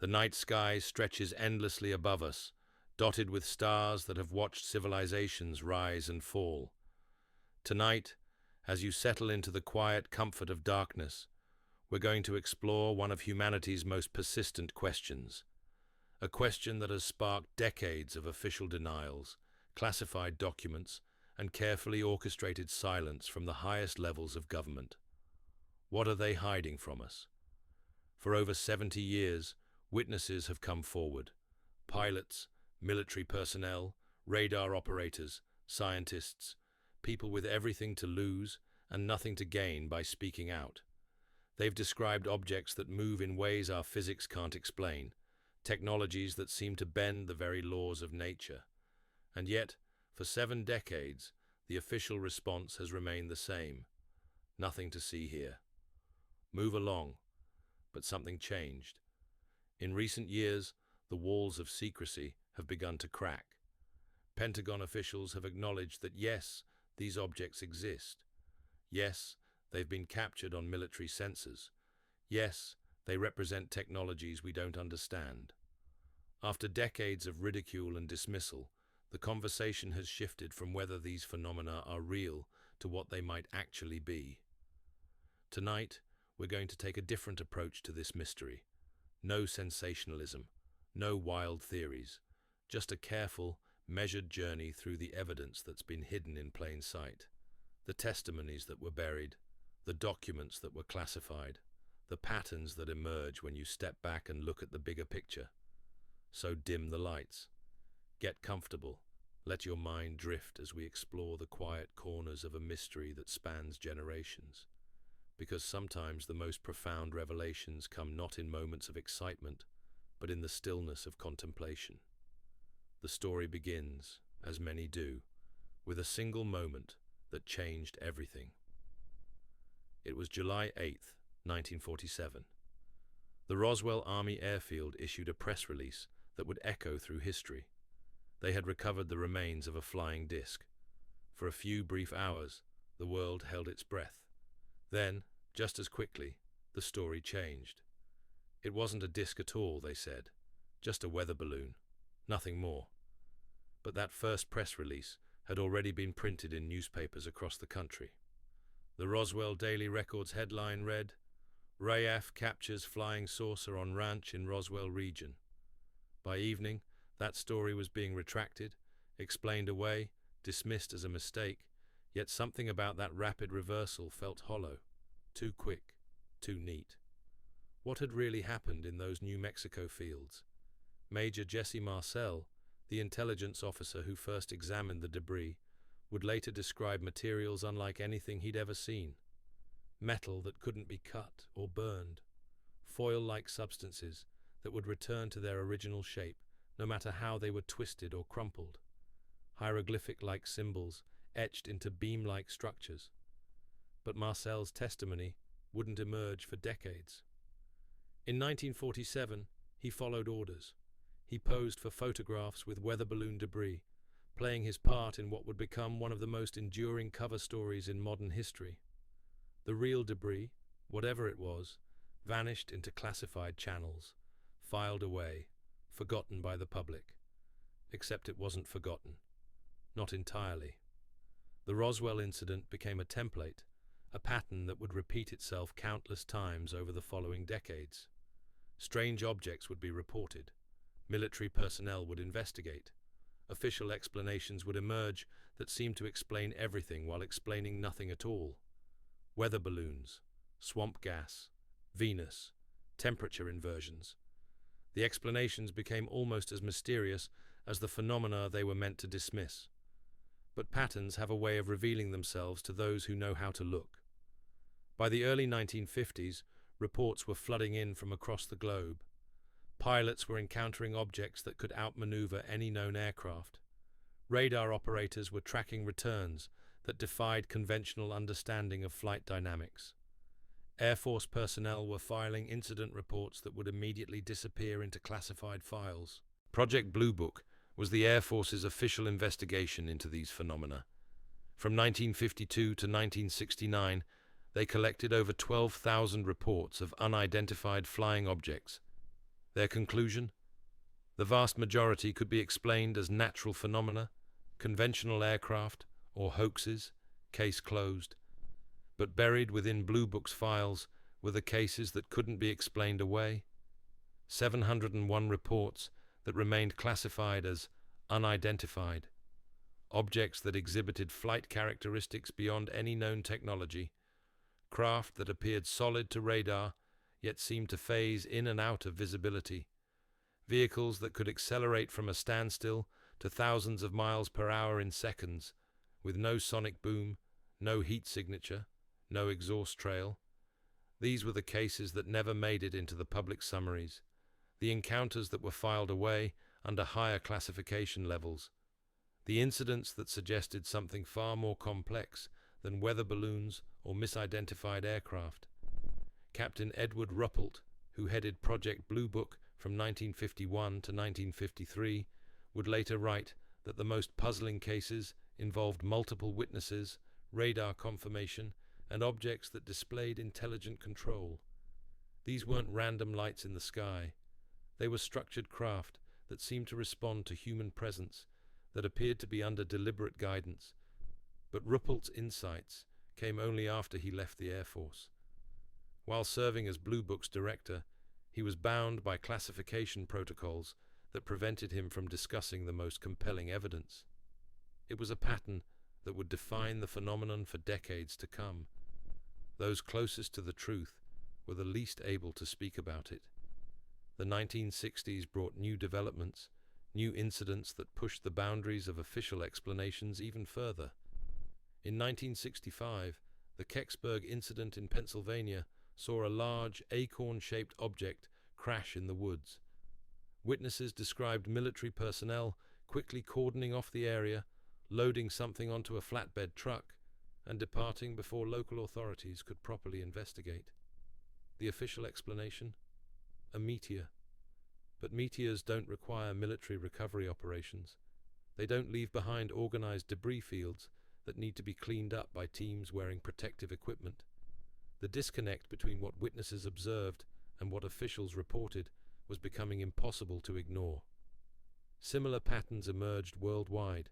The night sky stretches endlessly above us, dotted with stars that have watched civilizations rise and fall. Tonight, as you settle into the quiet comfort of darkness, we're going to explore one of humanity's most persistent questions. A question that has sparked decades of official denials, classified documents, and carefully orchestrated silence from the highest levels of government. What are they hiding from us? For over 70 years, witnesses have come forward. Pilots, military personnel, radar operators, scientists, people with everything to lose and nothing to gain by speaking out. They've described objects that move in ways our physics can't explain, technologies that seem to bend the very laws of nature. And yet, for 7 decades, the official response has remained the same. Nothing to see here. Move along. But something changed. In recent years, the walls of secrecy have begun to crack. Pentagon officials have acknowledged that yes, these objects exist. Yes, they've been captured on military sensors. Yes, they represent technologies we don't understand. After decades of ridicule and dismissal, the conversation has shifted from whether these phenomena are real to what they might actually be. Tonight, we're going to take a different approach to this mystery. No sensationalism, no wild theories, just a careful, measured journey through the evidence that's been hidden in plain sight. The testimonies that were buried, the documents that were classified, the patterns that emerge when you step back and look at the bigger picture. So dim the lights. Get comfortable. Let your mind drift as we explore the quiet corners of a mystery that spans generations. Because sometimes the most profound revelations come not in moments of excitement, but in the stillness of contemplation. The story begins, as many do, with a single moment that changed everything. It was July 8th, 1947. The Roswell Army Airfield issued a press release that would echo through history. They had recovered the remains of a flying disc. For a few brief hours, the world held its breath. Then, just as quickly, the story changed. It wasn't a disc at all, they said. Just a weather balloon. Nothing more. But that first press release had already been printed in newspapers across the country. The Roswell Daily Record's headline read, "RAF captures flying saucer on ranch in Roswell region." By evening, that story was being retracted, explained away, dismissed as a mistake, yet something about that rapid reversal felt hollow. Too quick, too neat. What had really happened in those New Mexico fields? Major Jesse Marcel, the intelligence officer who first examined the debris, would later describe materials unlike anything he'd ever seen. Metal that couldn't be cut or burned. Foil-like substances that would return to their original shape, no matter how they were twisted or crumpled. Hieroglyphic-like symbols etched into beam-like structures. But Marcel's testimony wouldn't emerge for decades. In 1947, he followed orders. He posed for photographs with weather balloon debris, playing his part in what would become one of the most enduring cover stories in modern history. The real debris, whatever it was, vanished into classified channels, filed away, forgotten by the public. Except it wasn't forgotten. Not entirely. The Roswell incident became a template, a pattern that would repeat itself countless times over the following decades. Strange objects would be reported. Military personnel would investigate. Official explanations would emerge that seemed to explain everything while explaining nothing at all. Weather balloons, swamp gas, Venus, temperature inversions. The explanations became almost as mysterious as the phenomena they were meant to dismiss. But patterns have a way of revealing themselves to those who know how to look. By the early 1950s, reports were flooding in from across the globe. Pilots were encountering objects that could outmaneuver any known aircraft. Radar operators were tracking returns that defied conventional understanding of flight dynamics. Air Force personnel were filing incident reports that would immediately disappear into classified files. Project Blue Book was the Air Force's official investigation into these phenomena. From 1952 to 1969, they collected over 12,000 reports of unidentified flying objects. Their conclusion? The vast majority could be explained as natural phenomena, conventional aircraft, or hoaxes, case closed. But buried within Blue Book's files were the cases that couldn't be explained away. 701 reports that remained classified as unidentified. Objects that exhibited flight characteristics beyond any known technology. Craft that appeared solid to radar, yet seemed to phase in and out of visibility. Vehicles that could accelerate from a standstill to thousands of miles per hour in seconds, with no sonic boom, no heat signature, no exhaust trail. These were the cases that never made it into the public summaries, the encounters that were filed away under higher classification levels, the incidents that suggested something far more complex than weather balloons or misidentified aircraft. Captain Edward Ruppelt, who headed Project Blue Book from 1951 to 1953, would later write that the most puzzling cases involved multiple witnesses, radar confirmation, and objects that displayed intelligent control. These weren't random lights in the sky. They were structured craft that seemed to respond to human presence, that appeared to be under deliberate guidance. But Ruppelt's insights came only after he left the Air Force. While serving as Blue Book's director, he was bound by classification protocols that prevented him from discussing the most compelling evidence. It was a pattern that would define the phenomenon for decades to come. Those closest to the truth were the least able to speak about it. The 1960s brought new developments, new incidents that pushed the boundaries of official explanations even further. In 1965, the Kecksburg incident in Pennsylvania saw a large acorn-shaped object crash in the woods. Witnesses described military personnel quickly cordoning off the area, loading something onto a flatbed truck, and departing before local authorities could properly investigate. The official explanation? A meteor. But meteors don't require military recovery operations. They don't leave behind organized debris fields that need to be cleaned up by teams wearing protective equipment. The disconnect between what witnesses observed and what officials reported was becoming impossible to ignore. Similar patterns emerged worldwide.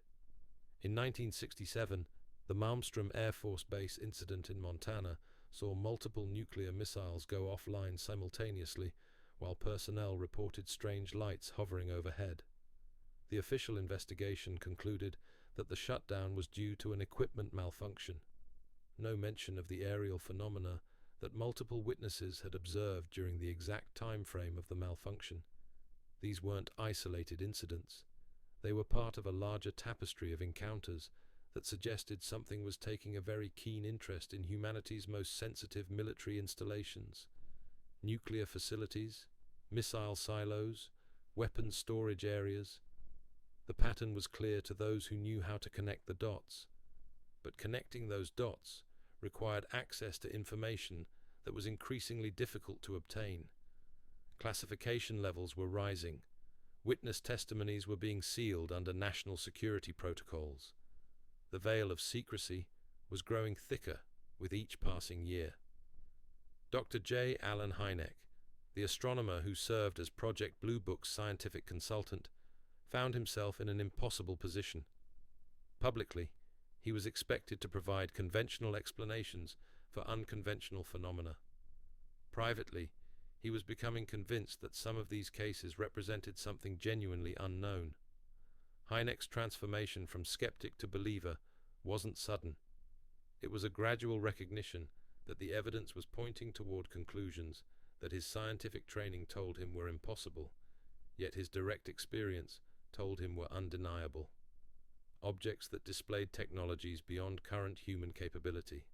In 1967, the Malmstrom Air Force Base incident in Montana saw multiple nuclear missiles go offline simultaneously, while personnel reported strange lights hovering overhead. The official investigation concluded that the shutdown was due to an equipment malfunction. No mention of the aerial phenomena that multiple witnesses had observed during the exact time frame of the malfunction. These weren't isolated incidents. They were part of a larger tapestry of encounters that suggested something was taking a very keen interest in humanity's most sensitive military installations. Nuclear facilities, missile silos, weapons storage areas. The pattern was clear to those who knew how to connect the dots. But connecting those dots required access to information that was increasingly difficult to obtain. Classification levels were rising. Witness testimonies were being sealed under national security protocols. The veil of secrecy was growing thicker with each passing year. Dr. J. Allen Hynek, the astronomer who served as Project Blue Book's scientific consultant, found himself in an impossible position. Publicly, he was expected to provide conventional explanations for unconventional phenomena. Privately, he was becoming convinced that some of these cases represented something genuinely unknown. Hynek's transformation from skeptic to believer wasn't sudden. It was a gradual recognition that the evidence was pointing toward conclusions that his scientific training told him were impossible, yet his direct experience told him were undeniable. Objects that displayed technologies beyond current human capability.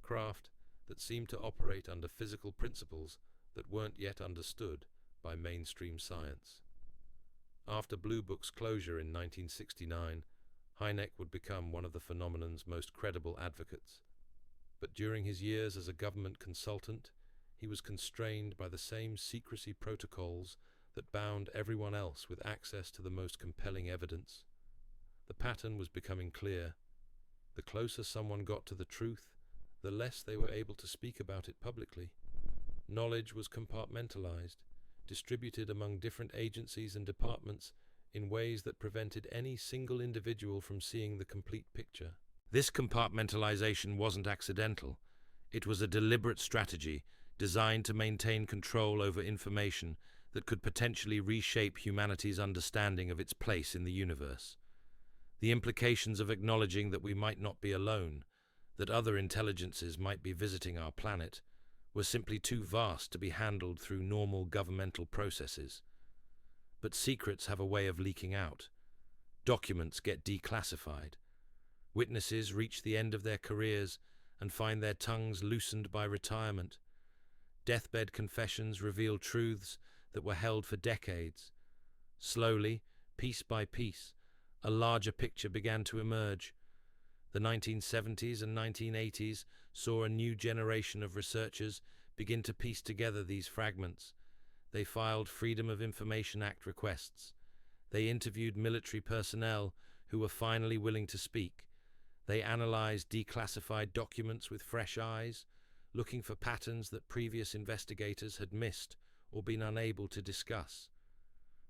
Craft that seemed to operate under physical principles that weren't yet understood by mainstream science. After Blue Book's closure in 1969, Hynek would become one of the phenomenon's most credible advocates. But during his years as a government consultant, he was constrained by the same secrecy protocols that bound everyone else with access to the most compelling evidence. The pattern was becoming clear. The closer someone got to the truth, the less they were able to speak about it publicly. Knowledge was compartmentalized, distributed among different agencies and departments in ways that prevented any single individual from seeing the complete picture. This compartmentalization wasn't accidental. It was a deliberate strategy designed to maintain control over information that could potentially reshape humanity's understanding of its place in the universe. The implications of acknowledging that we might not be alone, that other intelligences might be visiting our planet, were simply too vast to be handled through normal governmental processes. But secrets have a way of leaking out. Documents get declassified. Witnesses reach the end of their careers and find their tongues loosened by retirement. Deathbed confessions reveal truths that were held for decades. Slowly, piece by piece, a larger picture began to emerge. The 1970s and 1980s saw a new generation of researchers begin to piece together these fragments. They filed Freedom of Information Act requests. They interviewed military personnel who were finally willing to speak. They analyzed declassified documents with fresh eyes, looking for patterns that previous investigators had missed or been unable to discuss.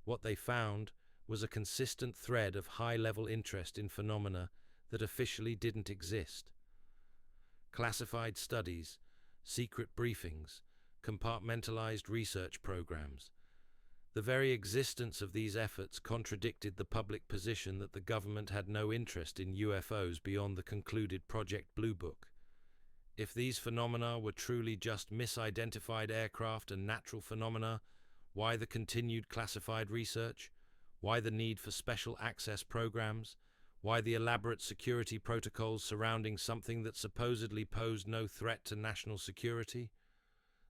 What they found was a consistent thread of high-level interest in phenomena that officially didn't exist. Classified studies, secret briefings, compartmentalized research programs. The very existence of these efforts contradicted the public position that the government had no interest in UFOs beyond the concluded Project Blue Book. If these phenomena were truly just misidentified aircraft and natural phenomena, why the continued classified research? Why the need for special access programs? Why the elaborate security protocols surrounding something that supposedly posed no threat to national security?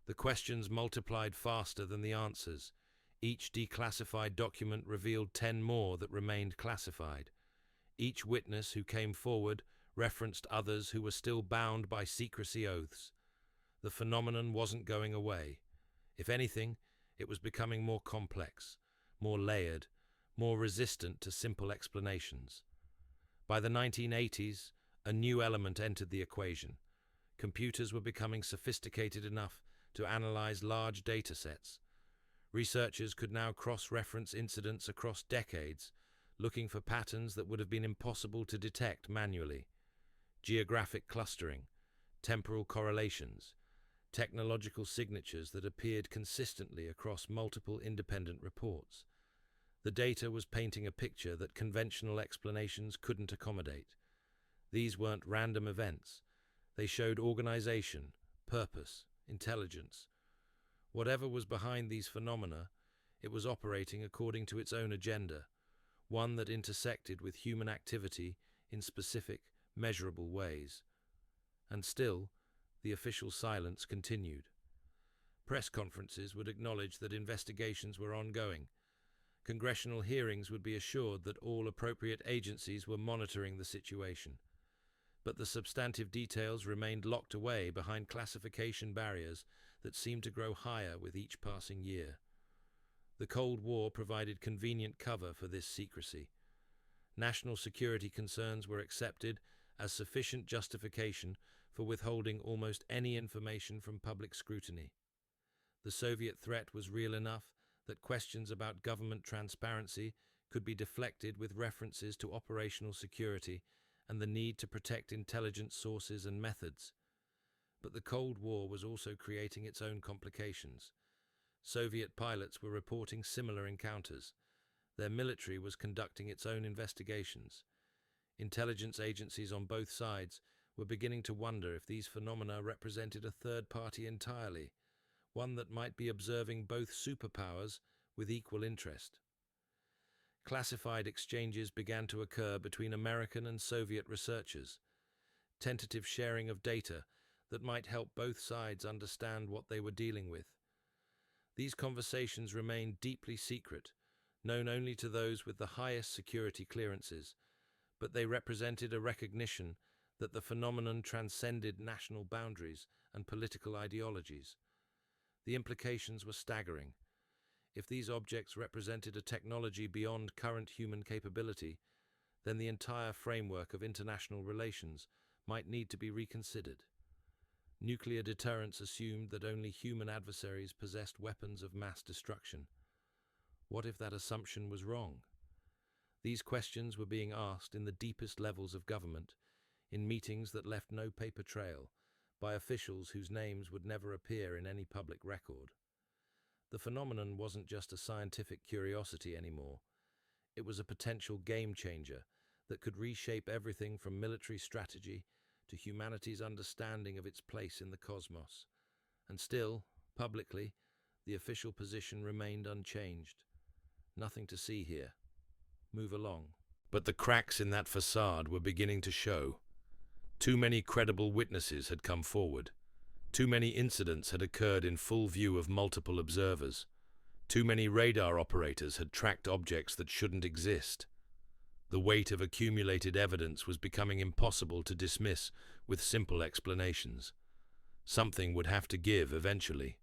The questions multiplied faster than the answers. Each declassified document revealed 10 more that remained classified. Each witness who came forward referenced others who were still bound by secrecy oaths. The phenomenon wasn't going away. If anything, it was becoming more complex, more layered, more resistant to simple explanations. By the 1980s, a new element entered the equation. Computers were becoming sophisticated enough to analyze large data sets. Researchers could now cross-reference incidents across decades, looking for patterns that would have been impossible to detect manually. Geographic clustering, temporal correlations, technological signatures that appeared consistently across multiple independent reports. The data was painting a picture that conventional explanations couldn't accommodate. These weren't random events. They showed organization, purpose, intelligence. Whatever was behind these phenomena, it was operating according to its own agenda, one that intersected with human activity in specific, measurable ways. And still, the official silence continued. Press conferences would acknowledge that investigations were ongoing. Congressional hearings would be assured that all appropriate agencies were monitoring the situation. But the substantive details remained locked away behind classification barriers that seemed to grow higher with each passing year. The Cold War provided convenient cover for this secrecy. National security concerns were accepted as sufficient justification for withholding almost any information from public scrutiny. The Soviet threat was real enough that questions about government transparency could be deflected with references to operational security and the need to protect intelligence sources and methods. But the Cold War was also creating its own complications. Soviet pilots were reporting similar encounters. Their military was conducting its own investigations. Intelligence agencies on both sides were beginning to wonder if these phenomena represented a third party entirely, one that might be observing both superpowers with equal interest. Classified exchanges began to occur between American and Soviet researchers, tentative sharing of data that might help both sides understand what they were dealing with. These conversations remained deeply secret, known only to those with the highest security clearances, but they represented a recognition that the phenomenon transcended national boundaries and political ideologies. The implications were staggering. If these objects represented a technology beyond current human capability, then the entire framework of international relations might need to be reconsidered. Nuclear deterrence assumed that only human adversaries possessed weapons of mass destruction. What if that assumption was wrong? These questions were being asked in the deepest levels of government, in meetings that left no paper trail, by officials whose names would never appear in any public record. The phenomenon wasn't just a scientific curiosity anymore. It was a potential game changer that could reshape everything from military strategy to humanity's understanding of its place in the cosmos. And still, publicly, the official position remained unchanged. Nothing to see here. Move along. But the cracks in that facade were beginning to show. Too many credible witnesses had come forward. Too many incidents had occurred in full view of multiple observers. Too many radar operators had tracked objects that shouldn't exist. The weight of accumulated evidence was becoming impossible to dismiss with simple explanations. Something would have to give eventually.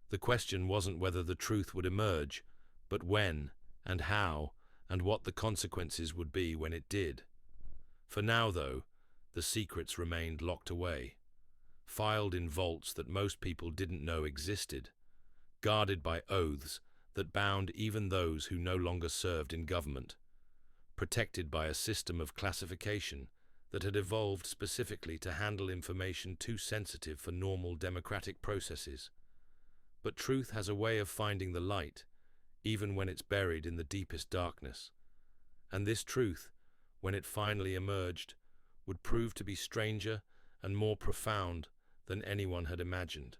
The question wasn't whether the truth would emerge, but when, and how, and what the consequences would be when it did. For now, though, the secrets remained locked away, filed in vaults that most people didn't know existed, guarded by oaths that bound even those who no longer served in government, protected by a system of classification that had evolved specifically to handle information too sensitive for normal democratic processes. But truth has a way of finding the light, even when it's buried in the deepest darkness. And this truth, when it finally emerged, would prove to be stranger and more profound than anyone had imagined.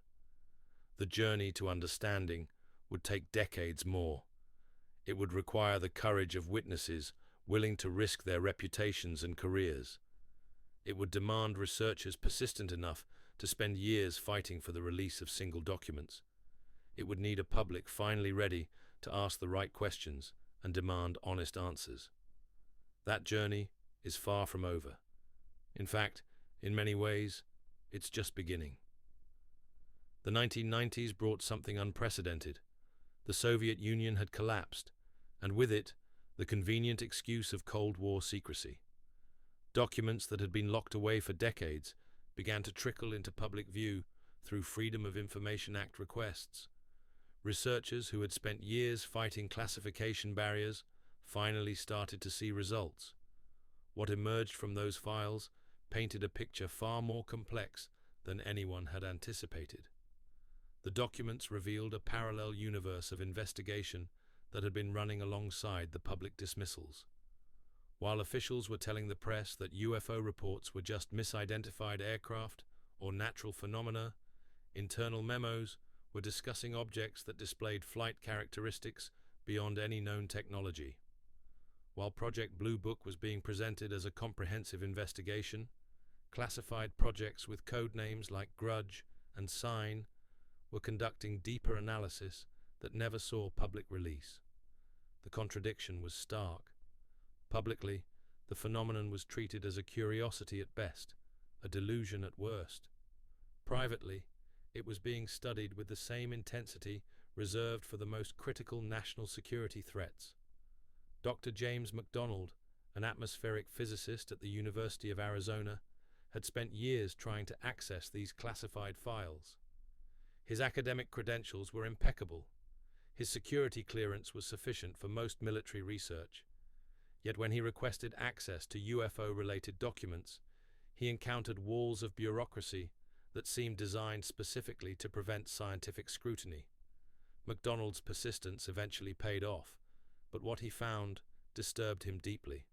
The journey to understanding would take decades more. It would require the courage of witnesses willing to risk their reputations and careers. It would demand researchers persistent enough to spend years fighting for the release of single documents. It would need a public finally ready to ask the right questions and demand honest answers. That journey is far from over. In fact, in many ways, it's just beginning. The 1990s brought something unprecedented. The Soviet Union had collapsed, and with it, the convenient excuse of Cold War secrecy. Documents that had been locked away for decades began to trickle into public view through Freedom of Information Act requests. Researchers who had spent years fighting classification barriers finally started to see results. What emerged from those files painted a picture far more complex than anyone had anticipated. The documents revealed a parallel universe of investigation that had been running alongside the public dismissals. While officials were telling the press that UFO reports were just misidentified aircraft or natural phenomena, internal memos were discussing objects that displayed flight characteristics beyond any known technology. While Project Blue Book was being presented as a comprehensive investigation, classified projects with code names like Grudge and Sign were conducting deeper analysis that never saw public release. The contradiction was stark. Publicly, the phenomenon was treated as a curiosity at best, a delusion at worst. Privately, it was being studied with the same intensity reserved for the most critical national security threats. Dr. James McDonald, an atmospheric physicist at the University of Arizona, had spent years trying to access these classified files. His academic credentials were impeccable. His security clearance was sufficient for most military research. Yet when he requested access to UFO-related documents, he encountered walls of bureaucracy that seemed designed specifically to prevent scientific scrutiny. MacDonald's persistence eventually paid off, but what he found disturbed him deeply.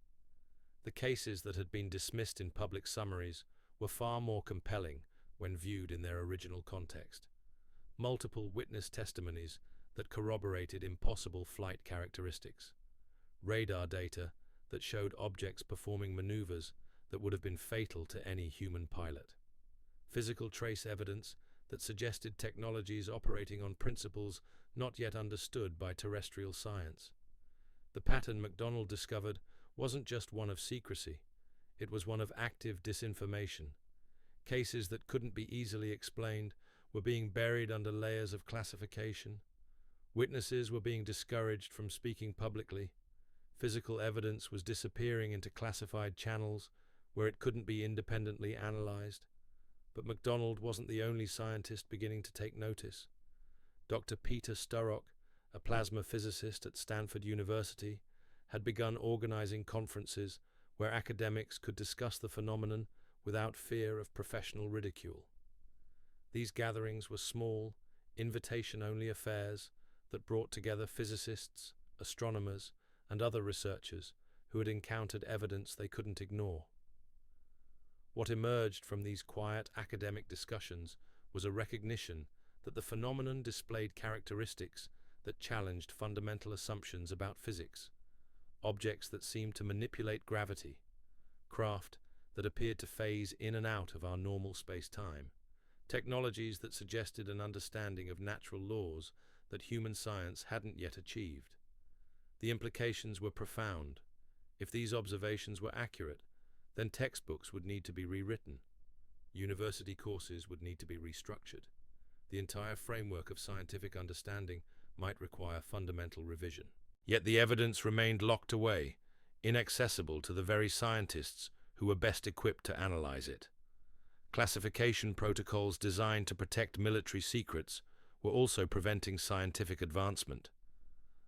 The cases that had been dismissed in public summaries were far more compelling when viewed in their original context. Multiple witness testimonies that corroborated impossible flight characteristics. Radar data that showed objects performing maneuvers that would have been fatal to any human pilot. Physical trace evidence that suggested technologies operating on principles not yet understood by terrestrial science. The pattern MacDonald discovered wasn't just one of secrecy, it was one of active disinformation. Cases that couldn't be easily explained were being buried under layers of classification. Witnesses were being discouraged from speaking publicly. Physical evidence was disappearing into classified channels where it couldn't be independently analyzed. But MacDonald wasn't the only scientist beginning to take notice. Dr. Peter Sturrock, a plasma physicist at Stanford University, had begun organizing conferences where academics could discuss the phenomenon without fear of professional ridicule. These gatherings were small, invitation-only affairs that brought together physicists, astronomers, and other researchers who had encountered evidence they couldn't ignore. What emerged from these quiet academic discussions was a recognition that the phenomenon displayed characteristics that challenged fundamental assumptions about physics, objects that seemed to manipulate gravity, craft that appeared to phase in and out of our normal space-time, technologies that suggested an understanding of natural laws that human science hadn't yet achieved. The implications were profound. If these observations were accurate, then textbooks would need to be rewritten. University courses would need to be restructured. The entire framework of scientific understanding might require fundamental revision. Yet the evidence remained locked away, inaccessible to the very scientists who were best equipped to analyze it. Classification protocols designed to protect military secrets were also preventing scientific advancement.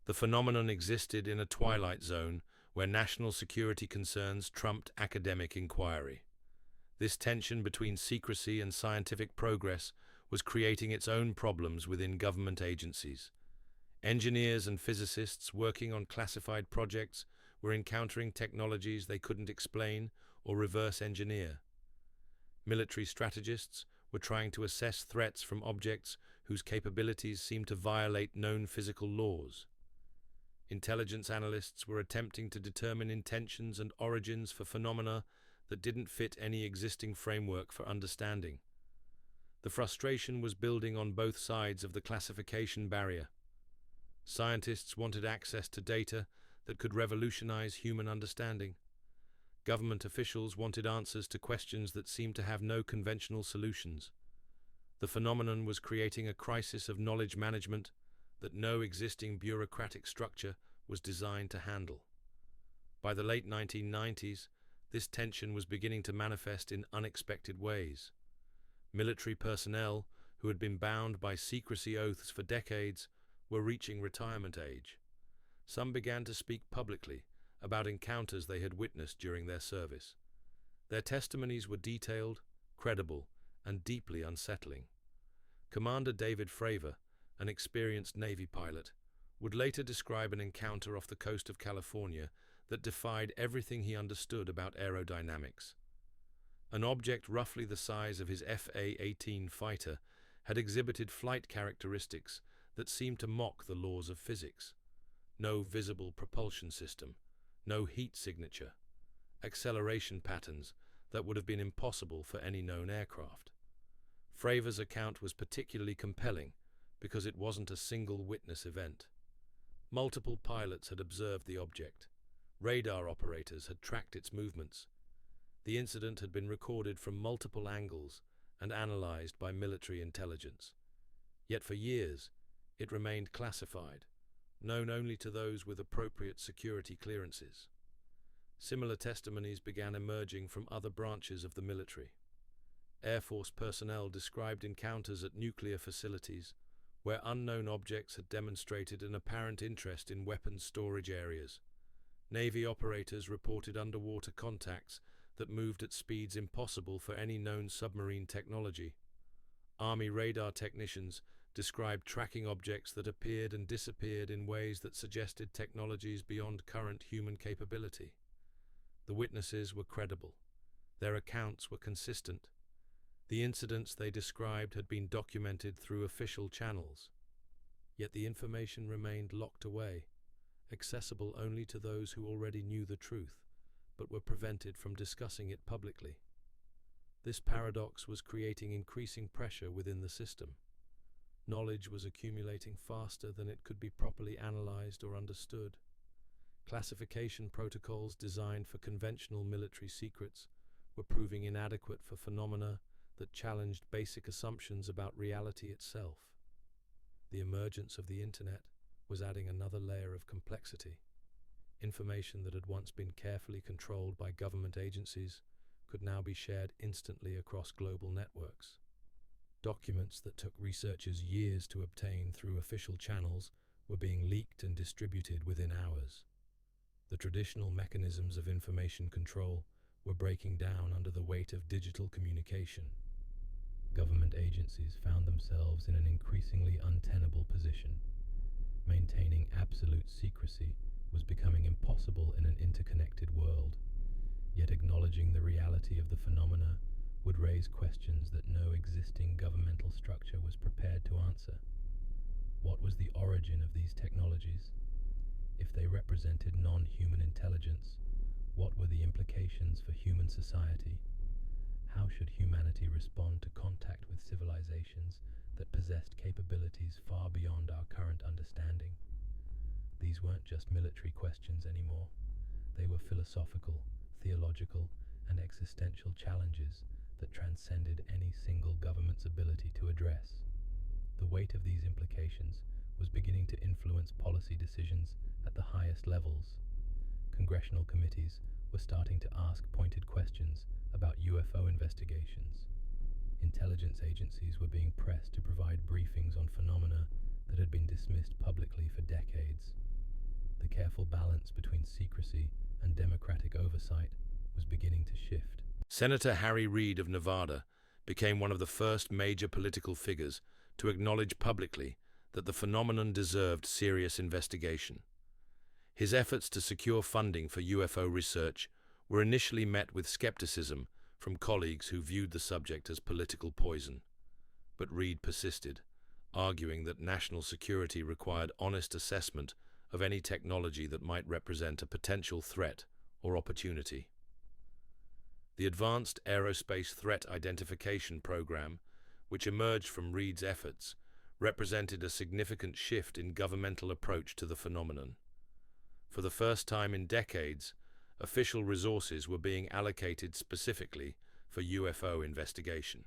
The phenomenon existed in a twilight zone where national security concerns trumped academic inquiry. This tension between secrecy and scientific progress was creating its own problems within government agencies. Engineers and physicists working on classified projects were encountering technologies they couldn't explain or reverse engineer. Military strategists were trying to assess threats from objects whose capabilities seemed to violate known physical laws. Intelligence analysts were attempting to determine intentions and origins for phenomena that didn't fit any existing framework for understanding. The frustration was building on both sides of the classification barrier. Scientists wanted access to data that could revolutionize human understanding. Government officials wanted answers to questions that seemed to have no conventional solutions. The phenomenon was creating a crisis of knowledge management that no existing bureaucratic structure was designed to handle. By the late 1990s, this tension was beginning to manifest in unexpected ways. Military personnel, who had been bound by secrecy oaths for decades, were reaching retirement age. Some began to speak publicly about encounters they had witnessed during their service. Their testimonies were detailed, credible, and deeply unsettling. Commander David Fravor, an experienced Navy pilot, would later describe an encounter off the coast of California that defied everything he understood about aerodynamics. An object roughly the size of his FA-18 fighter had exhibited flight characteristics that seemed to mock the laws of physics. No visible propulsion system, no heat signature, acceleration patterns that would have been impossible for any known aircraft. Fravor's account was particularly compelling because it wasn't a single witness event. Multiple pilots had observed the object. Radar operators had tracked its movements. The incident had been recorded from multiple angles and analyzed by military intelligence. Yet for years, it remained classified, known only to those with appropriate security clearances. Similar testimonies began emerging from other branches of the military. Air Force personnel described encounters at nuclear facilities where unknown objects had demonstrated an apparent interest in weapons storage areas. Navy operators reported underwater contacts that moved at speeds impossible for any known submarine technology. Army radar technicians described tracking objects that appeared and disappeared in ways that suggested technologies beyond current human capability. The witnesses were credible. Their accounts were consistent. The incidents they described had been documented through official channels. Yet the information remained locked away, accessible only to those who already knew the truth, but were prevented from discussing it publicly. This paradox was creating increasing pressure within the system. Knowledge was accumulating faster than it could be properly analyzed or understood. Classification protocols designed for conventional military secrets were proving inadequate for phenomena that challenged basic assumptions about reality itself. The emergence of the internet was adding another layer of complexity. Information that had once been carefully controlled by government agencies could now be shared instantly across global networks. Documents that took researchers years to obtain through official channels were being leaked and distributed within hours. The traditional mechanisms of information control were breaking down under the weight of digital communication. Government agencies found themselves in an increasingly untenable position. Maintaining absolute secrecy was becoming impossible in an interconnected world, yet acknowledging the reality of the phenomena would raise questions that no existing governmental structure was prepared to answer. What was the origin of these technologies? If they represented non-human intelligence, what were the implications for human society? How should humanity respond to contact with civilizations that possessed capabilities far beyond our current understanding? These weren't just military questions anymore. They were philosophical, theological, and existential challenges that transcended any single government's ability to address. The weight of these implications was beginning to influence policy decisions at the highest levels. Congressional committees were starting to ask pointed questions about UFO investigations. Intelligence agencies were being pressed to provide briefings on phenomena that had been dismissed publicly for decades. The careful balance between secrecy and democratic oversight was beginning to shift. Senator Harry Reid of Nevada became one of the first major political figures to acknowledge publicly that the phenomenon deserved serious investigation. His efforts to secure funding for UFO research were initially met with skepticism from colleagues who viewed the subject as political poison. But Reid persisted, arguing that national security required honest assessment of any technology that might represent a potential threat or opportunity. The Advanced Aerospace Threat Identification Program, which emerged from Reid's efforts, represented a significant shift in governmental approach to the phenomenon. For the first time in decades, official resources were being allocated specifically for UFO investigation.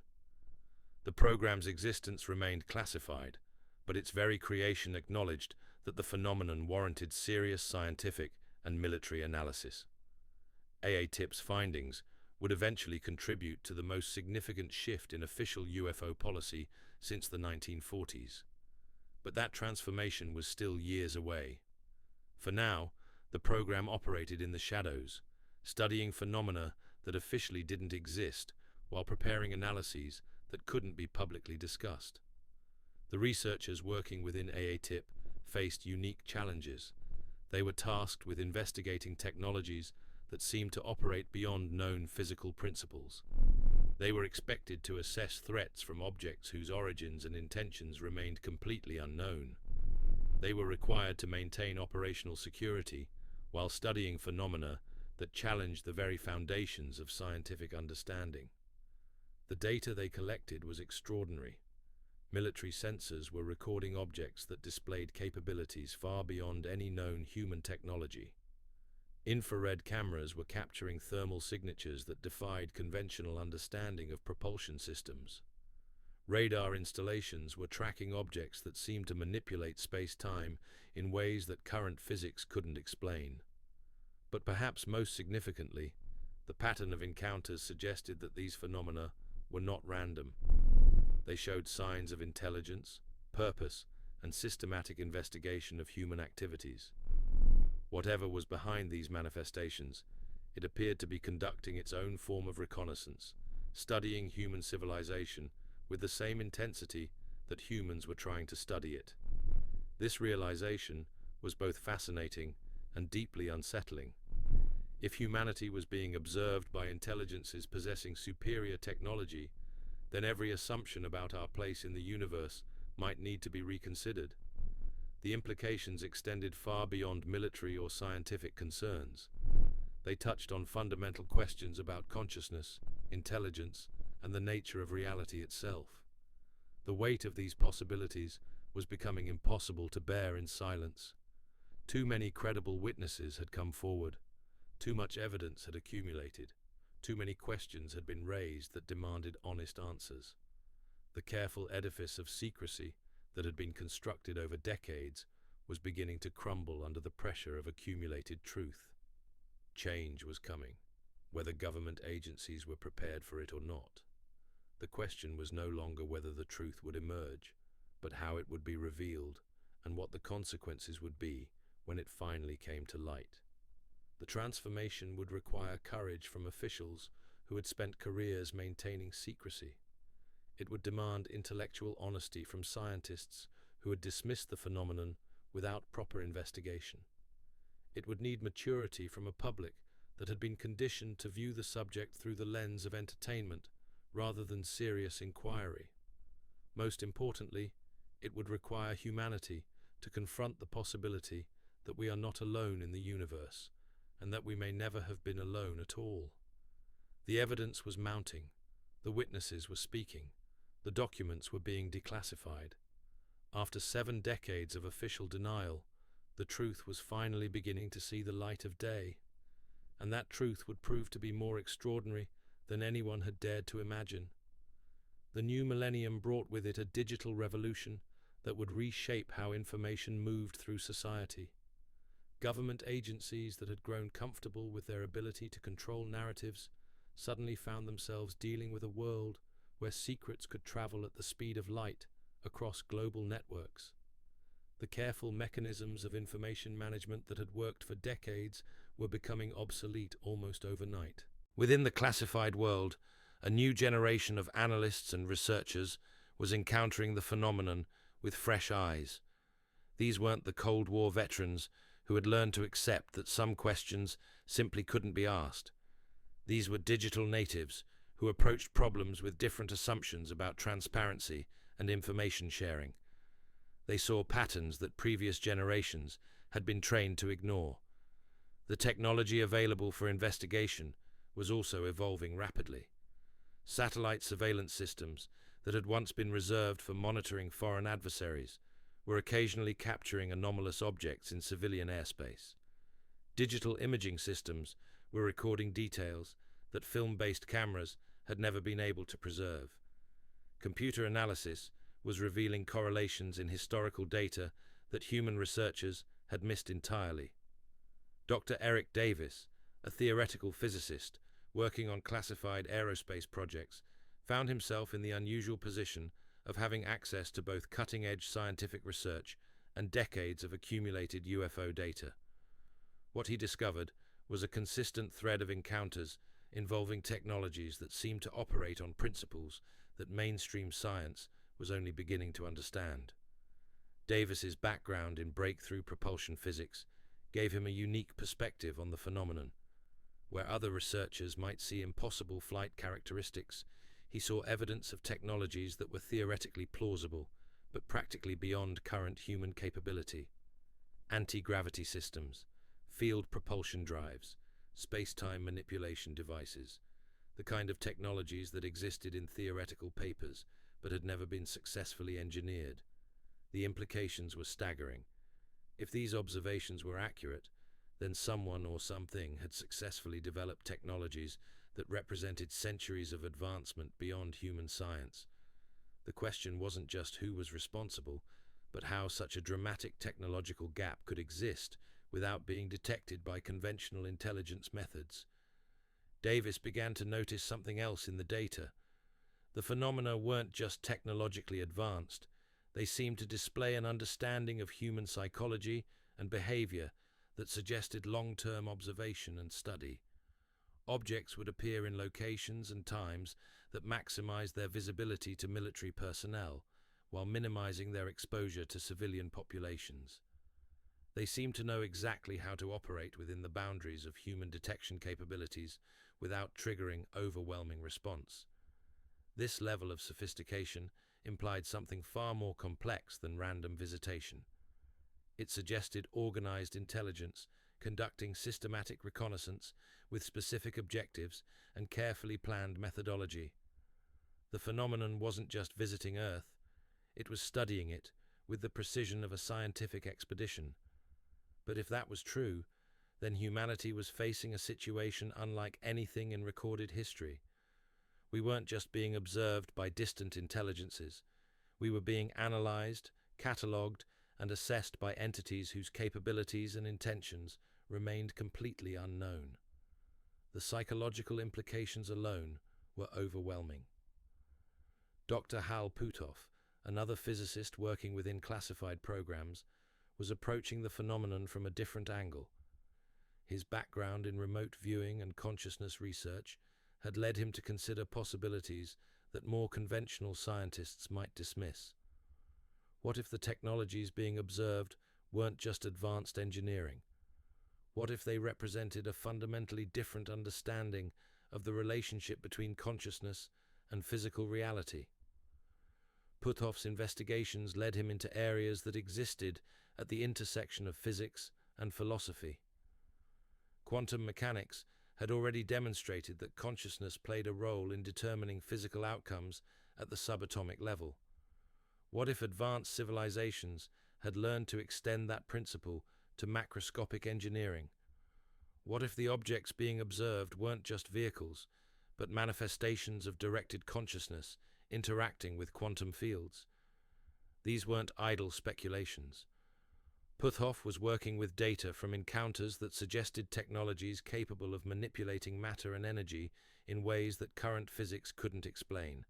The program's existence remained classified, but its very creation acknowledged that the phenomenon warranted serious scientific and military analysis. AATIP's findings would eventually contribute to the most significant shift in official UFO policy since the 1940s. But that transformation was still years away. For now, the program operated in the shadows, studying phenomena that officially didn't exist while preparing analyses that couldn't be publicly discussed. The researchers working within AATIP faced unique challenges. They were tasked with investigating technologies that seemed to operate beyond known physical principles. They were expected to assess threats from objects whose origins and intentions remained completely unknown. They were required to maintain operational security while studying phenomena that challenged the very foundations of scientific understanding. The data they collected was extraordinary. Military sensors were recording objects that displayed capabilities far beyond any known human technology. Infrared cameras were capturing thermal signatures that defied conventional understanding of propulsion systems. Radar installations were tracking objects that seemed to manipulate space-time in ways that current physics couldn't explain. But perhaps most significantly, the pattern of encounters suggested that these phenomena were not random. They showed signs of intelligence, purpose, and systematic investigation of human activities. Whatever was behind these manifestations, it appeared to be conducting its own form of reconnaissance, studying human civilization with the same intensity that humans were trying to study it. This realization was both fascinating and deeply unsettling. If humanity was being observed by intelligences possessing superior technology, then every assumption about our place in the universe might need to be reconsidered. The implications extended far beyond military or scientific concerns. They touched on fundamental questions about consciousness, intelligence, and the nature of reality itself. The weight of these possibilities was becoming impossible to bear in silence. Too many credible witnesses had come forward. Too much evidence had accumulated. Too many questions had been raised that demanded honest answers. The careful edifice of secrecy that had been constructed over decades was beginning to crumble under the pressure of accumulated truth. Change was coming. whether government agencies were prepared for it or not. The question was no longer whether the truth would emerge, but how it would be revealed and what the consequences would be when it finally came to light. The transformation would require courage from officials who had spent careers maintaining secrecy. It would demand intellectual honesty from scientists who had dismissed the phenomenon without proper investigation. It would need maturity from a public that had been conditioned to view the subject through the lens of entertainment rather than serious inquiry. Most importantly, it would require humanity to confront the possibility that we are not alone in the universe, and that we may never have been alone at all. The evidence was mounting, the witnesses were speaking, the documents were being declassified. After 7 decades of official denial, the truth was finally beginning to see the light of day, and that truth would prove to be more extraordinary than anyone had dared to imagine. The new millennium brought with it a digital revolution that would reshape how information moved through society. Government agencies that had grown comfortable with their ability to control narratives suddenly found themselves dealing with a world where secrets could travel at the speed of light across global networks. The careful mechanisms of information management that had worked for decades were becoming obsolete almost overnight. Within the classified world, a new generation of analysts and researchers was encountering the phenomenon with fresh eyes. These weren't the Cold War veterans who had learned to accept that some questions simply couldn't be asked. These were digital natives who approached problems with different assumptions about transparency and information sharing. They saw patterns that previous generations had been trained to ignore. The technology available for investigation was also evolving rapidly. Satellite surveillance systems that had once been reserved for monitoring foreign adversaries were occasionally capturing anomalous objects in civilian airspace. Digital imaging systems were recording details that film-based cameras had never been able to preserve. Computer analysis was revealing correlations in historical data that human researchers had missed entirely. Dr. Eric Davis, a theoretical physicist working on classified aerospace projects, found himself in the unusual position of having access to both cutting-edge scientific research and decades of accumulated UFO data. What he discovered was a consistent thread of encounters involving technologies that seemed to operate on principles that mainstream science was only beginning to understand. Davis's background in breakthrough propulsion physics gave him a unique perspective on the phenomenon. Where other researchers might see impossible flight characteristics, he saw evidence of technologies that were theoretically plausible, but practically beyond current human capability. Anti-gravity systems, field propulsion drives, space-time manipulation devices, the kind of technologies that existed in theoretical papers but had never been successfully engineered. The implications were staggering. If these observations were accurate, then someone or something had successfully developed technologies that represented centuries of advancement beyond human science. The question wasn't just who was responsible, but how such a dramatic technological gap could exist without being detected by conventional intelligence methods. Davis began to notice something else in the data. The phenomena weren't just technologically advanced, they seemed to display an understanding of human psychology and behavior that suggested long-term observation and study. Objects would appear in locations and times that maximized their visibility to military personnel, while minimizing their exposure to civilian populations. They seemed to know exactly how to operate within the boundaries of human detection capabilities without triggering overwhelming response. This level of sophistication implied something far more complex than random visitation. It suggested organized intelligence, conducting systematic reconnaissance with specific objectives and carefully planned methodology. The phenomenon wasn't just visiting Earth, it was studying it with the precision of a scientific expedition. But if that was true, then humanity was facing a situation unlike anything in recorded history. We weren't just being observed by distant intelligences. We were being analyzed, catalogued, and assessed by entities whose capabilities and intentions remained completely unknown. The psychological implications alone were overwhelming. Dr. Hal Puthoff, another physicist working within classified programs, was approaching the phenomenon from a different angle. His background in remote viewing and consciousness research had led him to consider possibilities that more conventional scientists might dismiss. What if the technologies being observed weren't just advanced engineering? What if they represented a fundamentally different understanding of the relationship between consciousness and physical reality? Puthoff's investigations led him into areas that existed at the intersection of physics and philosophy. Quantum mechanics had already demonstrated that consciousness played a role in determining physical outcomes at the subatomic level. What if advanced civilizations had learned to extend that principle to macroscopic engineering? What if the objects being observed weren't just vehicles, but manifestations of directed consciousness interacting with quantum fields? These weren't idle speculations. Puthoff was working with data from encounters that suggested technologies capable of manipulating matter and energy in ways that current physics couldn't explain.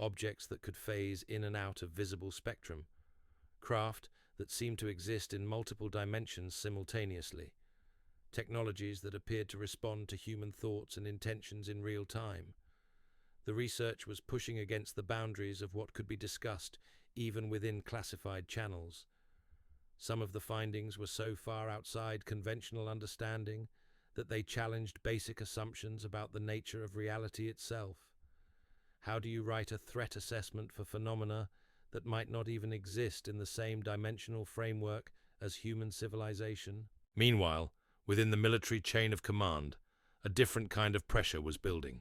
Objects that could phase in and out of visible spectrum. Craft that seemed to exist in multiple dimensions simultaneously. Technologies that appeared to respond to human thoughts and intentions in real time. The research was pushing against the boundaries of what could be discussed even within classified channels. Some of the findings were so far outside conventional understanding that they challenged basic assumptions about the nature of reality itself. How do you write a threat assessment for phenomena that might not even exist in the same dimensional framework as human civilization? Meanwhile, within the military chain of command, a different kind of pressure was building.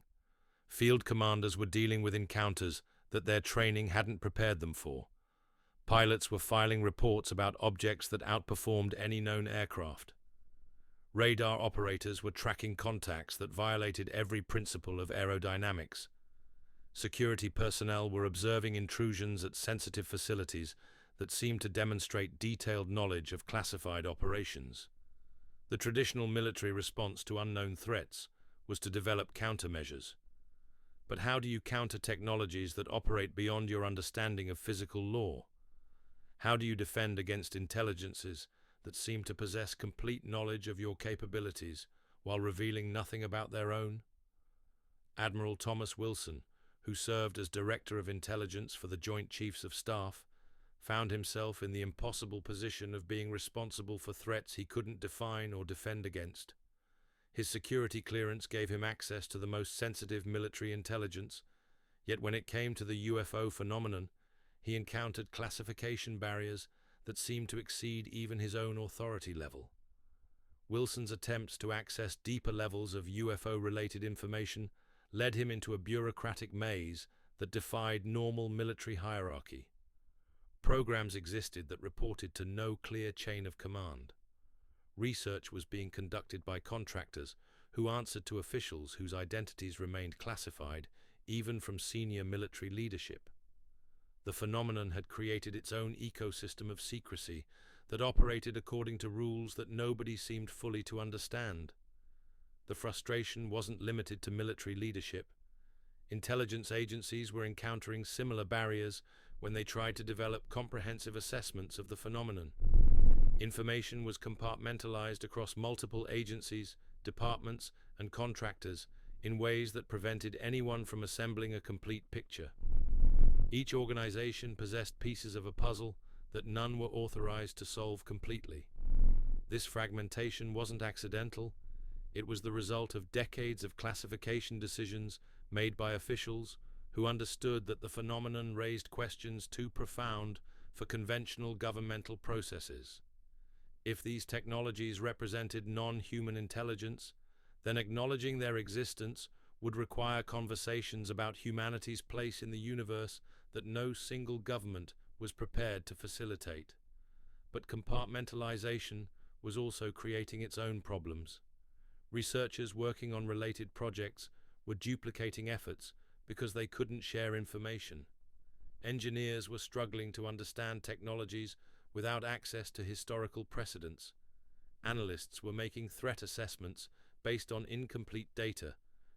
Field commanders were dealing with encounters that their training hadn't prepared them for. Pilots were filing reports about objects that outperformed any known aircraft. Radar operators were tracking contacts that violated every principle of aerodynamics. Security personnel were observing intrusions at sensitive facilities that seemed to demonstrate detailed knowledge of classified operations. The traditional military response to unknown threats was to develop countermeasures. But how do you counter technologies that operate beyond your understanding of physical law? How do you defend against intelligences that seem to possess complete knowledge of your capabilities while revealing nothing about their own? Admiral Thomas Wilson, who served as Director of Intelligence for the Joint Chiefs of Staff, found himself in the impossible position of being responsible for threats he couldn't define or defend against. His security clearance gave him access to the most sensitive military intelligence, yet when it came to the UFO phenomenon, he encountered classification barriers that seemed to exceed even his own authority level. Wilson's attempts to access deeper levels of UFO-related information led him into a bureaucratic maze that defied normal military hierarchy. Programs existed that reported to no clear chain of command. Research was being conducted by contractors who answered to officials whose identities remained classified, even from senior military leadership. The phenomenon had created its own ecosystem of secrecy that operated according to rules that nobody seemed fully to understand. The frustration wasn't limited to military leadership. Intelligence agencies were encountering similar barriers when they tried to develop comprehensive assessments of the phenomenon. Information was compartmentalized across multiple agencies, departments, and contractors in ways that prevented anyone from assembling a complete picture. Each organization possessed pieces of a puzzle that none were authorized to solve completely. This fragmentation wasn't accidental. It was the result of decades of classification decisions made by officials who understood that the phenomenon raised questions too profound for conventional governmental processes. If these technologies represented non-human intelligence, then acknowledging their existence would require conversations about humanity's place in the universe that no single government was prepared to facilitate. But compartmentalization was also creating its own problems. Researchers working on related projects were duplicating efforts because they couldn't share information. Engineers were struggling to understand technologies without access to historical precedents. Analysts were making threat assessments based on incomplete data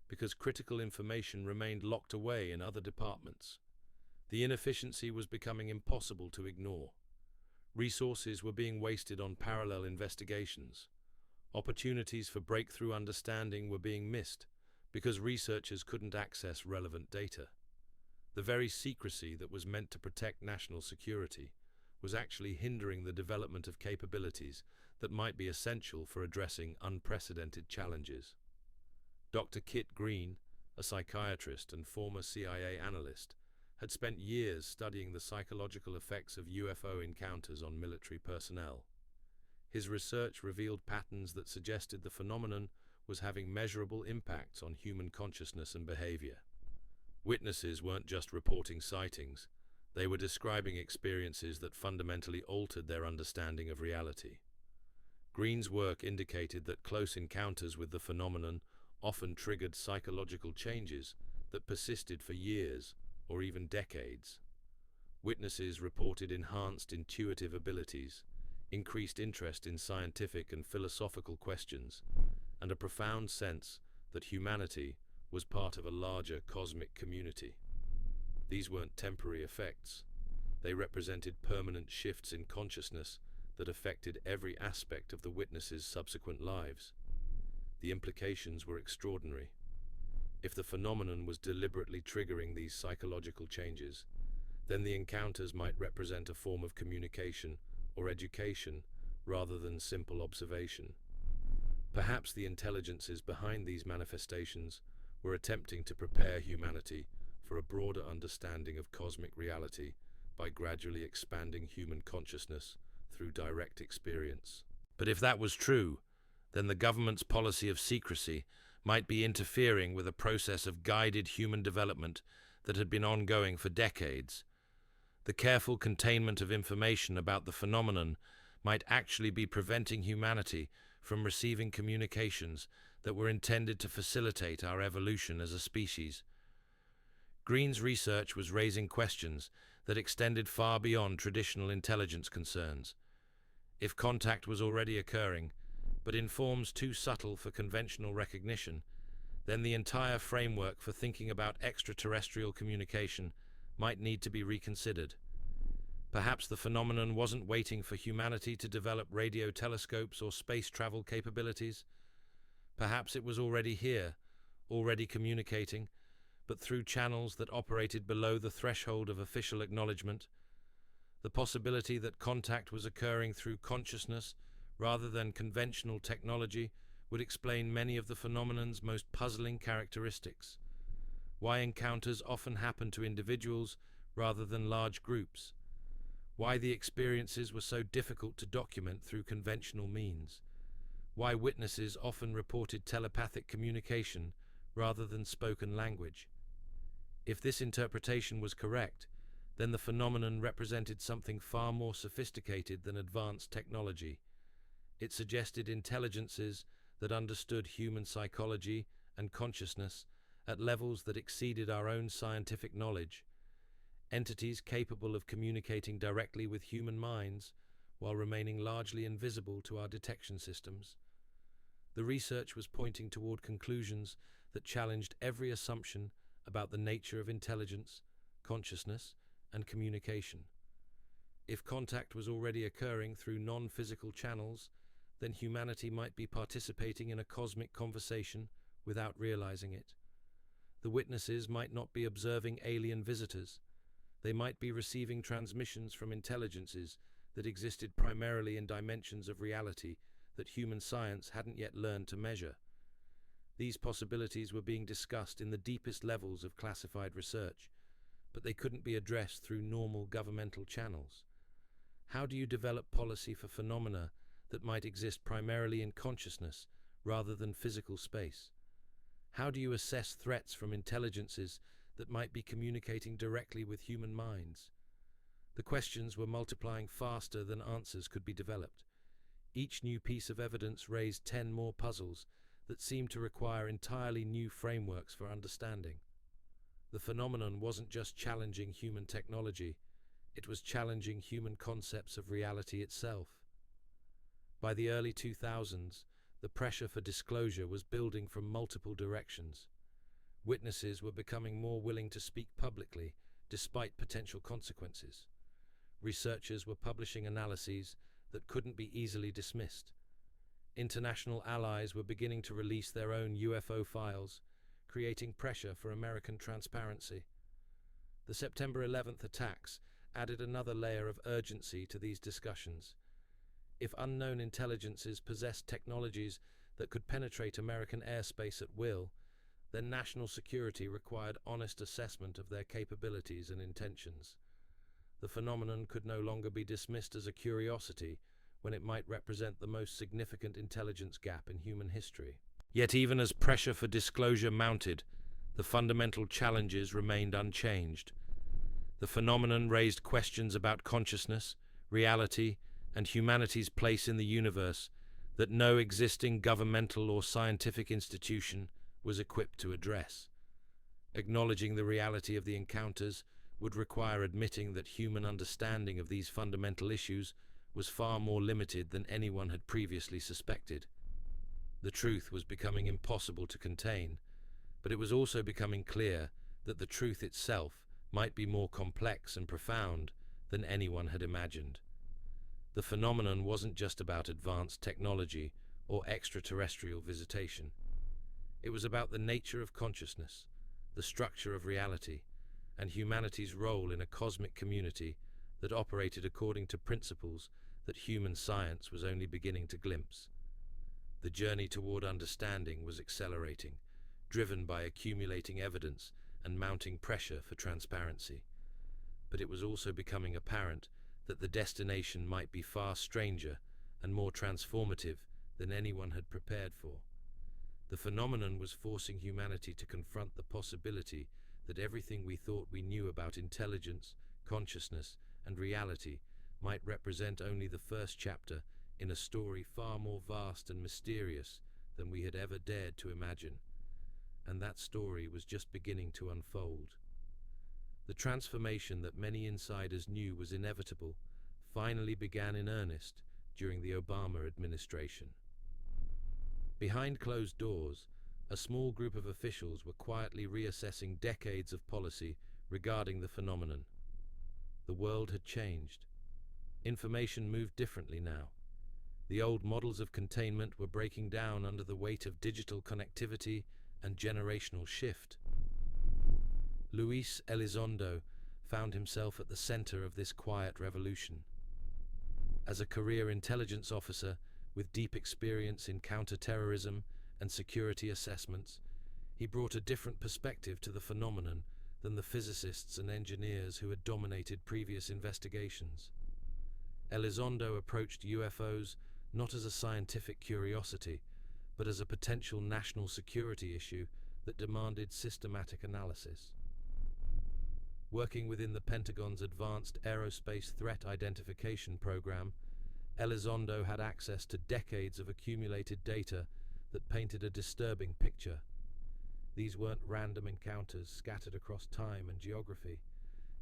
because critical information remained locked away in other departments. The inefficiency was becoming impossible to ignore. Resources were being wasted on parallel investigations. Opportunities for breakthrough understanding were being missed because researchers couldn't access relevant data. The very secrecy that was meant to protect national security was actually hindering the development of capabilities that might be essential for addressing unprecedented challenges. Dr. Kit Green, a psychiatrist and former CIA analyst, had spent years studying the psychological effects of UFO encounters on military personnel. His research revealed patterns that suggested the phenomenon was having measurable impacts on human consciousness and behavior. Witnesses weren't just reporting sightings, they were describing experiences that fundamentally altered their understanding of reality. Green's work indicated that close encounters with the phenomenon often triggered psychological changes that persisted for years or even decades. Witnesses reported enhanced intuitive abilities, increased interest in scientific and philosophical questions, and a profound sense that humanity was part of a larger cosmic community. These weren't temporary effects. They represented permanent shifts in consciousness that affected every aspect of the witnesses' subsequent lives. The implications were extraordinary. If the phenomenon was deliberately triggering these psychological changes, then the encounters might represent a form of communication or education rather than simple observation. Perhaps the intelligences behind these manifestations were attempting to prepare humanity for a broader understanding of cosmic reality by gradually expanding human consciousness through direct experience. But if that was true, then the government's policy of secrecy might be interfering with a process of guided human development that had been ongoing for decades. The careful containment of information about the phenomenon might actually be preventing humanity from receiving communications that were intended to facilitate our evolution as a species. Green's research was raising questions that extended far beyond traditional intelligence concerns. If contact was already occurring, but in forms too subtle for conventional recognition, then the entire framework for thinking about extraterrestrial communication might need to be reconsidered. Perhaps the phenomenon wasn't waiting for humanity to develop radio telescopes or space travel capabilities. Perhaps it was already here, already communicating, but through channels that operated below the threshold of official acknowledgement. The possibility that contact was occurring through consciousness rather than conventional technology would explain many of the phenomenon's most puzzling characteristics. Why encounters often happen to individuals rather than large groups. Why the experiences were so difficult to document through conventional means. Why witnesses often reported telepathic communication rather than spoken language. If this interpretation was correct, then the phenomenon represented something far more sophisticated than advanced technology. It suggested intelligences that understood human psychology and consciousness at levels that exceeded our own scientific knowledge. Entities capable of communicating directly with human minds while remaining largely invisible to our detection systems. The research was pointing toward conclusions that challenged every assumption about the nature of intelligence, consciousness, and communication. If contact was already occurring through non-physical channels, then humanity might be participating in a cosmic conversation without realizing it. The witnesses might not be observing alien visitors. They might be receiving transmissions from intelligences that existed primarily in dimensions of reality that human science hadn't yet learned to measure. These possibilities were being discussed in the deepest levels of classified research, but they couldn't be addressed through normal governmental channels. How do you develop policy for phenomena that might exist primarily in consciousness rather than physical space? How do you assess threats from intelligences that might be communicating directly with human minds? The questions were multiplying faster than answers could be developed. Each new piece of evidence raised 10 more puzzles that seemed to require entirely new frameworks for understanding. The phenomenon wasn't just challenging human technology, it was challenging human concepts of reality itself. By the early 2000s, The pressure for disclosure was building from multiple directions. Witnesses were becoming more willing to speak publicly, despite potential consequences. Researchers were publishing analyses that couldn't be easily dismissed. International allies were beginning to release their own UFO files, creating pressure for American transparency. The September 11th attacks added another layer of urgency to these discussions. If unknown intelligences possessed technologies that could penetrate American airspace at will, then national security required honest assessment of their capabilities and intentions. The phenomenon could no longer be dismissed as a curiosity when it might represent the most significant intelligence gap in human history. Yet even as pressure for disclosure mounted, the fundamental challenges remained unchanged. The phenomenon raised questions about consciousness, reality, and humanity's place in the universe that no existing governmental or scientific institution was equipped to address. Acknowledging the reality of the encounters would require admitting that human understanding of these fundamental issues was far more limited than anyone had previously suspected. The truth was becoming impossible to contain, but it was also becoming clear that the truth itself might be more complex and profound than anyone had imagined. The phenomenon wasn't just about advanced technology or extraterrestrial visitation. It was about the nature of consciousness, the structure of reality, and humanity's role in a cosmic community that operated according to principles that human science was only beginning to glimpse. The journey toward understanding was accelerating, driven by accumulating evidence and mounting pressure for transparency. But it was also becoming apparent that the destination might be far stranger and more transformative than anyone had prepared for. The phenomenon was forcing humanity to confront the possibility that everything we thought we knew about intelligence, consciousness, and reality might represent only the first chapter in a story far more vast and mysterious than we had ever dared to imagine. And that story was just beginning to unfold. The transformation that many insiders knew was inevitable finally began in earnest during the Obama administration. Behind closed doors, a small group of officials were quietly reassessing decades of policy regarding the phenomenon. The world had changed. Information moved differently now. The old models of containment were breaking down under the weight of digital connectivity and generational shift. Luis Elizondo found himself at the center of this quiet revolution. As a career intelligence officer with deep experience in counterterrorism and security assessments, he brought a different perspective to the phenomenon than the physicists and engineers who had dominated previous investigations. Elizondo approached UFOs not as a scientific curiosity, but as a potential national security issue that demanded systematic analysis. Working within the Pentagon's Advanced Aerospace Threat Identification Program, Elizondo had access to decades of accumulated data that painted a disturbing picture. These weren't random encounters scattered across time and geography.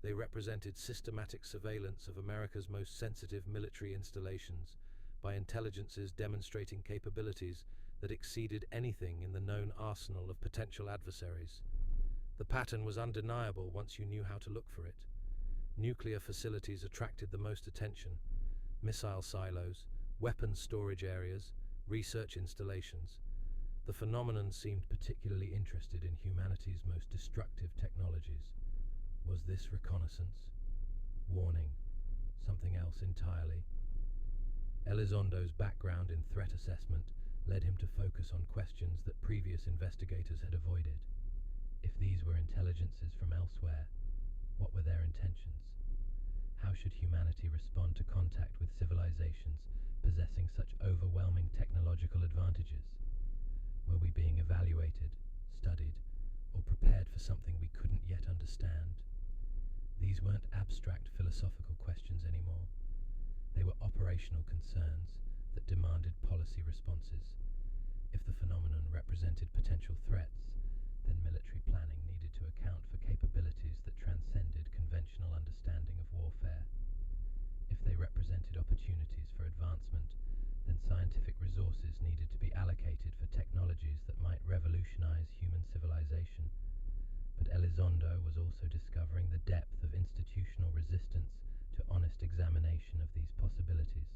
They represented systematic surveillance of America's most sensitive military installations by intelligences demonstrating capabilities that exceeded anything in the known arsenal of potential adversaries. The pattern was undeniable once you knew how to look for it. Nuclear facilities attracted the most attention. Missile silos, weapons storage areas, research installations. The phenomenon seemed particularly interested in humanity's most destructive technologies. Was this reconnaissance? Warning? Something else entirely? Elizondo's background in threat assessment led him to focus on questions that previous investigators had avoided. If these were intelligences from elsewhere, what were their intentions? How should humanity respond to contact with civilizations possessing such overwhelming technological advantages? Were we being evaluated, studied, or prepared for something we couldn't yet understand? These weren't abstract philosophical questions anymore. They were operational concerns that demanded policy responses. If the phenomenon represented potential threats, then military planning needed to account for capabilities that transcended conventional understanding of warfare. If they represented opportunities for advancement, then scientific resources needed to be allocated was also discovering the depth of institutional resistance to honest examination of these possibilities.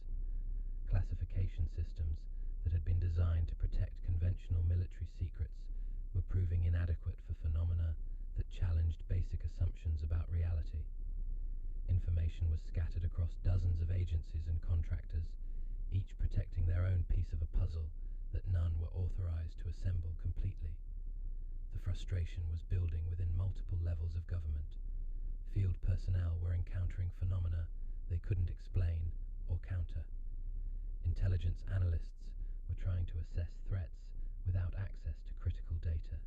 Classification systems that had been designed to protect conventional military secrets were proving inadequate for phenomena that challenged basic assumptions about reality. Information was scattered across dozens of agencies and contractors, each protecting their own piece of a puzzle that none were authorized to assemble completely. The frustration was building within multiple levels of government. Field personnel were encountering phenomena they couldn't explain or counter. Intelligence analysts were trying to assess threats without access to critical data.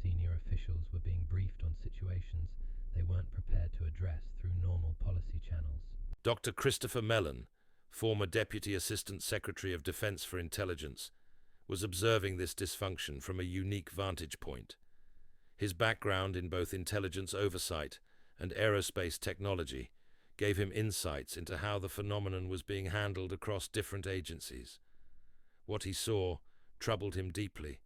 Senior officials were being briefed on situations they weren't prepared to address through normal policy channels. Dr. Christopher Mellon, former Deputy Assistant Secretary of Defense for Intelligence, was observing this dysfunction from a unique vantage point. His background in both intelligence oversight and aerospace technology gave him insights into how the phenomenon was being handled across different agencies. What he saw troubled him deeply.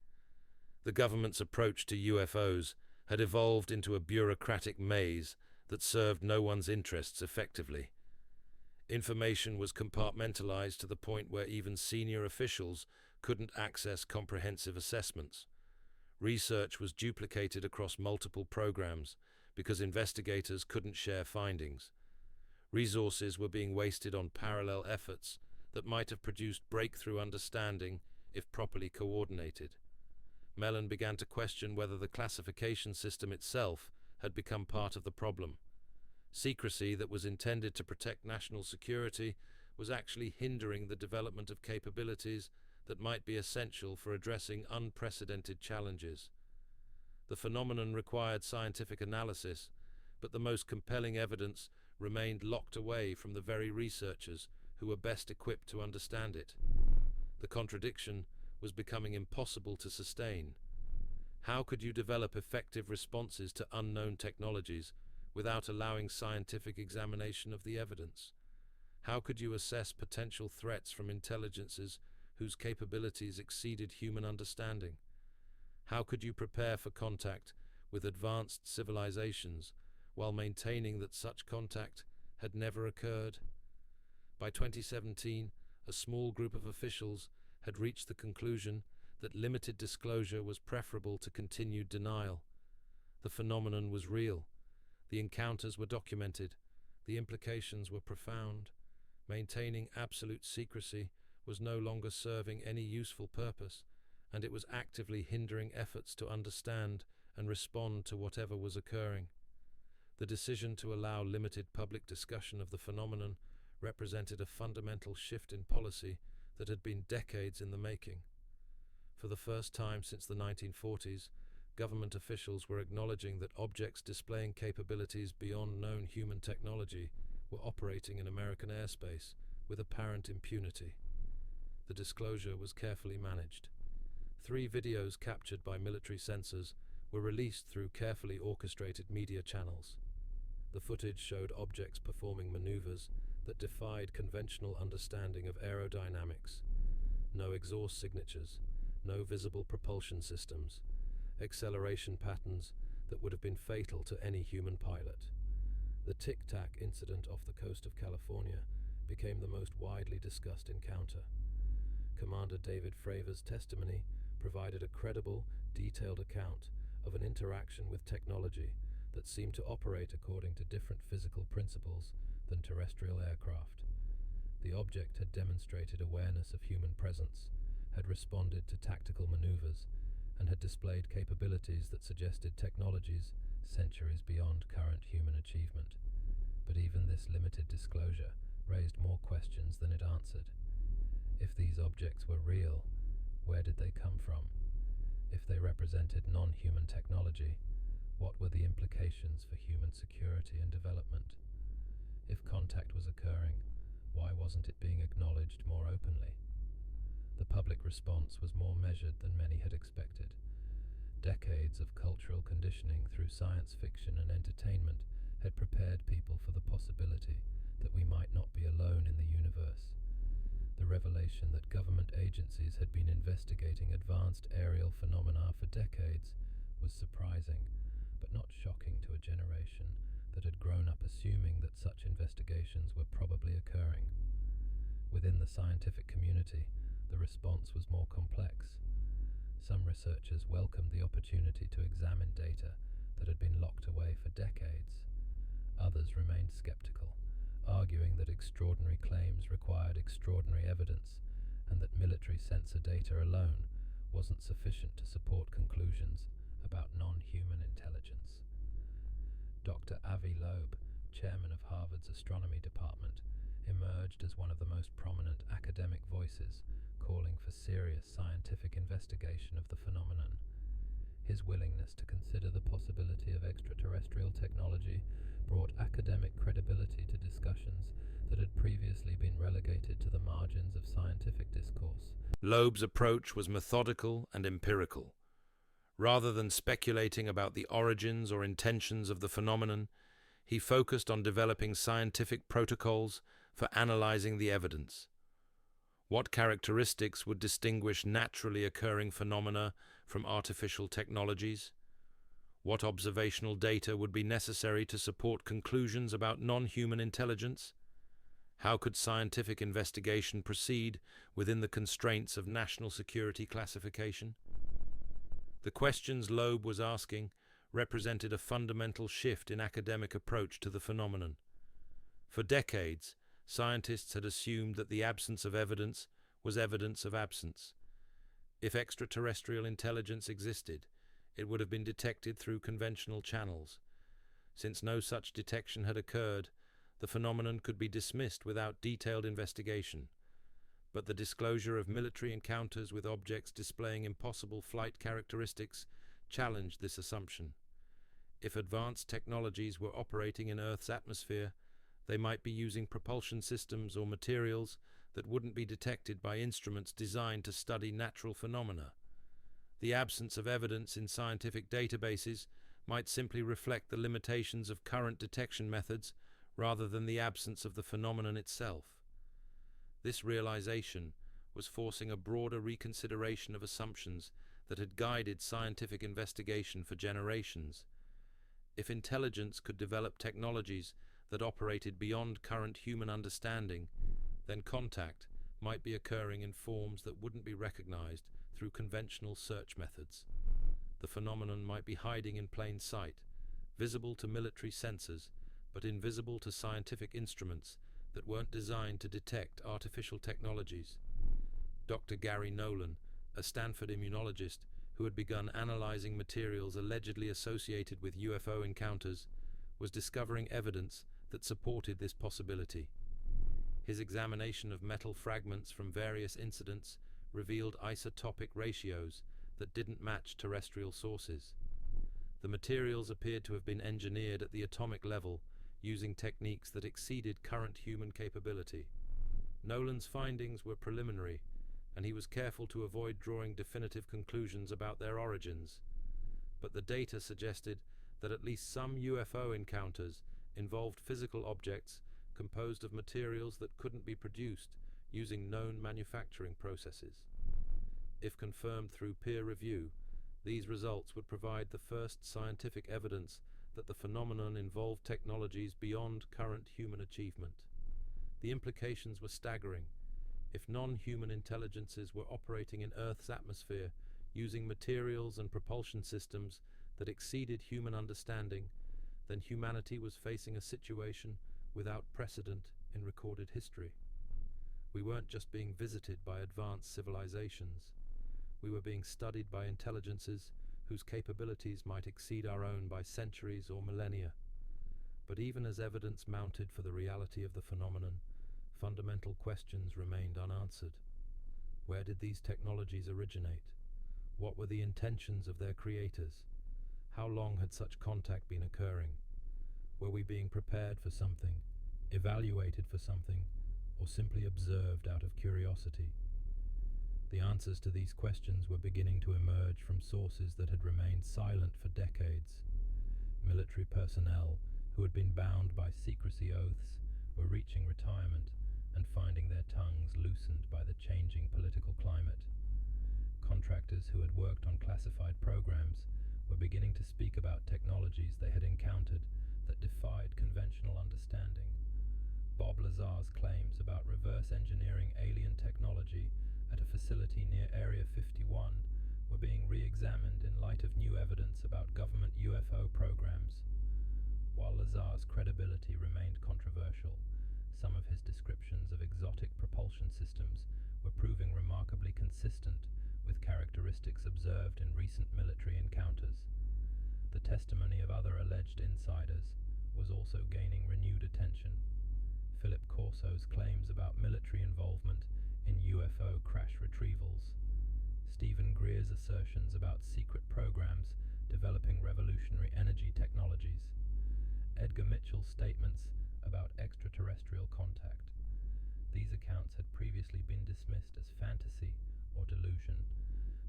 The government's approach to UFOs had evolved into a bureaucratic maze that served no one's interests effectively. Information was compartmentalized to the point where even senior officials couldn't access comprehensive assessments. Research was duplicated across multiple programs because investigators couldn't share findings. Resources were being wasted on parallel efforts that might have produced breakthrough understanding if properly coordinated. Mellon began to question whether the classification system itself had become part of the problem. Secrecy that was intended to protect national security was actually hindering the development of capabilities that might be essential for addressing unprecedented challenges. The phenomenon required scientific analysis, but the most compelling evidence remained locked away from the very researchers who were best equipped to understand it. The contradiction was becoming impossible to sustain. How could you develop effective responses to unknown technologies without allowing scientific examination of the evidence? How could you assess potential threats from intelligences whose capabilities exceeded human understanding? How could you prepare for contact with advanced civilizations while maintaining that such contact had never occurred? By 2017, a small group of officials had reached the conclusion that limited disclosure was preferable to continued denial. The phenomenon was real. The encounters were documented. The implications were profound. Maintaining absolute secrecy was no longer serving any useful purpose, and it was actively hindering efforts to understand and respond to whatever was occurring. The decision to allow limited public discussion of the phenomenon represented a fundamental shift in policy that had been decades in the making. For the first time since the 1940s, government officials were acknowledging that objects displaying capabilities beyond known human technology were operating in American airspace with apparent impunity. The disclosure was carefully managed. 3 videos captured by military sensors were released through carefully orchestrated media channels. The footage showed objects performing maneuvers that defied conventional understanding of aerodynamics. No exhaust signatures, no visible propulsion systems, acceleration patterns that would have been fatal to any human pilot. The Tic Tac incident off the coast of California became the most widely discussed encounter. Commander David Fravor's testimony provided a credible, detailed account of an interaction with technology that seemed to operate according to different physical principles than terrestrial aircraft. The object had demonstrated awareness of human presence, had responded to tactical maneuvers, and had displayed capabilities that suggested technologies centuries beyond current human achievement. But even this limited disclosure raised more questions than it answered. If these objects were real, where did they come from? If they represented non-human technology, what were the implications for human security and development? If contact was occurring, why wasn't it being acknowledged more openly? The public response was more measured than many had expected. Decades of cultural conditioning through science fiction and entertainment had prepared people for the possibility that we might not be alone in the universe. The revelation that government agencies had been investigating advanced aerial phenomena for decades was surprising, but not shocking to scientific community, the response was more complex. Some researchers welcomed the opportunity to examine data that had been locked away for decades. Others remained skeptical, arguing that extraordinary claims required extraordinary evidence and that military sensor data alone wasn't sufficient to support conclusions about non-human intelligence. Dr. Avi Loeb, chairman of Harvard's astronomy department, emerged as one of the most prominent academic voices calling for serious scientific investigation of the phenomenon. His willingness to consider the possibility of extraterrestrial technology brought academic credibility to discussions that had previously been relegated to the margins of scientific discourse. Loeb's approach was methodical and empirical. Rather than speculating about the origins or intentions of the phenomenon, he focused on developing scientific protocols for analyzing the evidence. What characteristics would distinguish naturally occurring phenomena from artificial technologies? What observational data would be necessary to support conclusions about non-human intelligence? How could scientific investigation proceed within the constraints of national security classification? The questions Loeb was asking represented a fundamental shift in academic approach to the phenomenon. For decades, scientists had assumed that the absence of evidence was evidence of absence. If extraterrestrial intelligence existed, it would have been detected through conventional channels. Since no such detection had occurred, the phenomenon could be dismissed without detailed investigation. But the disclosure of military encounters with objects displaying impossible flight characteristics challenged this assumption. If advanced technologies were operating in Earth's atmosphere, they might be using propulsion systems or materials that wouldn't be detected by instruments designed to study natural phenomena. The absence of evidence in scientific databases might simply reflect the limitations of current detection methods rather than the absence of the phenomenon itself. This realization was forcing a broader reconsideration of assumptions that had guided scientific investigation for generations. If intelligence could develop technologies that operated beyond current human understanding, then contact might be occurring in forms that wouldn't be recognized through conventional search methods. The phenomenon might be hiding in plain sight, visible to military sensors, but invisible to scientific instruments that weren't designed to detect artificial technologies. Dr. Gary Nolan, a Stanford immunologist who had begun analyzing materials allegedly associated with UFO encounters, was discovering evidence that supported this possibility. His examination of metal fragments from various incidents revealed isotopic ratios that didn't match terrestrial sources. The materials appeared to have been engineered at the atomic level using techniques that exceeded current human capability. Nolan's findings were preliminary, and he was careful to avoid drawing definitive conclusions about their origins. But the data suggested that at least some UFO encounters involved physical objects composed of materials that couldn't be produced using known manufacturing processes. If confirmed through peer review, these results would provide the first scientific evidence that the phenomenon involved technologies beyond current human achievement. The implications were staggering. If non-human intelligences were operating in Earth's atmosphere using materials and propulsion systems that exceeded human understanding, then humanity was facing a situation without precedent in recorded history. We weren't just being visited by advanced civilizations. We were being studied by intelligences whose capabilities might exceed our own by centuries or millennia. But even as evidence mounted for the reality of the phenomenon, fundamental questions remained unanswered. Where did these technologies originate? What were the intentions of their creators? How long had such contact been occurring? Were we being prepared for something, evaluated for something, or simply observed out of curiosity? The answers to these questions were beginning to emerge from sources that had remained silent for decades. Military personnel who had been bound by secrecy oaths were reaching retirement and finding their tongues loosened by the changing political climate. Contractors who had worked on classified programs were beginning to speak about technologies they had encountered that defied conventional understanding. Bob Lazar's claims about reverse engineering alien technology at a facility near Area 51 were being re-examined in light of new evidence about government UFO programs. While Lazar's credibility remained controversial, some of his descriptions of exotic propulsion systems were proving remarkably consistent with characteristics observed in recent military encounters. The testimony of other alleged insiders was also gaining renewed attention. Philip Corso's claims about military involvement in UFO crash retrievals, Stephen Greer's assertions about secret programs developing revolutionary energy technologies, Edgar Mitchell's statements about extraterrestrial contact. These accounts had previously been dismissed as fantasy or delusion,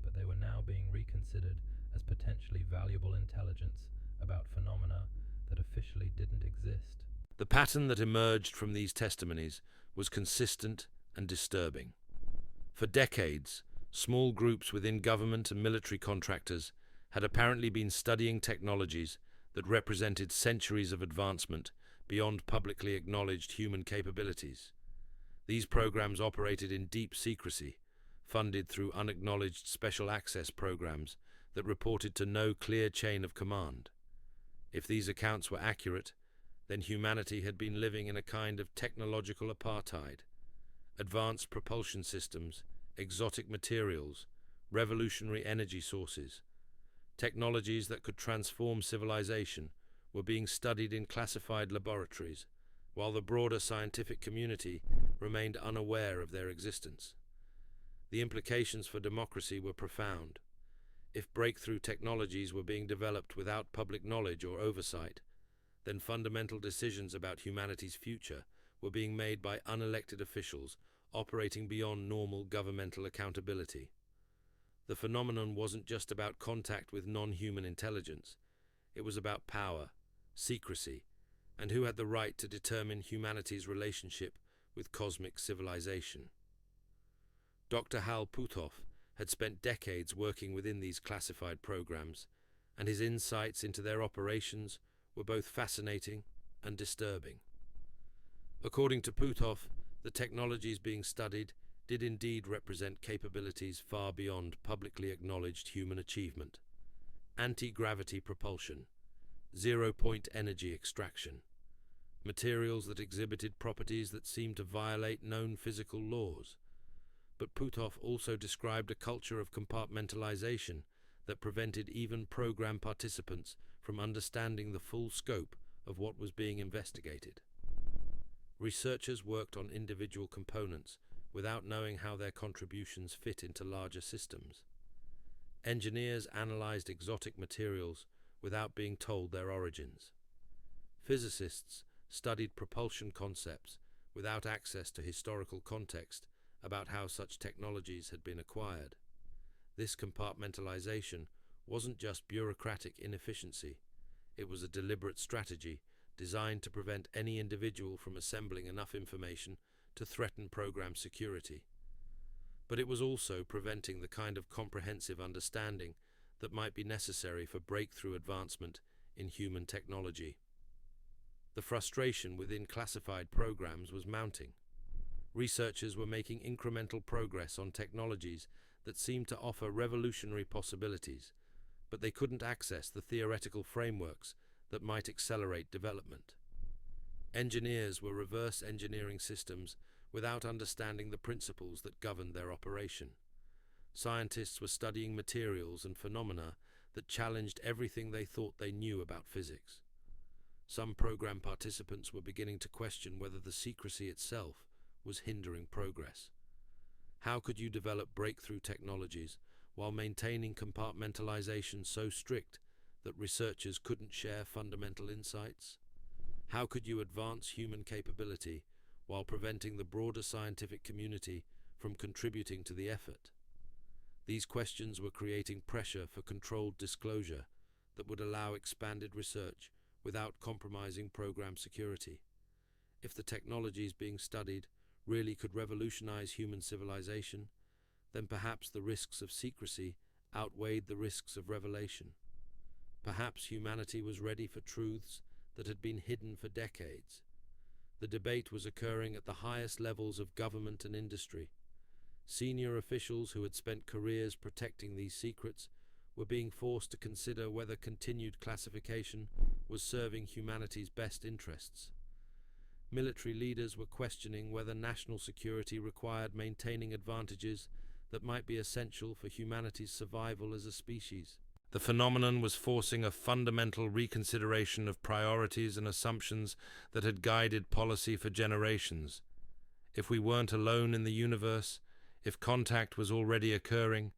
but they were now being reconsidered as potentially valuable intelligence about phenomena that officially didn't exist. The pattern that emerged from these testimonies was consistent and disturbing. For decades, small groups within government and military contractors had apparently been studying technologies that represented centuries of advancement beyond publicly acknowledged human capabilities. These programs operated in deep secrecy, funded through unacknowledged special access programs that reported to no clear chain of command. If these accounts were accurate, then humanity had been living in a kind of technological apartheid. Advanced propulsion systems, exotic materials, revolutionary energy sources, technologies that could transform civilization were being studied in classified laboratories, while the broader scientific community remained unaware of their existence. The implications for democracy were profound. If breakthrough technologies were being developed without public knowledge or oversight, then fundamental decisions about humanity's future were being made by unelected officials operating beyond normal governmental accountability. The phenomenon wasn't just about contact with non-human intelligence. It was about power, secrecy, and who had the right to determine humanity's relationship with cosmic civilization. Dr. Hal Puthoff had spent decades working within these classified programs, and his insights into their operations were both fascinating and disturbing. According to Puthoff, the technologies being studied did indeed represent capabilities far beyond publicly acknowledged human achievement. Anti-gravity propulsion, zero-point energy extraction, materials that exhibited properties that seemed to violate known physical laws. But Puthoff also described a culture of compartmentalization that prevented even program participants from understanding the full scope of what was being investigated. Researchers worked on individual components without knowing how their contributions fit into larger systems. Engineers analyzed exotic materials without being told their origins. Physicists studied propulsion concepts without access to historical context about how such technologies had been acquired. This compartmentalization wasn't just bureaucratic inefficiency, it was a deliberate strategy designed to prevent any individual from assembling enough information to threaten program security. But it was also preventing the kind of comprehensive understanding that might be necessary for breakthrough advancement in human technology. The frustration within classified programs was mounting. Researchers were making incremental progress on technologies that seemed to offer revolutionary possibilities, but they couldn't access the theoretical frameworks that might accelerate development. Engineers were reverse engineering systems without understanding the principles that governed their operation. Scientists were studying materials and phenomena that challenged everything they thought they knew about physics. Some program participants were beginning to question whether the secrecy itself was hindering progress. How could you develop breakthrough technologies while maintaining compartmentalization so strict that researchers couldn't share fundamental insights? How could you advance human capability while preventing the broader scientific community from contributing to the effort? These questions were creating pressure for controlled disclosure that would allow expanded research without compromising program security. If the technologies being studied really could revolutionize human civilization, then perhaps the risks of secrecy outweighed the risks of revelation. Perhaps humanity was ready for truths that had been hidden for decades. The debate was occurring at the highest levels of government and industry. Senior officials who had spent careers protecting these secrets were being forced to consider whether continued classification was serving humanity's best interests. Military leaders were questioning whether national security required maintaining advantages that might be essential for humanity's survival as a species. The phenomenon was forcing a fundamental reconsideration of priorities and assumptions that had guided policy for generations. If we weren't alone in the universe, if contact was already occurring,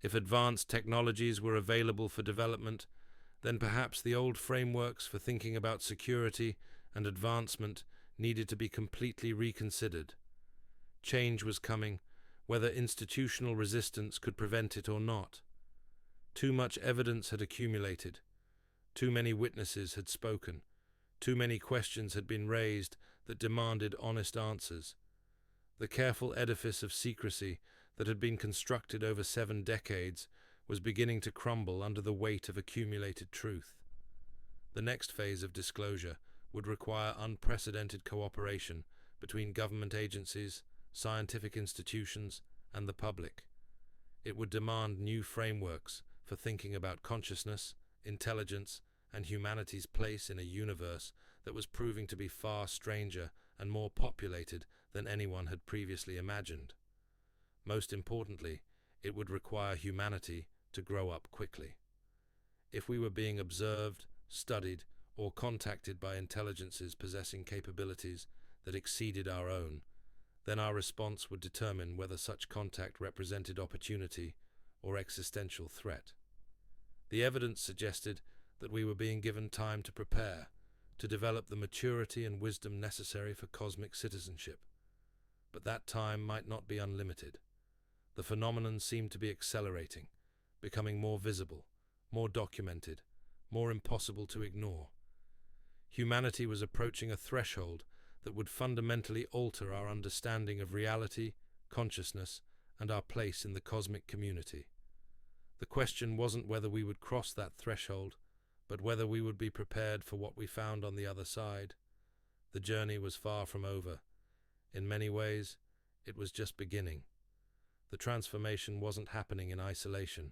if advanced technologies were available for development, then perhaps the old frameworks for thinking about security and advancement needed to be completely reconsidered. Change was coming, whether institutional resistance could prevent it or not. Too much evidence had accumulated. Too many witnesses had spoken. Too many questions had been raised that demanded honest answers. The careful edifice of secrecy that had been constructed over 7 decades was beginning to crumble under the weight of accumulated truth. The next phase of disclosure would require unprecedented cooperation between government agencies, scientific institutions, and the public. It would demand new frameworks for thinking about consciousness, intelligence, and humanity's place in a universe that was proving to be far stranger and more populated than anyone had previously imagined. Most importantly, it would require humanity to grow up quickly. If we were being observed, studied, or contacted by intelligences possessing capabilities that exceeded our own, then our response would determine whether such contact represented opportunity or existential threat. The evidence suggested that we were being given time to prepare, to develop the maturity and wisdom necessary for cosmic citizenship. But that time might not be unlimited. The phenomenon seemed to be accelerating, becoming more visible, more documented, more impossible to ignore. Humanity was approaching a threshold that would fundamentally alter our understanding of reality, consciousness, and our place in the cosmic community. The question wasn't whether we would cross that threshold, but whether we would be prepared for what we found on the other side. The journey was far from over. In many ways, it was just beginning. The transformation wasn't happening in isolation.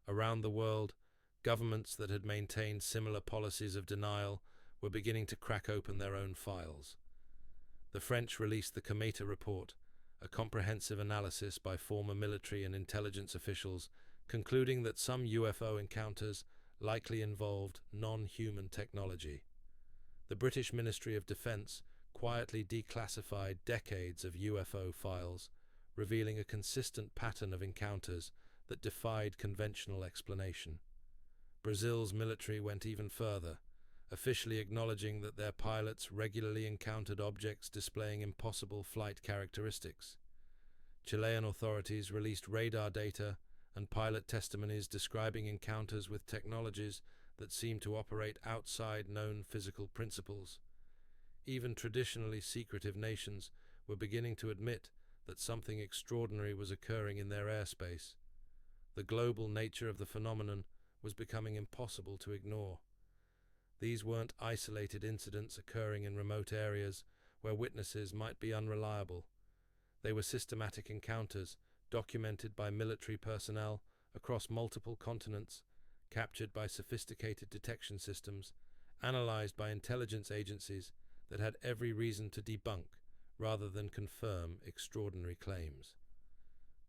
Around the world, governments that had maintained similar policies of denial were beginning to crack open their own files. The French released the Cometa Report, a comprehensive analysis by former military and intelligence officials concluding that some UFO encounters likely involved non-human technology. The British Ministry of Defence quietly declassified decades of UFO files, revealing a consistent pattern of encounters that defied conventional explanation. Brazil's military went even further, officially acknowledging that their pilots regularly encountered objects displaying impossible flight characteristics. Chilean authorities released radar data and pilot testimonies describing encounters with technologies that seemed to operate outside known physical principles. Even traditionally secretive nations were beginning to admit that something extraordinary was occurring in their airspace. The global nature of the phenomenon was becoming impossible to ignore. These weren't isolated incidents occurring in remote areas where witnesses might be unreliable. They were systematic encounters documented by military personnel across multiple continents, captured by sophisticated detection systems, analyzed by intelligence agencies that had every reason to debunk rather than confirm extraordinary claims.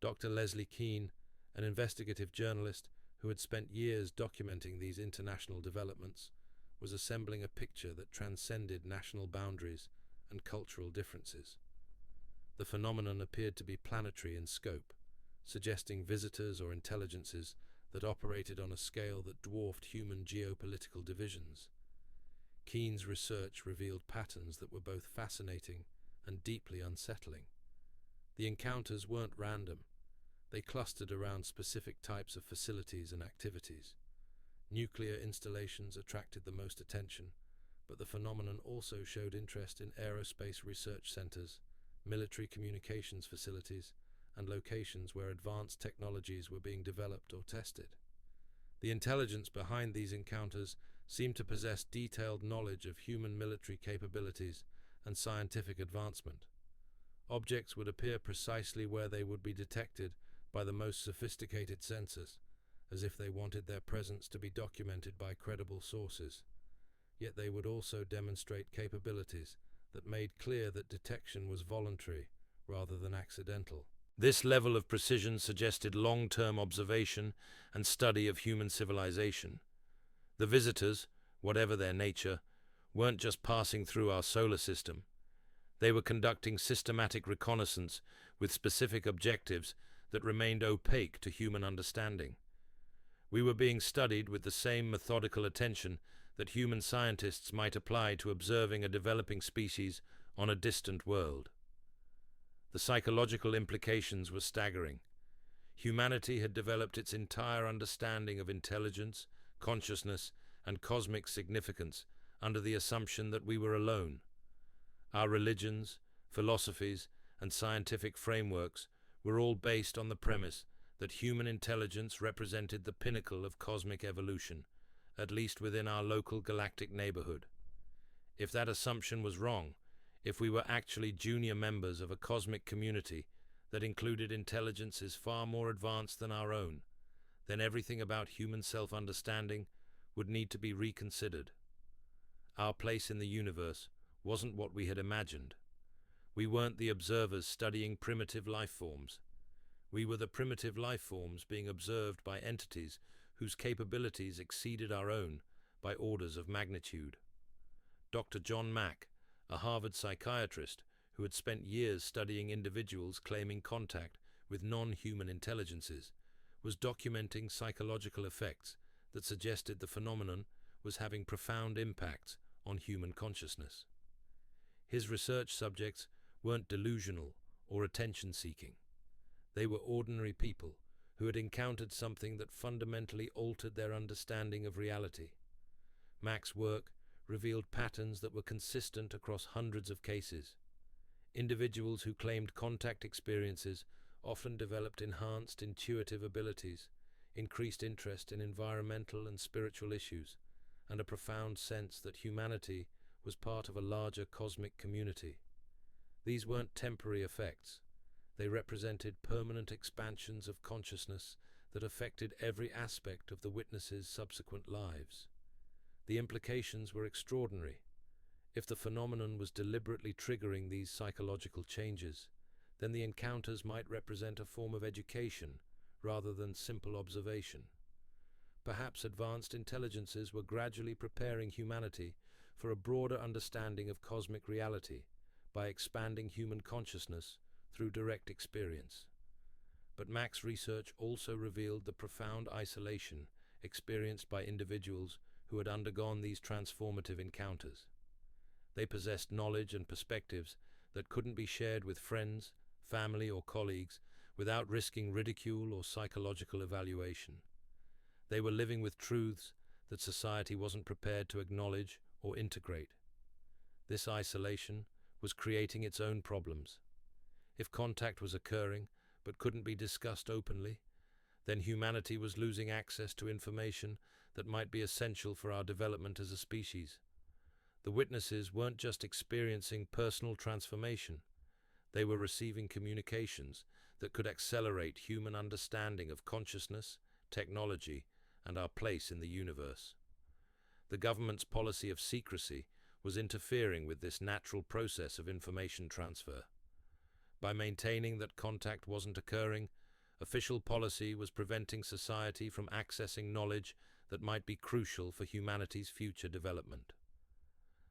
Dr. Leslie Keane, an investigative journalist who had spent years documenting these international developments, was assembling a picture that transcended national boundaries and cultural differences. The phenomenon appeared to be planetary in scope, suggesting visitors or intelligences that operated on a scale that dwarfed human geopolitical divisions. Keane's research revealed patterns that were both fascinating and deeply unsettling. The encounters weren't random. They clustered around specific types of facilities and activities. Nuclear installations attracted the most attention, but the phenomenon also showed interest in aerospace research centers, military communications facilities, and locations where advanced technologies were being developed or tested. The intelligence behind these encounters seemed to possess detailed knowledge of human military capabilities and scientific advancement. Objects would appear precisely where they would be detected by the most sophisticated sensors, as if they wanted their presence to be documented by credible sources. Yet they would also demonstrate capabilities that made clear that detection was voluntary rather than accidental. This level of precision suggested long-term observation and study of human civilization. The visitors, whatever their nature, weren't just passing through our solar system. They were conducting systematic reconnaissance with specific objectives that remained opaque to human understanding. We were being studied with the same methodical attention that human scientists might apply to observing a developing species on a distant world. The psychological implications were staggering. Humanity had developed its entire understanding of intelligence, consciousness, and cosmic significance under the assumption that we were alone. Our religions, philosophies, and scientific frameworks were all based on the premise that human intelligence represented the pinnacle of cosmic evolution, at least within our local galactic neighborhood. If that assumption was wrong, if we were actually junior members of a cosmic community that included intelligences far more advanced than our own, then everything about human self-understanding would need to be reconsidered. Our place in the universe wasn't what we had imagined. We weren't the observers studying primitive life forms. We were the primitive life forms being observed by entities whose capabilities exceeded our own by orders of magnitude. Dr. John Mack, a Harvard psychiatrist who had spent years studying individuals claiming contact with non-human intelligences, was documenting psychological effects that suggested the phenomenon was having profound impacts on human consciousness. His research subjects weren't delusional or attention-seeking. They were ordinary people who had encountered something that fundamentally altered their understanding of reality. Mack's work revealed patterns that were consistent across hundreds of cases. Individuals who claimed contact experiences often developed enhanced intuitive abilities, increased interest in environmental and spiritual issues, and a profound sense that humanity was part of a larger cosmic community. These weren't temporary effects. They represented permanent expansions of consciousness that affected every aspect of the witnesses' subsequent lives. The implications were extraordinary. If the phenomenon was deliberately triggering these psychological changes, then the encounters might represent a form of education rather than simple observation. Perhaps advanced intelligences were gradually preparing humanity for a broader understanding of cosmic reality by expanding human consciousness through direct experience. But Mack's research also revealed the profound isolation experienced by individuals who had undergone these transformative encounters. They possessed knowledge and perspectives that couldn't be shared with friends, family, or colleagues without risking ridicule or psychological evaluation. They were living with truths that society wasn't prepared to acknowledge or integrate. This isolation was creating its own problems. If contact was occurring but couldn't be discussed openly, then humanity was losing access to information that might be essential for our development as a species. The witnesses weren't just experiencing personal transformation. They were receiving communications that could accelerate human understanding of consciousness, technology, and our place in the universe. The government's policy of secrecy was interfering with this natural process of information transfer. By maintaining that contact wasn't occurring, official policy was preventing society from accessing knowledge that might be crucial for humanity's future development.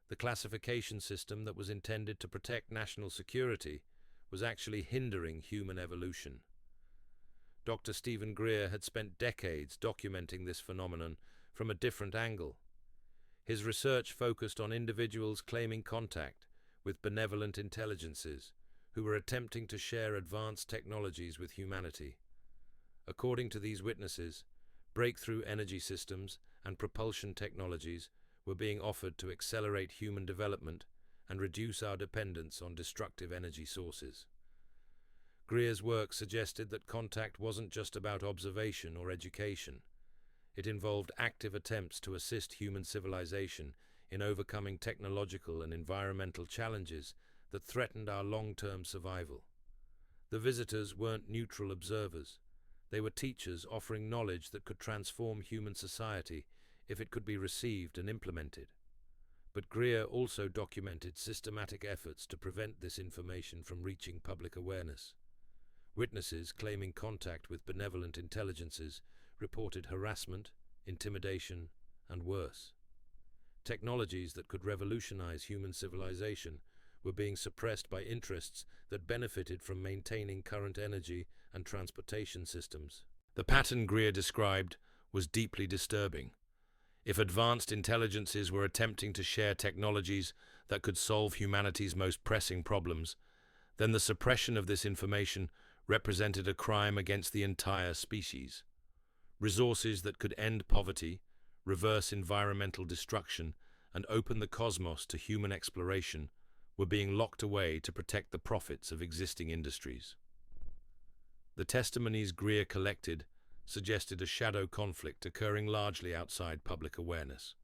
The classification system that was intended to protect national security was actually hindering human evolution. Dr. Stephen Greer had spent decades documenting this phenomenon from a different angle. His research focused on individuals claiming contact with benevolent intelligences who were attempting to share advanced technologies with humanity. According to these witnesses, breakthrough energy systems and propulsion technologies were being offered to accelerate human development and reduce our dependence on destructive energy sources. Greer's work suggested that contact wasn't just about observation or education. It involved active attempts to assist human civilization in overcoming technological and environmental challenges that threatened our long-term survival. The visitors weren't neutral observers. They were teachers offering knowledge that could transform human society if it could be received and implemented. But Greer also documented systematic efforts to prevent this information from reaching public awareness. Witnesses claiming contact with benevolent intelligences reported harassment, intimidation, and worse. Technologies that could revolutionize human civilization were being suppressed by interests that benefited from maintaining current energy and transportation systems. The pattern Greer described was deeply disturbing. If advanced intelligences were attempting to share technologies that could solve humanity's most pressing problems, then the suppression of this information represented a crime against the entire species. Resources that could end poverty, reverse environmental destruction, and open the cosmos to human exploration were being locked away to protect the profits of existing industries. The testimonies Greer collected suggested a shadow conflict occurring largely outside public awareness.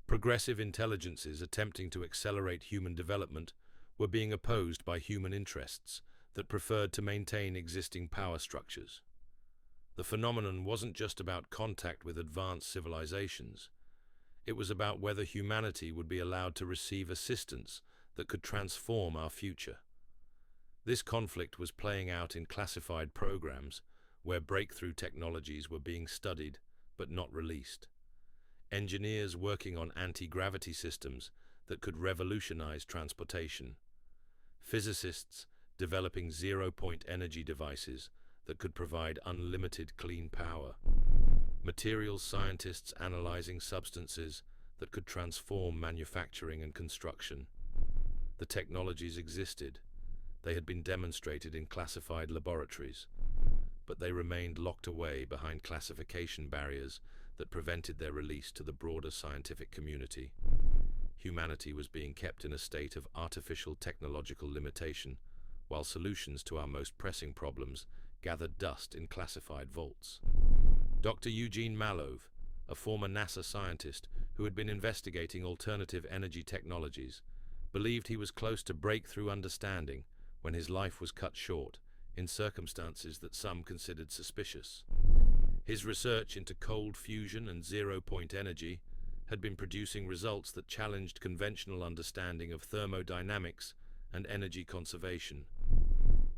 Progressive intelligences attempting to accelerate human development were being opposed by human interests that preferred to maintain existing power structures. The phenomenon wasn't just about contact with advanced civilizations. It was about whether humanity would be allowed to receive assistance that could transform our future. This conflict was playing out in classified programs where breakthrough technologies were being studied but not released. Engineers working on anti-gravity systems that could revolutionize transportation. Physicists developing zero-point energy devices that could provide unlimited clean power. Materials scientists analyzing substances that could transform manufacturing and construction. The technologies existed. They had been demonstrated in classified laboratories, but they remained locked away behind classification barriers that prevented their release to the broader scientific community. Humanity was being kept in a state of artificial technological limitation, while solutions to our most pressing problems gathered dust in classified vaults. Dr. Eugene Malov, a former NASA scientist who had been investigating alternative energy technologies, believed he was close to breakthrough understanding when his life was cut short in circumstances that some considered suspicious. His research into cold fusion and zero-point energy had been producing results that challenged conventional understanding of thermodynamics and energy conservation.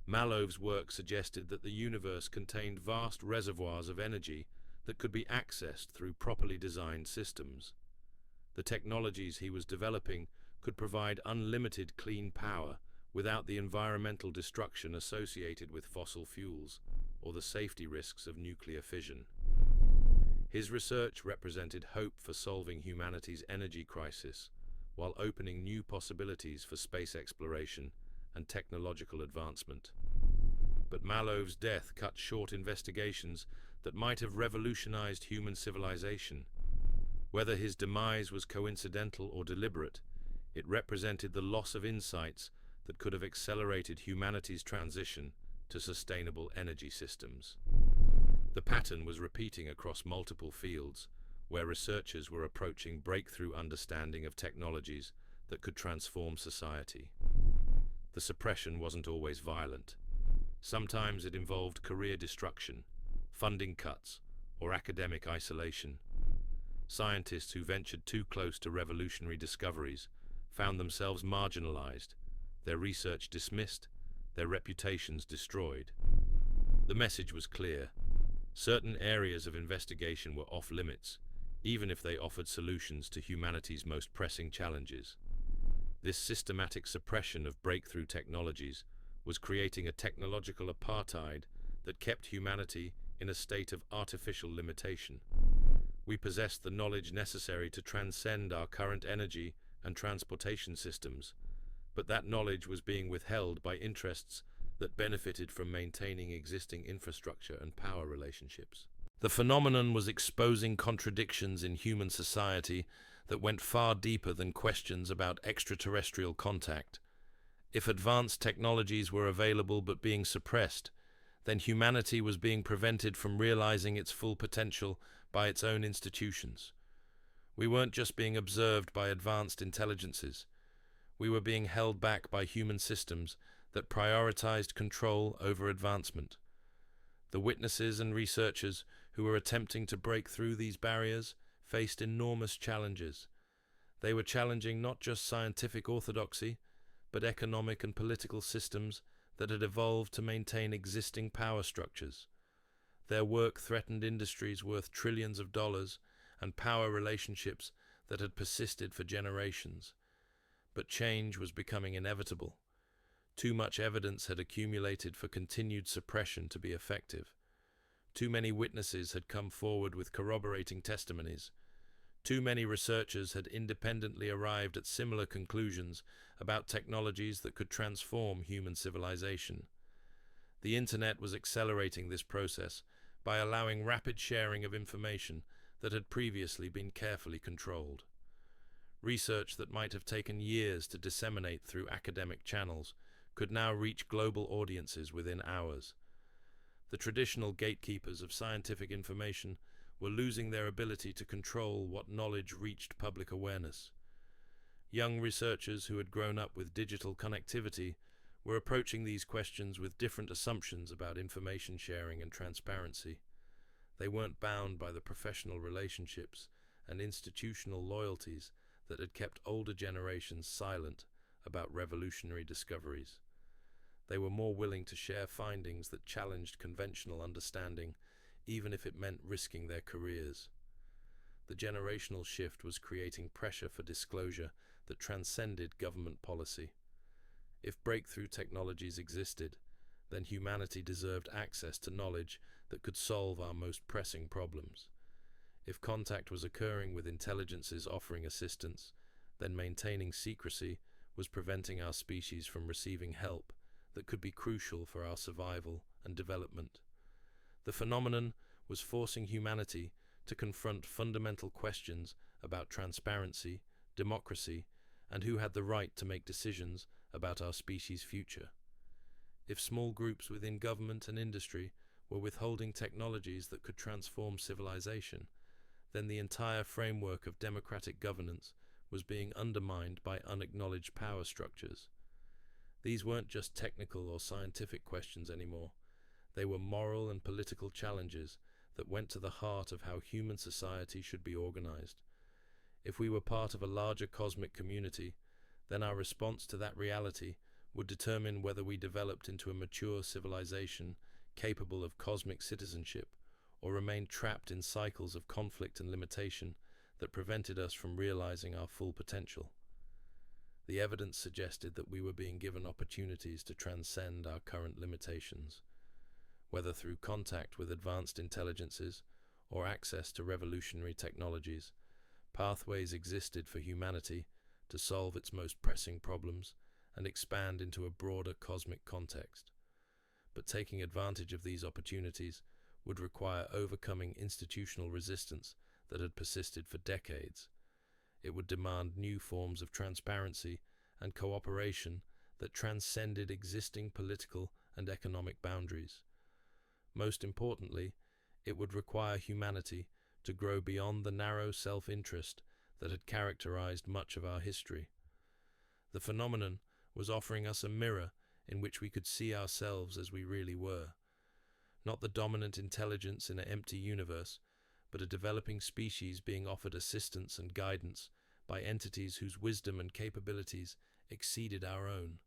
Malov's work suggested that the universe contained vast reservoirs of energy that could be accessed through properly designed systems. The technologies he was developing could provide unlimited clean power without the environmental destruction associated with fossil fuels or the safety risks of nuclear fission. His research represented hope for solving humanity's energy crisis while opening new possibilities for space exploration and technological advancement. But Malov's death cut short investigations that might have revolutionized human civilization. Whether his demise was coincidental or deliberate, it represented the loss of insights that could have accelerated humanity's transition to sustainable energy systems. The pattern was repeating across multiple fields, where researchers were approaching breakthrough understanding of technologies that could transform society. The suppression wasn't always violent. Sometimes it involved career destruction, funding cuts, or academic isolation. Scientists who ventured too close to revolutionary discoveries found themselves marginalized, their research dismissed, their reputations destroyed. The message was clear. Certain areas of investigation were off limits, even if they offered solutions to humanity's most pressing challenges. This systematic suppression of breakthrough technologies was creating a technological apartheid that kept humanity in a state of artificial limitation. We possessed the knowledge necessary to transcend our current energy and transportation systems, but that knowledge was being withheld by interests that benefited from maintaining existing infrastructure and power relationships. The phenomenon was exposing contradictions in human society that went far deeper than questions about extraterrestrial contact. If advanced technologies were available but being suppressed, then humanity was being prevented from realizing its full potential by its own institutions. We weren't just being observed by advanced intelligences. We were being held back by human systems that prioritized control over advancement. The witnesses and researchers who were attempting to break through these barriers faced enormous challenges. They were challenging not just scientific orthodoxy, but economic and political systems that had evolved to maintain existing power structures. Their work threatened industries worth trillions of dollars and power relationships that had persisted for generations. But change was becoming inevitable. Too much evidence had accumulated for continued suppression to be effective. Too many witnesses had come forward with corroborating testimonies. Too many researchers had independently arrived at similar conclusions about technologies that could transform human civilization. The internet was accelerating this process by allowing rapid sharing of information that had previously been carefully controlled. Research that might have taken years to disseminate through academic channels could now reach global audiences within hours. The traditional gatekeepers of scientific information were losing their ability to control what knowledge reached public awareness. Young researchers who had grown up with digital connectivity were approaching these questions with different assumptions about information sharing and transparency. They weren't bound by the professional relationships and institutional loyalties that had kept older generations silent about revolutionary discoveries. They were more willing to share findings that challenged conventional understanding, even if it meant risking their careers. The generational shift was creating pressure for disclosure that transcended government policy. If breakthrough technologies existed, then humanity deserved access to knowledge that could solve our most pressing problems. If contact was occurring with intelligences offering assistance, then maintaining secrecy was preventing our species from receiving help that could be crucial for our survival and development. The phenomenon was forcing humanity to confront fundamental questions about transparency, democracy, and who had the right to make decisions about our species' future. If small groups within government and industry were withholding technologies that could transform civilization, then the entire framework of democratic governance was being undermined by unacknowledged power structures. These weren't just technical or scientific questions anymore. They were moral and political challenges that went to the heart of how human society should be organized. If we were part of a larger cosmic community, then our response to that reality would determine whether we developed into a mature civilization capable of cosmic citizenship or remained trapped in cycles of conflict and limitation that prevented us from realizing our full potential. The evidence suggested that we were being given opportunities to transcend our current limitations. Whether through contact with advanced intelligences or access to revolutionary technologies, pathways existed for humanity to solve its most pressing problems and expand into a broader cosmic context. But taking advantage of these opportunities would require overcoming institutional resistance that had persisted for decades. It would demand new forms of transparency and cooperation that transcended existing political and economic boundaries. Most importantly, it would require humanity to grow beyond the narrow self-interest that had characterized much of our history. The phenomenon was offering us a mirror in which we could see ourselves as we really were. Not the dominant intelligence in an empty universe, but a developing species being offered assistance and guidance by entities whose wisdom and capabilities exceeded our own.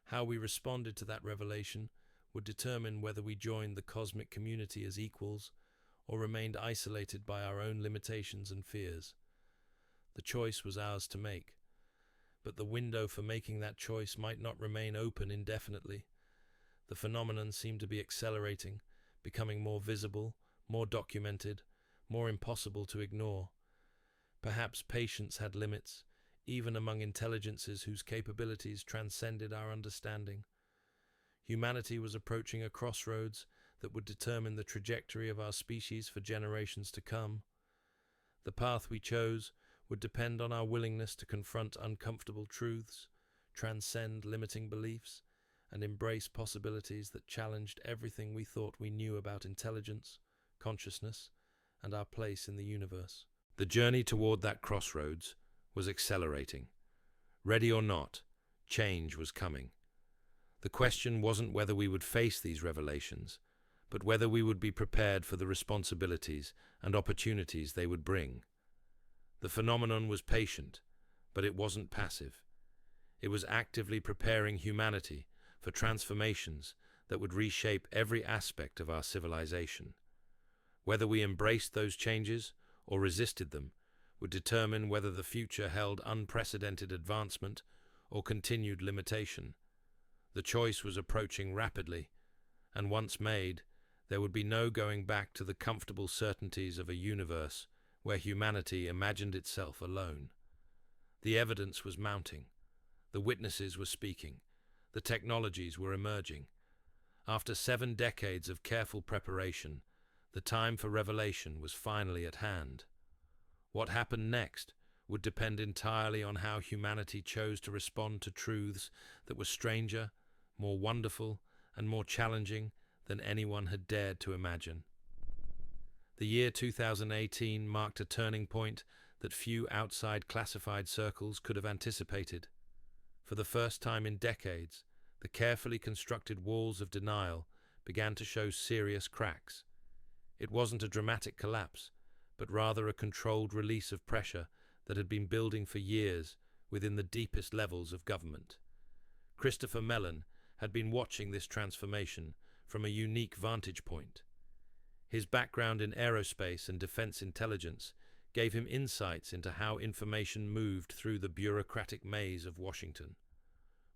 How we responded to that revelation would determine whether we joined the cosmic community as equals or remained isolated by our own limitations and fears. The choice was ours to make, but the window for making that choice might not remain open indefinitely. The phenomenon seemed to be accelerating, becoming more visible, more documented, more impossible to ignore. Perhaps patience had limits, even among intelligences whose capabilities transcended our understanding. Humanity was approaching a crossroads that would determine the trajectory of our species for generations to come. The path we chose would depend on our willingness to confront uncomfortable truths, transcend limiting beliefs, and embrace possibilities that challenged everything we thought we knew about intelligence, consciousness, and our place in the universe. The journey toward that crossroads was accelerating. Ready or not, change was coming. The question wasn't whether we would face these revelations, but whether we would be prepared for the responsibilities and opportunities they would bring. The phenomenon was patient, but it wasn't passive. It was actively preparing humanity for transformations that would reshape every aspect of our civilization. Whether we embraced those changes or resisted them would determine whether the future held unprecedented advancement or continued limitation. The choice was approaching rapidly, and once made, there would be no going back to the comfortable certainties of a universe where humanity imagined itself alone. The evidence was mounting. The witnesses were speaking. The technologies were emerging. After 7 decades of careful preparation, the time for revelation was finally at hand. What happened next would depend entirely on how humanity chose to respond to truths that were stranger, more wonderful, and more challenging than anyone had dared to imagine. The year 2018 marked a turning point that few outside classified circles could have anticipated. For the first time in decades, the carefully constructed walls of denial began to show serious cracks. It wasn't a dramatic collapse, but rather a controlled release of pressure that had been building for years within the deepest levels of government. Christopher Mellon had been watching this transformation from a unique vantage point. His background in aerospace and defense intelligence gave him insights into how information moved through the bureaucratic maze of Washington.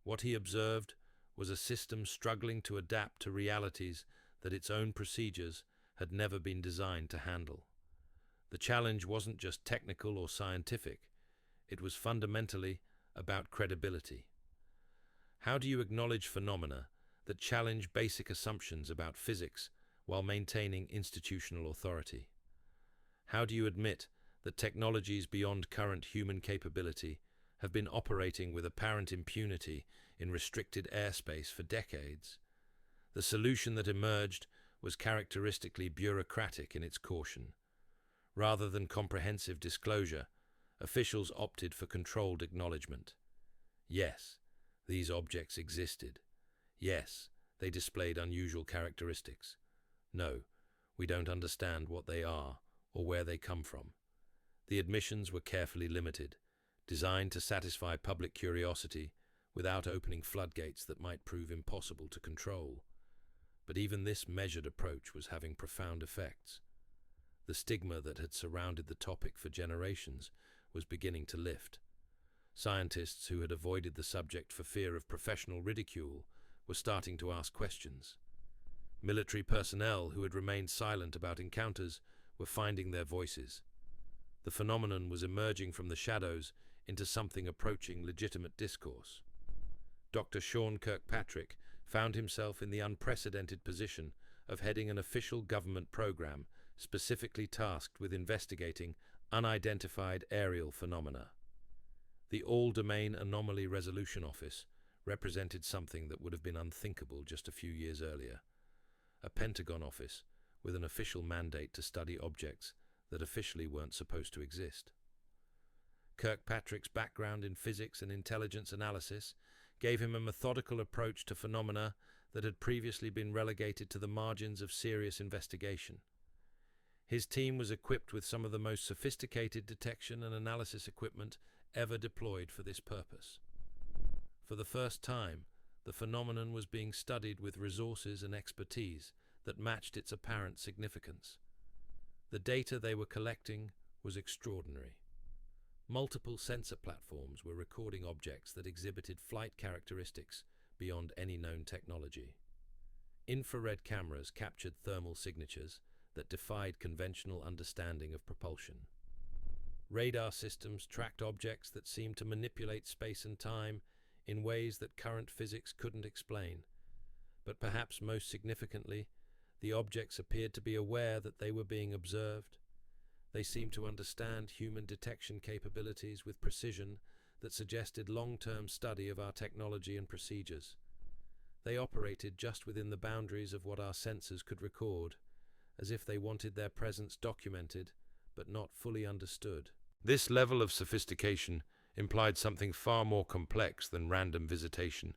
What he observed was a system struggling to adapt to realities that its own procedures had never been designed to handle. The challenge wasn't just technical or scientific, it was fundamentally about credibility. How do you acknowledge phenomena that challenge basic assumptions about physics while maintaining institutional authority? How do you admit that technologies beyond current human capability have been operating with apparent impunity in restricted airspace for decades? The solution that emerged was characteristically bureaucratic in its caution. Rather than comprehensive disclosure, officials opted for controlled acknowledgement. Yes, these objects existed. Yes, they displayed unusual characteristics. No, we don't understand what they are or where they come from. The admissions were carefully limited, designed to satisfy public curiosity without opening floodgates that might prove impossible to control. But even this measured approach was having profound effects. The stigma that had surrounded the topic for generations was beginning to lift. Scientists who had avoided the subject for fear of professional ridicule were starting to ask questions. Military personnel who had remained silent about encounters were finding their voices. The phenomenon was emerging from the shadows into something approaching legitimate discourse. Dr. Sean Kirkpatrick found himself in the unprecedented position of heading an official government program specifically tasked with investigating unidentified aerial phenomena. The All-Domain Anomaly Resolution Office represented something that would have been unthinkable just a few years earlier. A Pentagon office with an official mandate to study objects that officially weren't supposed to exist. Kirkpatrick's background in physics and intelligence analysis gave him a methodical approach to phenomena that had previously been relegated to the margins of serious investigation. His team was equipped with some of the most sophisticated detection and analysis equipment ever deployed for this purpose. For the first time, the phenomenon was being studied with resources and expertise that matched its apparent significance. The data they were collecting was extraordinary. Multiple sensor platforms were recording objects that exhibited flight characteristics beyond any known technology. Infrared cameras captured thermal signatures that defied conventional understanding of propulsion. Radar systems tracked objects that seemed to manipulate space and time in ways that current physics couldn't explain. But perhaps most significantly, the objects appeared to be aware that they were being observed. They seemed to understand human detection capabilities with precision that suggested long-term study of our technology and procedures. They operated just within the boundaries of what our sensors could record, as if they wanted their presence documented, but not fully understood. This level of sophistication implied something far more complex than random visitation.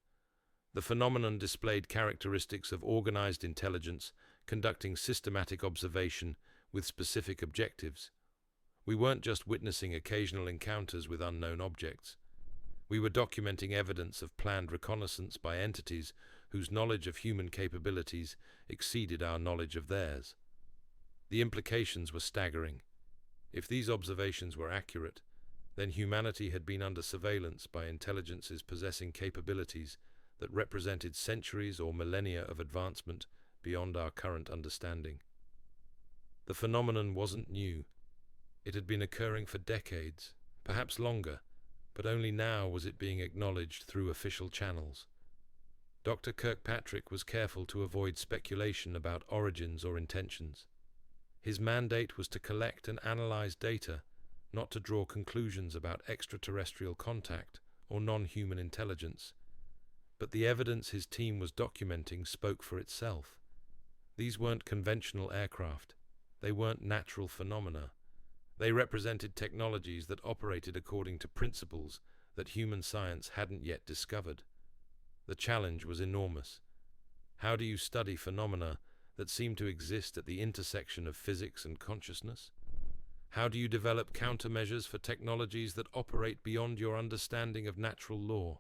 The phenomenon displayed characteristics of organized intelligence, conducting systematic observation with specific objectives. We weren't just witnessing occasional encounters with unknown objects. We were documenting evidence of planned reconnaissance by entities whose knowledge of human capabilities exceeded our knowledge of theirs. The implications were staggering. If these observations were accurate, then humanity had been under surveillance by intelligences possessing capabilities that represented centuries or millennia of advancement beyond our current understanding. The phenomenon wasn't new. It had been occurring for decades, perhaps longer, but only now was it being acknowledged through official channels. Dr. Kirkpatrick was careful to avoid speculation about origins or intentions. His mandate was to collect and analyze data, not to draw conclusions about extraterrestrial contact or non-human intelligence. But the evidence his team was documenting spoke for itself. These weren't conventional aircraft. They weren't natural phenomena. They represented technologies that operated according to principles that human science hadn't yet discovered. The challenge was enormous. How do you study phenomena that seem to exist at the intersection of physics and consciousness? How do you develop countermeasures for technologies that operate beyond your understanding of natural law?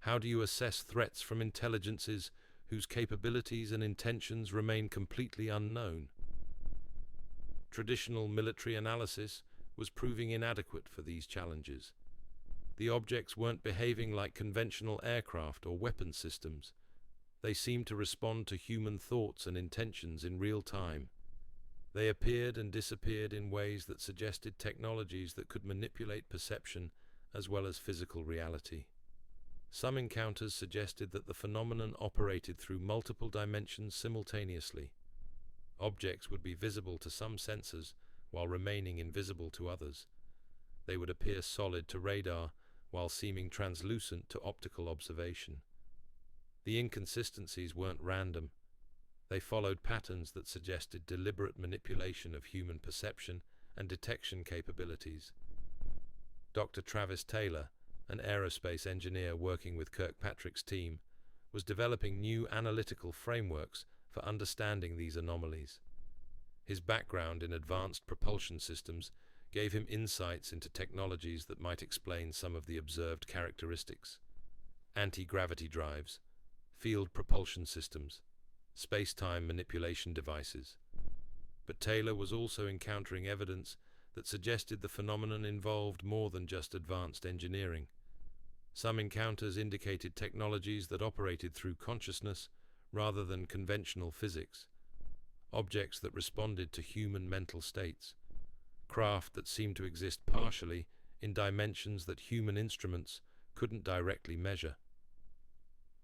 How do you assess threats from intelligences whose capabilities and intentions remain completely unknown? Traditional military analysis was proving inadequate for these challenges. The objects weren't behaving like conventional aircraft or weapon systems. They seemed to respond to human thoughts and intentions in real time. They appeared and disappeared in ways that suggested technologies that could manipulate perception as well as physical reality. Some encounters suggested that the phenomenon operated through multiple dimensions simultaneously. Objects would be visible to some sensors while remaining invisible to others. They would appear solid to radar while seeming translucent to optical observation. The inconsistencies weren't random. They followed patterns that suggested deliberate manipulation of human perception and detection capabilities. Dr. Travis Taylor, an aerospace engineer working with Kirkpatrick's team, was developing new analytical frameworks for understanding these anomalies. His background in advanced propulsion systems gave him insights into technologies that might explain some of the observed characteristics: anti-gravity drives, field propulsion systems, space-time manipulation devices. But Taylor was also encountering evidence that suggested the phenomenon involved more than just advanced engineering. Some encounters indicated technologies that operated through consciousness rather than conventional physics, objects that responded to human mental states, craft that seemed to exist partially in dimensions that human instruments couldn't directly measure.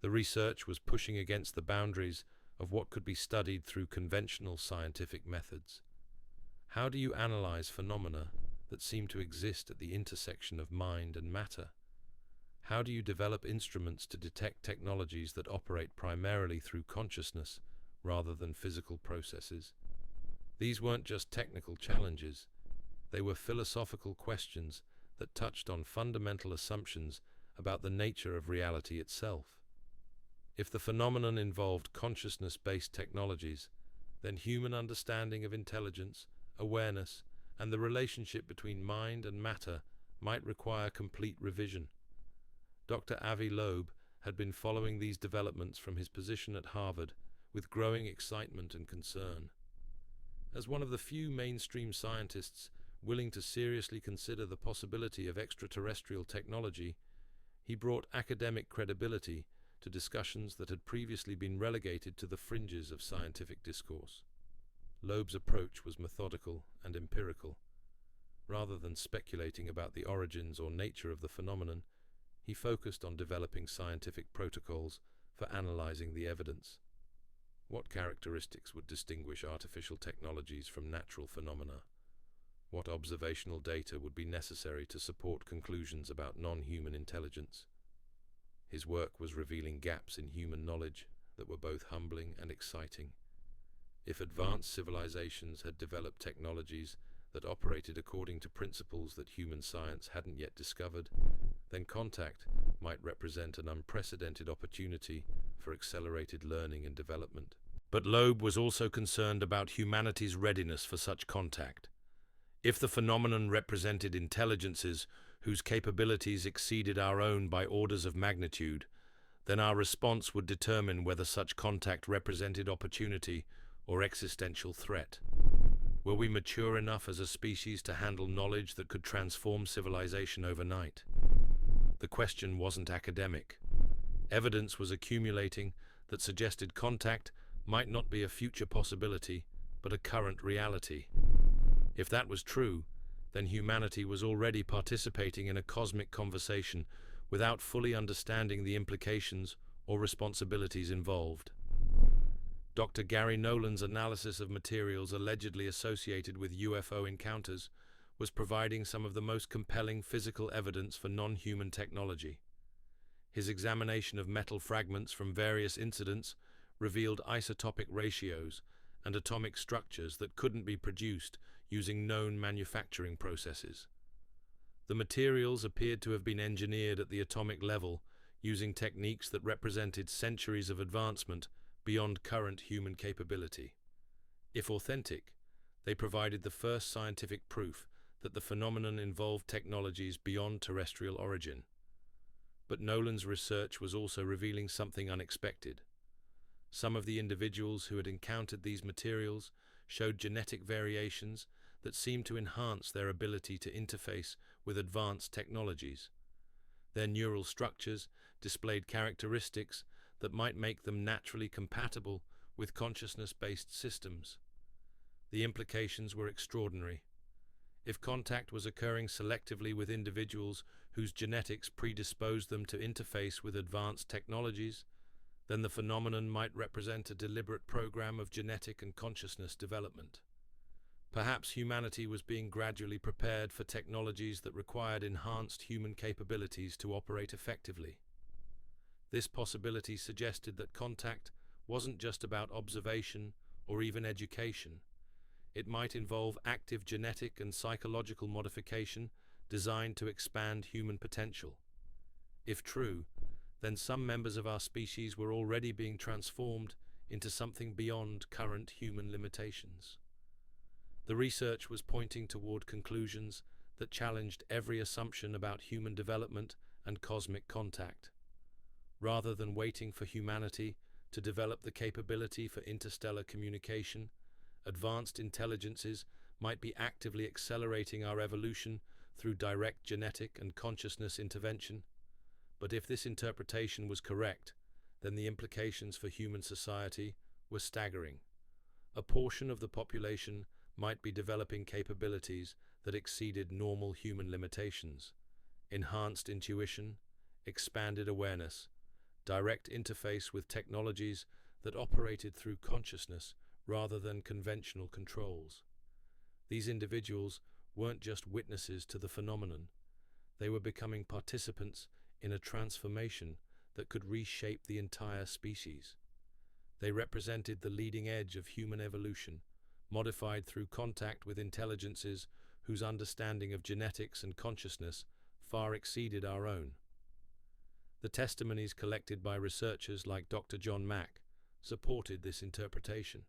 The research was pushing against the boundaries of what could be studied through conventional scientific methods. How do you analyze phenomena that seem to exist at the intersection of mind and matter? How do you develop instruments to detect technologies that operate primarily through consciousness rather than physical processes? These weren't just technical challenges. They were philosophical questions that touched on fundamental assumptions about the nature of reality itself. If the phenomenon involved consciousness-based technologies, then human understanding of intelligence, awareness, and the relationship between mind and matter might require complete revision. Dr. Avi Loeb had been following these developments from his position at Harvard with growing excitement and concern. As one of the few mainstream scientists willing to seriously consider the possibility of extraterrestrial technology, he brought academic credibility to discussions that had previously been relegated to the fringes of scientific discourse. Loeb's approach was methodical and empirical. Rather than speculating about the origins or nature of the phenomenon, he focused on developing scientific protocols for analyzing the evidence. What characteristics would distinguish artificial technologies from natural phenomena? What observational data would be necessary to support conclusions about non-human intelligence? His work was revealing gaps in human knowledge that were both humbling and exciting. If advanced civilizations had developed technologies that operated according to principles that human science hadn't yet discovered, then contact might represent an unprecedented opportunity for accelerated learning and development. But Loeb was also concerned about humanity's readiness for such contact. If the phenomenon represented intelligences whose capabilities exceeded our own by orders of magnitude, then our response would determine whether such contact represented opportunity or existential threat. Were we mature enough as a species to handle knowledge that could transform civilization overnight? The question wasn't academic. Evidence was accumulating that suggested contact might not be a future possibility, but a current reality. If that was true, then humanity was already participating in a cosmic conversation without fully understanding the implications or responsibilities involved. Dr. Gary Nolan's analysis of materials allegedly associated with UFO encounters was providing some of the most compelling physical evidence for non-human technology. His examination of metal fragments from various incidents revealed isotopic ratios and atomic structures that couldn't be produced using known manufacturing processes. The materials appeared to have been engineered at the atomic level using techniques that represented centuries of advancement beyond current human capability. If authentic, they provided the first scientific proof that the phenomenon involved technologies beyond terrestrial origin. But Nolan's research was also revealing something unexpected. Some of the individuals who had encountered these materials showed genetic variations that seemed to enhance their ability to interface with advanced technologies. Their neural structures displayed characteristics that might make them naturally compatible with consciousness-based systems. The implications were extraordinary. If contact was occurring selectively with individuals whose genetics predisposed them to interface with advanced technologies, then the phenomenon might represent a deliberate program of genetic and consciousness development. Perhaps humanity was being gradually prepared for technologies that required enhanced human capabilities to operate effectively. This possibility suggested that contact wasn't just about observation or even education. It might involve active genetic and psychological modification designed to expand human potential. If true, then some members of our species were already being transformed into something beyond current human limitations. The research was pointing toward conclusions that challenged every assumption about human development and cosmic contact. Rather than waiting for humanity to develop the capability for interstellar communication, advanced intelligences might be actively accelerating our evolution through direct genetic and consciousness intervention. But if this interpretation was correct, then the implications for human society were staggering. A portion of the population might be developing capabilities that exceeded normal human limitations: enhanced intuition, expanded awareness, direct interface with technologies that operated through consciousness rather than conventional controls. These individuals weren't just witnesses to the phenomenon. They were becoming participants in a transformation that could reshape the entire species. They represented the leading edge of human evolution, modified through contact with intelligences whose understanding of genetics and consciousness far exceeded our own. The testimonies collected by researchers like Dr. John Mack supported this interpretation.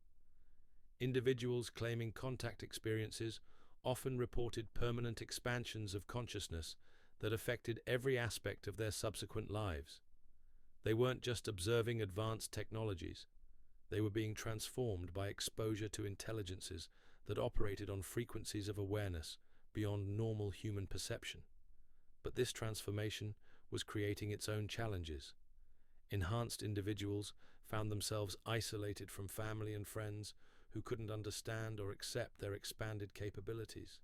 Individuals claiming contact experiences often reported permanent expansions of consciousness that affected every aspect of their subsequent lives. They weren't just observing advanced technologies. They were being transformed by exposure to intelligences that operated on frequencies of awareness beyond normal human perception. But this transformation was creating its own challenges. Enhanced individuals found themselves isolated from family and friends who couldn't understand or accept their expanded capabilities.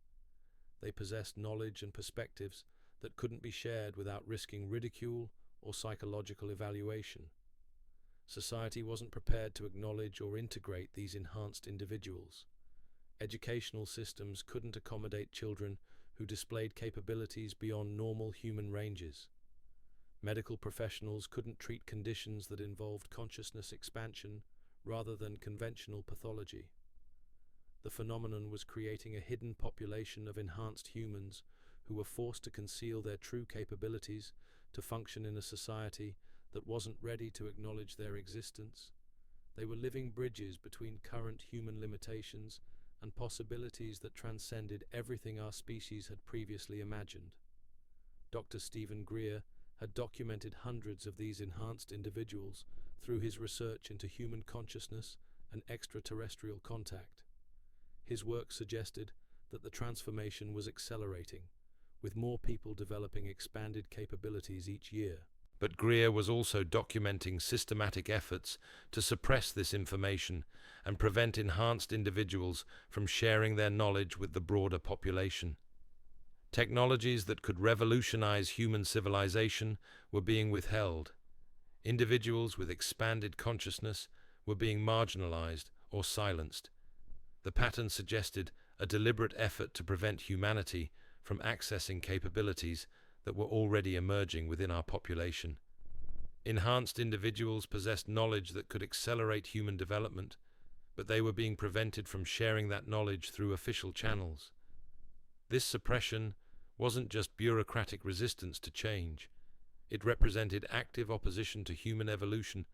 They possessed knowledge and perspectives that couldn't be shared without risking ridicule or psychological evaluation. Society wasn't prepared to acknowledge or integrate these enhanced individuals. Educational systems couldn't accommodate children who displayed capabilities beyond normal human ranges. Medical professionals couldn't treat conditions that involved consciousness expansion rather than conventional pathology. The phenomenon was creating a hidden population of enhanced humans who were forced to conceal their true capabilities to function in a society that wasn't ready to acknowledge their existence. They were living bridges between current human limitations and possibilities that transcended everything our species had previously imagined. Dr. Stephen Greer had documented hundreds of these enhanced individuals through his research into human consciousness and extraterrestrial contact. His work suggested that the transformation was accelerating, with more people developing expanded capabilities each year. But Greer was also documenting systematic efforts to suppress this information and prevent enhanced individuals from sharing their knowledge with the broader population. Technologies that could revolutionize human civilization were being withheld. Individuals with expanded consciousness were being marginalized or silenced. The pattern suggested a deliberate effort to prevent humanity from accessing capabilities that were already emerging within our population. Enhanced individuals possessed knowledge that could accelerate human development, but they were being prevented from sharing that knowledge through official channels. This suppression wasn't just bureaucratic resistance to change. It represented active opposition to human evolution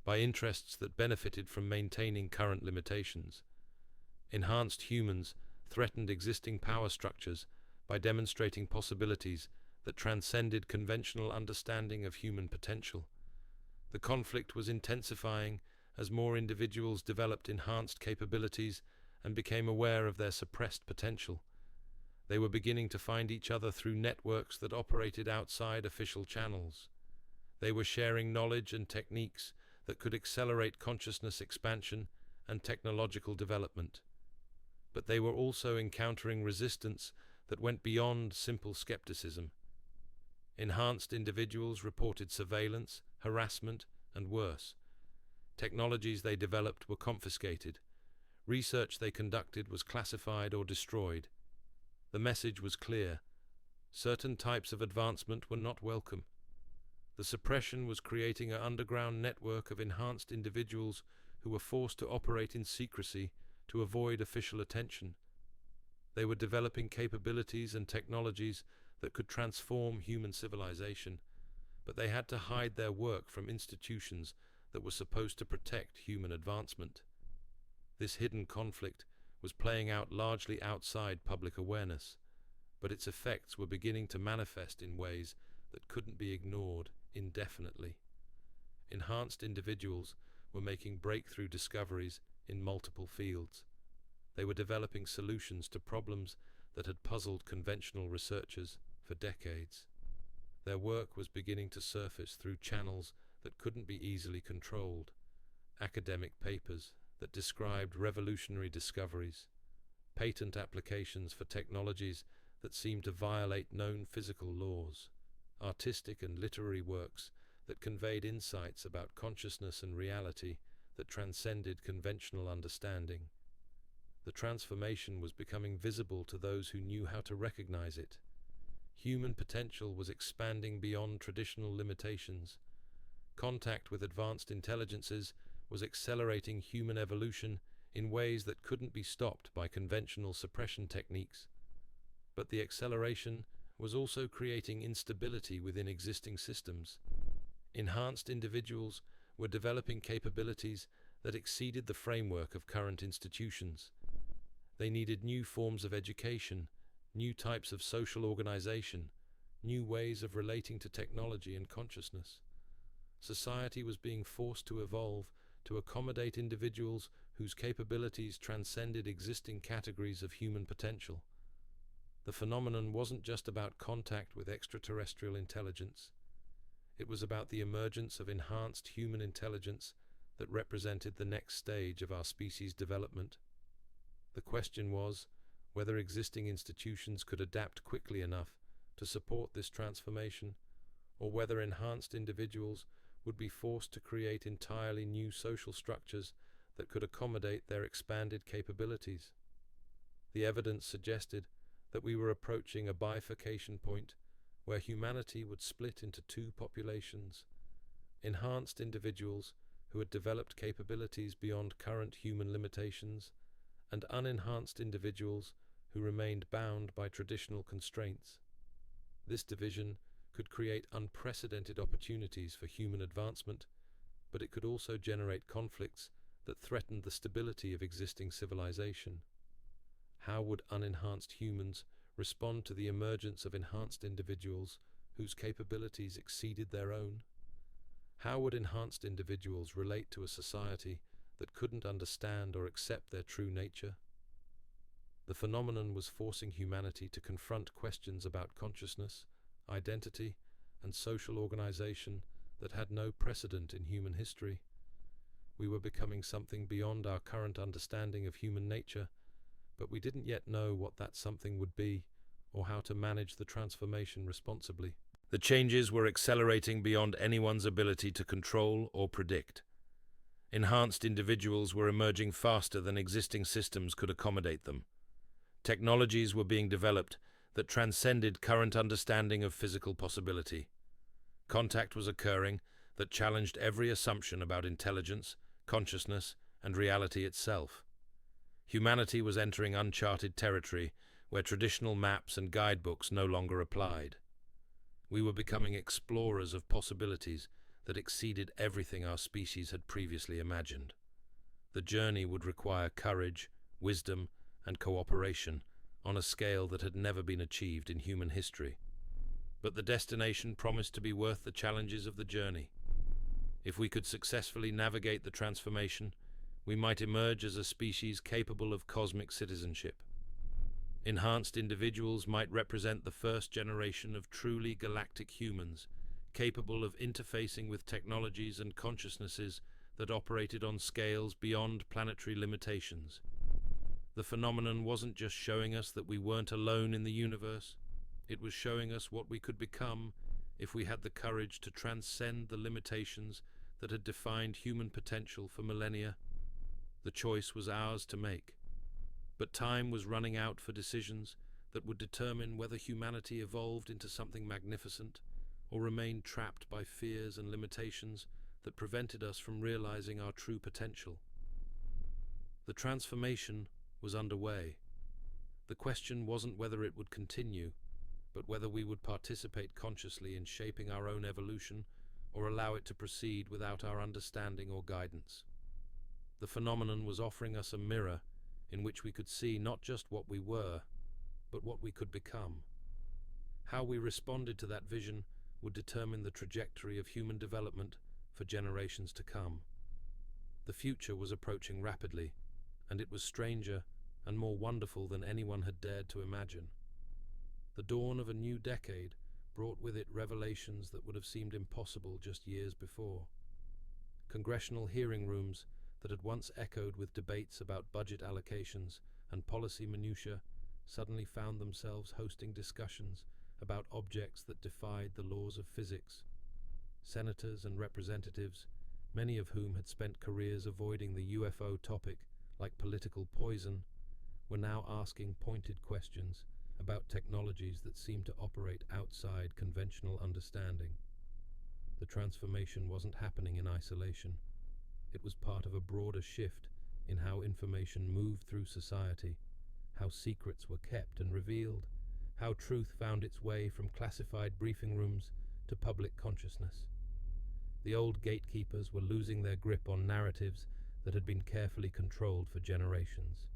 by interests that benefited from maintaining current limitations. Enhanced humans threatened existing power structures by demonstrating possibilities that transcended conventional understanding of human potential. The conflict was intensifying as more individuals developed enhanced capabilities and became aware of their suppressed potential. They were beginning to find each other through networks that operated outside official channels. They were sharing knowledge and techniques that could accelerate consciousness expansion and technological development. But they were also encountering resistance that went beyond simple skepticism. Enhanced individuals reported surveillance, harassment, and worse. Technologies they developed were confiscated. Research they conducted was classified or destroyed. The message was clear. Certain types of advancement were not welcome. The suppression was creating an underground network of enhanced individuals who were forced to operate in secrecy to avoid official attention. They were developing capabilities and technologies that could transform human civilization, but they had to hide their work from institutions that were supposed to protect human advancement. This hidden conflict was playing out largely outside public awareness, but its effects were beginning to manifest in ways that couldn't be ignored indefinitely. Enhanced individuals were making breakthrough discoveries in multiple fields. They were developing solutions to problems that had puzzled conventional researchers for decades. Their work was beginning to surface through channels that couldn't be easily controlled. Academic papers that described revolutionary discoveries, patent applications for technologies that seemed to violate known physical laws, artistic and literary works that conveyed insights about consciousness and reality that transcended conventional understanding. The transformation was becoming visible to those who knew how to recognize it. Human potential was expanding beyond traditional limitations. Contact with advanced intelligences was accelerating human evolution in ways that couldn't be stopped by conventional suppression techniques. But the acceleration was also creating instability within existing systems. Enhanced individuals were developing capabilities that exceeded the framework of current institutions. They needed new forms of education, new types of social organization, new ways of relating to technology and consciousness. Society was being forced to evolve to accommodate individuals whose capabilities transcended existing categories of human potential. The phenomenon wasn't just about contact with extraterrestrial intelligence. It was about the emergence of enhanced human intelligence that represented the next stage of our species' development. The question was whether existing institutions could adapt quickly enough to support this transformation, or whether enhanced individuals would be forced to create entirely new social structures that could accommodate their expanded capabilities. The evidence suggested that we were approaching a bifurcation point where humanity would split into two populations: enhanced individuals who had developed capabilities beyond current human limitations, and unenhanced individuals who remained bound by traditional constraints. This division could create unprecedented opportunities for human advancement, but it could also generate conflicts that threatened the stability of existing civilization. How would unenhanced humans respond to the emergence of enhanced individuals whose capabilities exceeded their own? How would enhanced individuals relate to a society that couldn't understand or accept their true nature? The phenomenon was forcing humanity to confront questions about consciousness, identity, and social organization that had no precedent in human history. We were becoming something beyond our current understanding of human nature, but we didn't yet know what that something would be or how to manage the transformation responsibly. The changes were accelerating beyond anyone's ability to control or predict. Enhanced individuals were emerging faster than existing systems could accommodate them. Technologies were being developed that transcended current understanding of physical possibility. Contact was occurring that challenged every assumption about intelligence, consciousness, and reality itself. Humanity was entering uncharted territory where traditional maps and guidebooks no longer applied. We were becoming explorers of possibilities that exceeded everything our species had previously imagined. The journey would require courage, wisdom, and cooperation on a scale that had never been achieved in human history. But the destination promised to be worth the challenges of the journey. If we could successfully navigate the transformation, we might emerge as a species capable of cosmic citizenship. Enhanced individuals might represent the first generation of truly galactic humans, capable of interfacing with technologies and consciousnesses that operated on scales beyond planetary limitations. The phenomenon wasn't just showing us that we weren't alone in the universe, it was showing us what we could become if we had the courage to transcend the limitations that had defined human potential for millennia. The choice was ours to make, but time was running out for decisions that would determine whether humanity evolved into something magnificent or remained trapped by fears and limitations that prevented us from realizing our true potential. The transformation was underway. The question wasn't whether it would continue, but whether we would participate consciously in shaping our own evolution or allow it to proceed without our understanding or guidance. The phenomenon was offering us a mirror in which we could see not just what we were, but what we could become. How we responded to that vision would determine the trajectory of human development for generations to come. The future was approaching rapidly, and it was stranger and more wonderful than anyone had dared to imagine. The dawn of a new decade brought with it revelations that would have seemed impossible just years before. Congressional hearing rooms that had once echoed with debates about budget allocations and policy minutiae suddenly found themselves hosting discussions about objects that defied the laws of physics. Senators and representatives, many of whom had spent careers avoiding the UFO topic like political poison, were now asking pointed questions about technologies that seemed to operate outside conventional understanding. The transformation wasn't happening in isolation. It was part of a broader shift in how information moved through society, how secrets were kept and revealed, how truth found its way from classified briefing rooms to public consciousness. The old gatekeepers were losing their grip on narratives that had been carefully controlled for generations.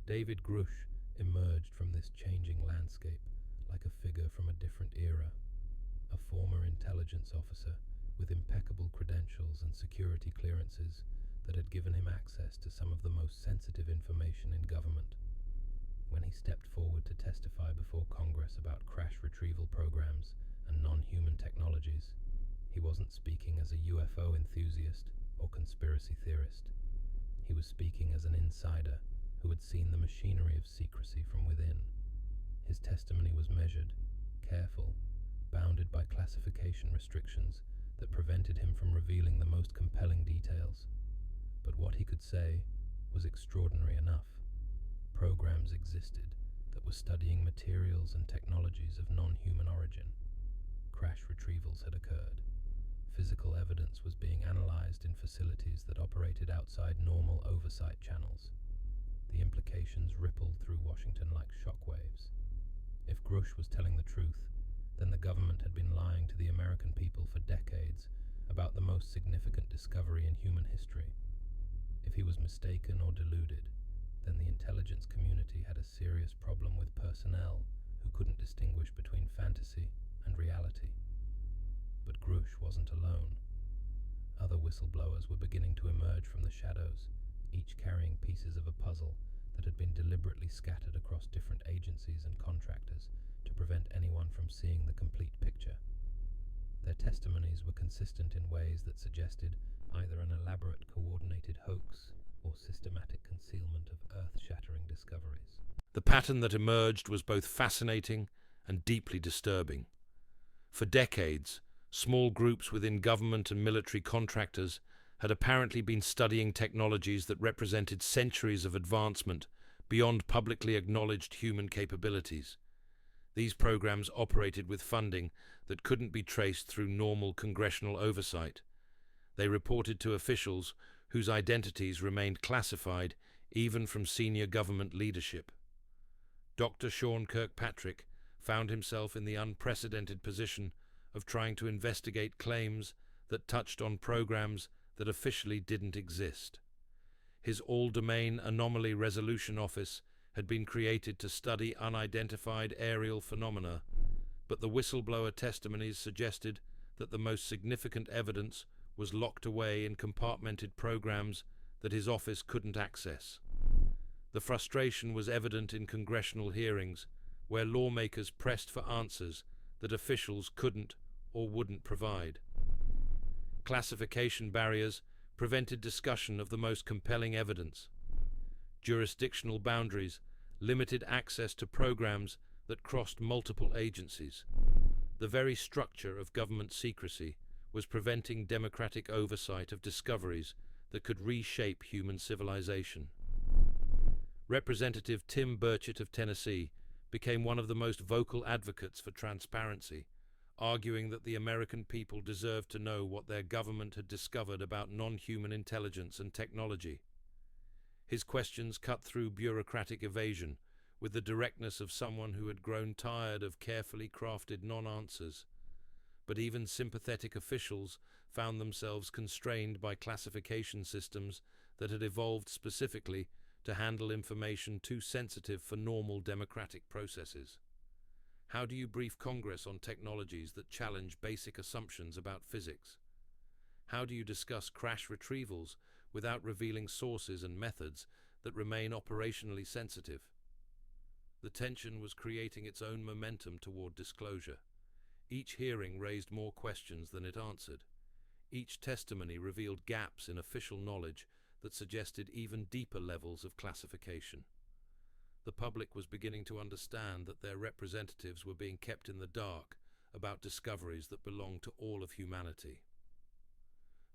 David Grush emerged from this changing landscape like a figure from a different era, a former intelligence officer with impeccable credentials and security clearances that had given him access to some of the most sensitive information in government. When he stepped forward to testify before Congress about crash retrieval programs and non-human technologies, he wasn't speaking as a UFO enthusiast or conspiracy theorist. He was speaking as an insider who had seen the machinery of secrecy from within. His testimony was measured, careful, bounded by classification restrictions that prevented him from revealing the most compelling details. But what he could say was extraordinary enough. Programs existed that were studying materials and technologies of non-human origin. Crash retrievals had occurred. Physical evidence was being analyzed in facilities that operated outside normal oversight channels. The implications rippled through Washington like shockwaves. If Grush was telling the truth, then the government had been lying to the American people for decades about the most significant discovery in human history. If he was mistaken or deluded, then the intelligence community had a serious problem with personnel who couldn't distinguish between fantasy and reality. But Grush wasn't alone. Other whistleblowers were beginning to emerge from the shadows, each carrying pieces of a puzzle that had been deliberately scattered across different agencies and contractors to prevent anyone from seeing the complete picture. Their testimonies were consistent in ways that suggested either an elaborate coordinated hoax or systematic concealment of earth-shattering discoveries. The pattern that emerged was both fascinating and deeply disturbing. For decades, small groups within government and military contractors had apparently been studying technologies that represented centuries of advancement beyond publicly acknowledged human capabilities. These programs operated with funding that couldn't be traced through normal congressional oversight. They reported to officials whose identities remained classified even from senior government leadership. Dr. Sean Kirkpatrick found himself in the unprecedented position of trying to investigate claims that touched on programs that officially didn't exist. His all-domain anomaly resolution office had been created to study unidentified aerial phenomena, but the whistleblower testimonies suggested that the most significant evidence was locked away in compartmented programs that his office couldn't access. The frustration was evident in congressional hearings, where lawmakers pressed for answers that officials couldn't or wouldn't provide. Classification barriers prevented discussion of the most compelling evidence. Jurisdictional boundaries limited access to programs that crossed multiple agencies. The very structure of government secrecy was preventing democratic oversight of discoveries that could reshape human civilization. Representative Tim Burchett of Tennessee became one of the most vocal advocates for transparency, arguing that the American people deserved to know what their government had discovered about non-human intelligence and technology. His questions cut through bureaucratic evasion with the directness of someone who had grown tired of carefully crafted non-answers. But even sympathetic officials found themselves constrained by classification systems that had evolved specifically to handle information too sensitive for normal democratic processes. How do you brief Congress on technologies that challenge basic assumptions about physics? How do you discuss crash retrievals without revealing sources and methods that remain operationally sensitive? The tension was creating its own momentum toward disclosure. Each hearing raised more questions than it answered. Each testimony revealed gaps in official knowledge that suggested even deeper levels of classification. The public was beginning to understand that their representatives were being kept in the dark about discoveries that belonged to all of humanity.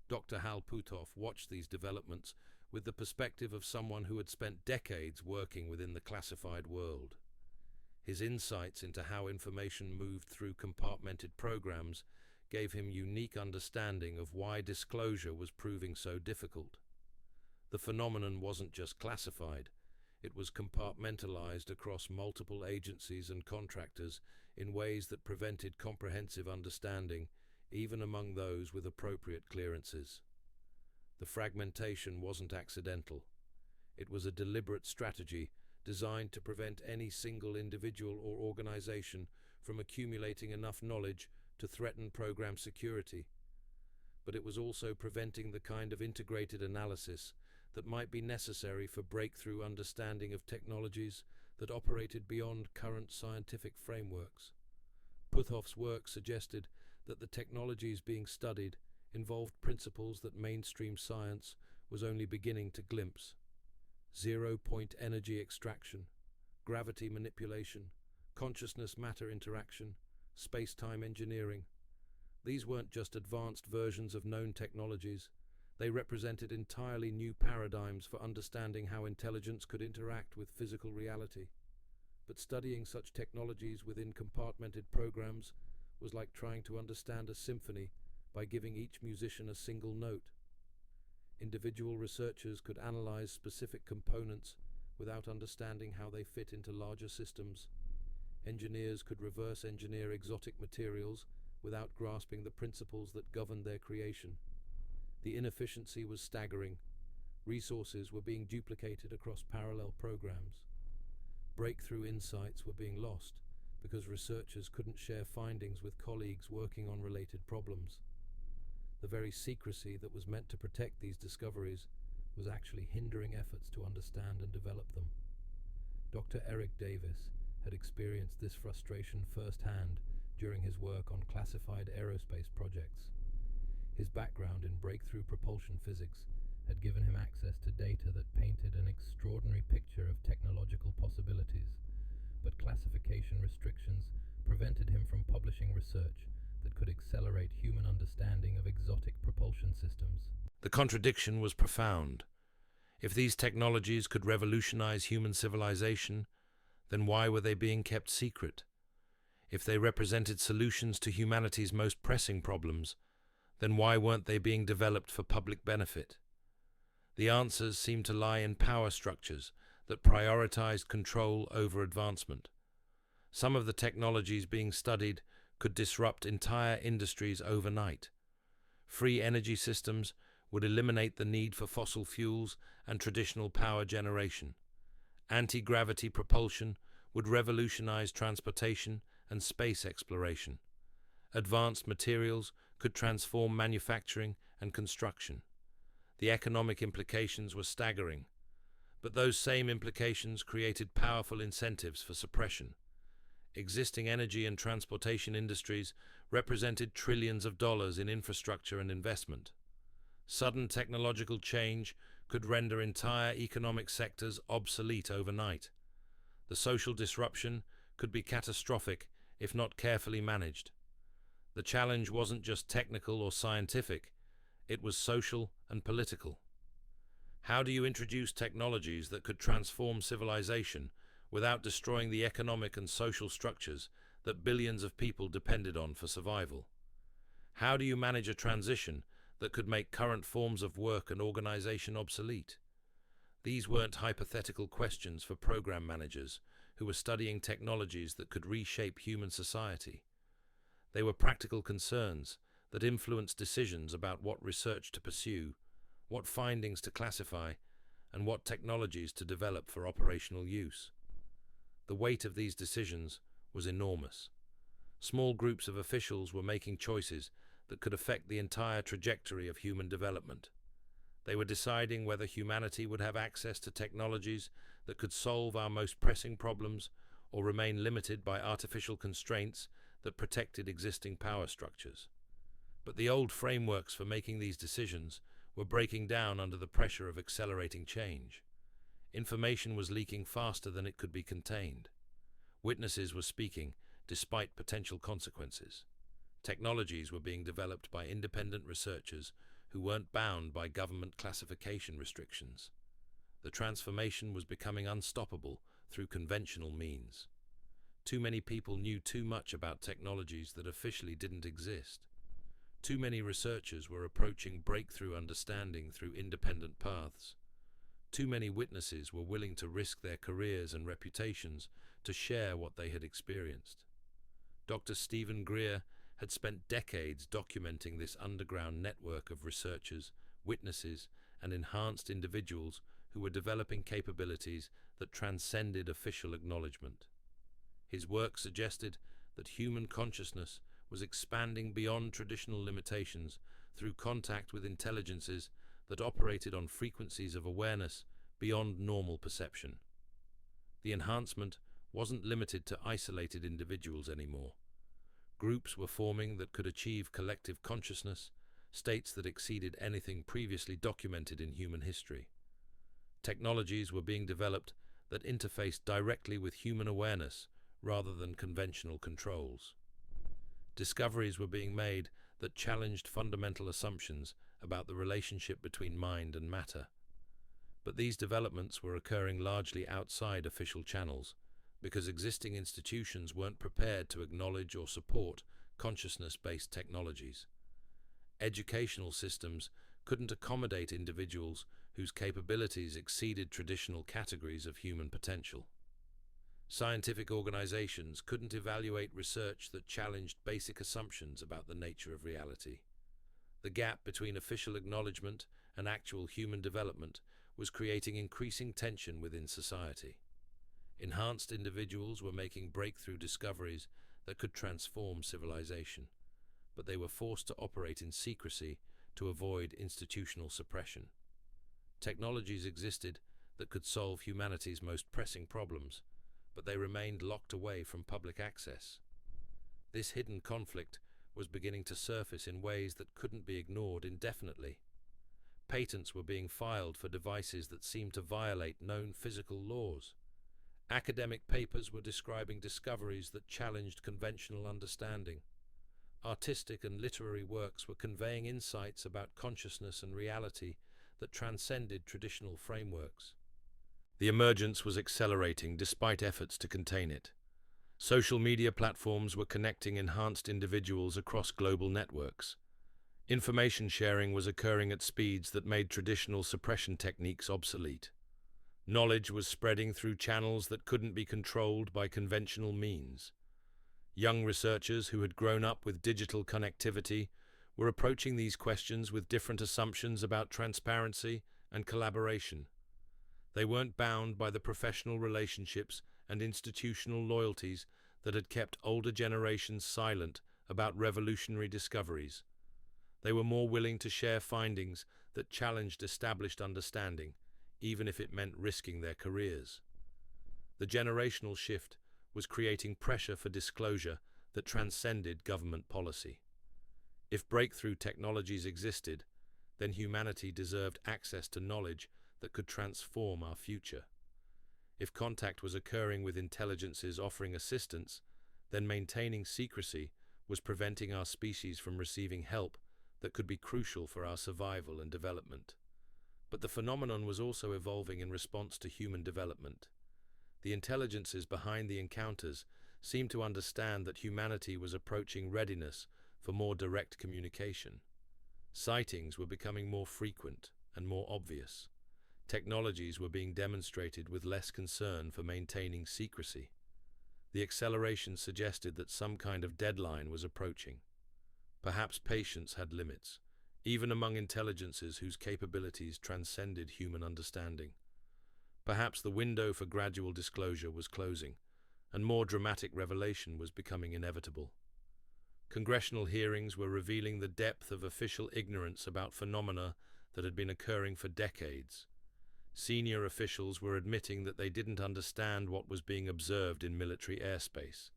Dr. Hal Puthoff watched these developments with the perspective of someone who had spent decades working within the classified world. His insights into how information moved through compartmented programs gave him unique understanding of why disclosure was proving so difficult. The phenomenon wasn't just classified, it was compartmentalized across multiple agencies and contractors in ways that prevented comprehensive understanding, even among those with appropriate clearances. The fragmentation wasn't accidental. It was a deliberate strategy designed to prevent any single individual or organization from accumulating enough knowledge to threaten program security. But it was also preventing the kind of integrated analysis that might be necessary for breakthrough understanding of technologies that operated beyond current scientific frameworks. Puthoff's work suggested that the technologies being studied involved principles that mainstream science was only beginning to glimpse. Zero-point energy extraction, gravity manipulation, consciousness-matter interaction, space-time engineering. These weren't just advanced versions of known technologies. They represented entirely new paradigms for understanding how intelligence could interact with physical reality. But studying such technologies within compartmented programs was like trying to understand a symphony by giving each musician a single note. Individual researchers could analyze specific components, without understanding how they fit into larger systems. Engineers could reverse engineer exotic materials without grasping the principles that governed their creation. The inefficiency was staggering. Resources were being duplicated across parallel programs. Breakthrough insights were being lost because researchers couldn't share findings with colleagues working on related problems. The very secrecy that was meant to protect these discoveries was actually hindering efforts to understand and develop them. Dr. Eric Davis had experienced this frustration firsthand during his work on classified aerospace projects. His background in breakthrough propulsion physics had given him access to data that painted an extraordinary picture of technological possibilities, but classification restrictions prevented him from publishing research that could accelerate human understanding of exotic propulsion systems. The contradiction was profound. If these technologies could revolutionize human civilization, then why were they being kept secret? If they represented solutions to humanity's most pressing problems, then why weren't they being developed for public benefit? The answers seemed to lie in power structures that prioritized control over advancement. Some of the technologies being studied could disrupt entire industries overnight. Free energy systems would eliminate the need for fossil fuels and traditional power generation. Anti-gravity propulsion would revolutionize transportation and space exploration. Advanced materials could transform manufacturing and construction. The economic implications were staggering, but those same implications created powerful incentives for suppression. Existing energy and transportation industries represented trillions of dollars in infrastructure and investment. Sudden technological change could render entire economic sectors obsolete overnight. The social disruption could be catastrophic if not carefully managed. The challenge wasn't just technical or scientific, it was social and political. How do you introduce technologies that could transform civilization without destroying the economic and social structures that billions of people depended on for survival? How do you manage a transition that could make current forms of work and organization obsolete? These weren't hypothetical questions for program managers who were studying technologies that could reshape human society. They were practical concerns that influenced decisions about what research to pursue, what findings to classify, and what technologies to develop for operational use. The weight of these decisions was enormous. Small groups of officials were making choices that could affect the entire trajectory of human development. They were deciding whether humanity would have access to technologies that could solve our most pressing problems or remain limited by artificial constraints that protected existing power structures. But the old frameworks for making these decisions were breaking down under the pressure of accelerating change. Information was leaking faster than it could be contained. Witnesses were speaking despite potential consequences. Technologies were being developed by independent researchers who weren't bound by government classification restrictions. The transformation was becoming unstoppable through conventional means. Too many people knew too much about technologies that officially didn't exist. Too many researchers were approaching breakthrough understanding through independent paths. Too many witnesses were willing to risk their careers and reputations to share what they had experienced. Dr. Stephen Greer had spent decades documenting this underground network of researchers, witnesses, and enhanced individuals who were developing capabilities that transcended official acknowledgement. His work suggested that human consciousness was expanding beyond traditional limitations through contact with intelligences that operated on frequencies of awareness beyond normal perception. The enhancement wasn't limited to isolated individuals anymore. Groups were forming that could achieve collective consciousness, states that exceeded anything previously documented in human history. Technologies were being developed that interfaced directly with human awareness rather than conventional controls. Discoveries were being made that challenged fundamental assumptions about the relationship between mind and matter. But these developments were occurring largely outside official channels, because existing institutions weren't prepared to acknowledge or support consciousness-based technologies. Educational systems couldn't accommodate individuals whose capabilities exceeded traditional categories of human potential. Scientific organizations couldn't evaluate research that challenged basic assumptions about the nature of reality. The gap between official acknowledgement and actual human development was creating increasing tension within society. Enhanced individuals were making breakthrough discoveries that could transform civilization, but they were forced to operate in secrecy to avoid institutional suppression. Technologies existed that could solve humanity's most pressing problems, but they remained locked away from public access. This hidden conflict was beginning to surface in ways that couldn't be ignored indefinitely. Patents were being filed for devices that seemed to violate known physical laws. Academic papers were describing discoveries that challenged conventional understanding. Artistic and literary works were conveying insights about consciousness and reality that transcended traditional frameworks. The emergence was accelerating despite efforts to contain it. Social media platforms were connecting enhanced individuals across global networks. Information sharing was occurring at speeds that made traditional suppression techniques obsolete. Knowledge was spreading through channels that couldn't be controlled by conventional means. Young researchers who had grown up with digital connectivity were approaching these questions with different assumptions about transparency and collaboration. They weren't bound by the professional relationships and institutional loyalties that had kept older generations silent about revolutionary discoveries. They were more willing to share findings that challenged established understanding, even if it meant risking their careers. The generational shift was creating pressure for disclosure that transcended government policy. If breakthrough technologies existed, then humanity deserved access to knowledge that could transform our future. If contact was occurring with intelligences offering assistance, then maintaining secrecy was preventing our species from receiving help that could be crucial for our survival and development. But the phenomenon was also evolving in response to human development. The intelligences behind the encounters seemed to understand that humanity was approaching readiness for more direct communication. Sightings were becoming more frequent and more obvious. Technologies were being demonstrated with less concern for maintaining secrecy. The acceleration suggested that some kind of deadline was approaching. Perhaps patience had limits, even among intelligences whose capabilities transcended human understanding. Perhaps the window for gradual disclosure was closing, and more dramatic revelation was becoming inevitable. Congressional hearings were revealing the depth of official ignorance about phenomena that had been occurring for decades. Senior officials were admitting that they didn't understand what was being observed in military airspace.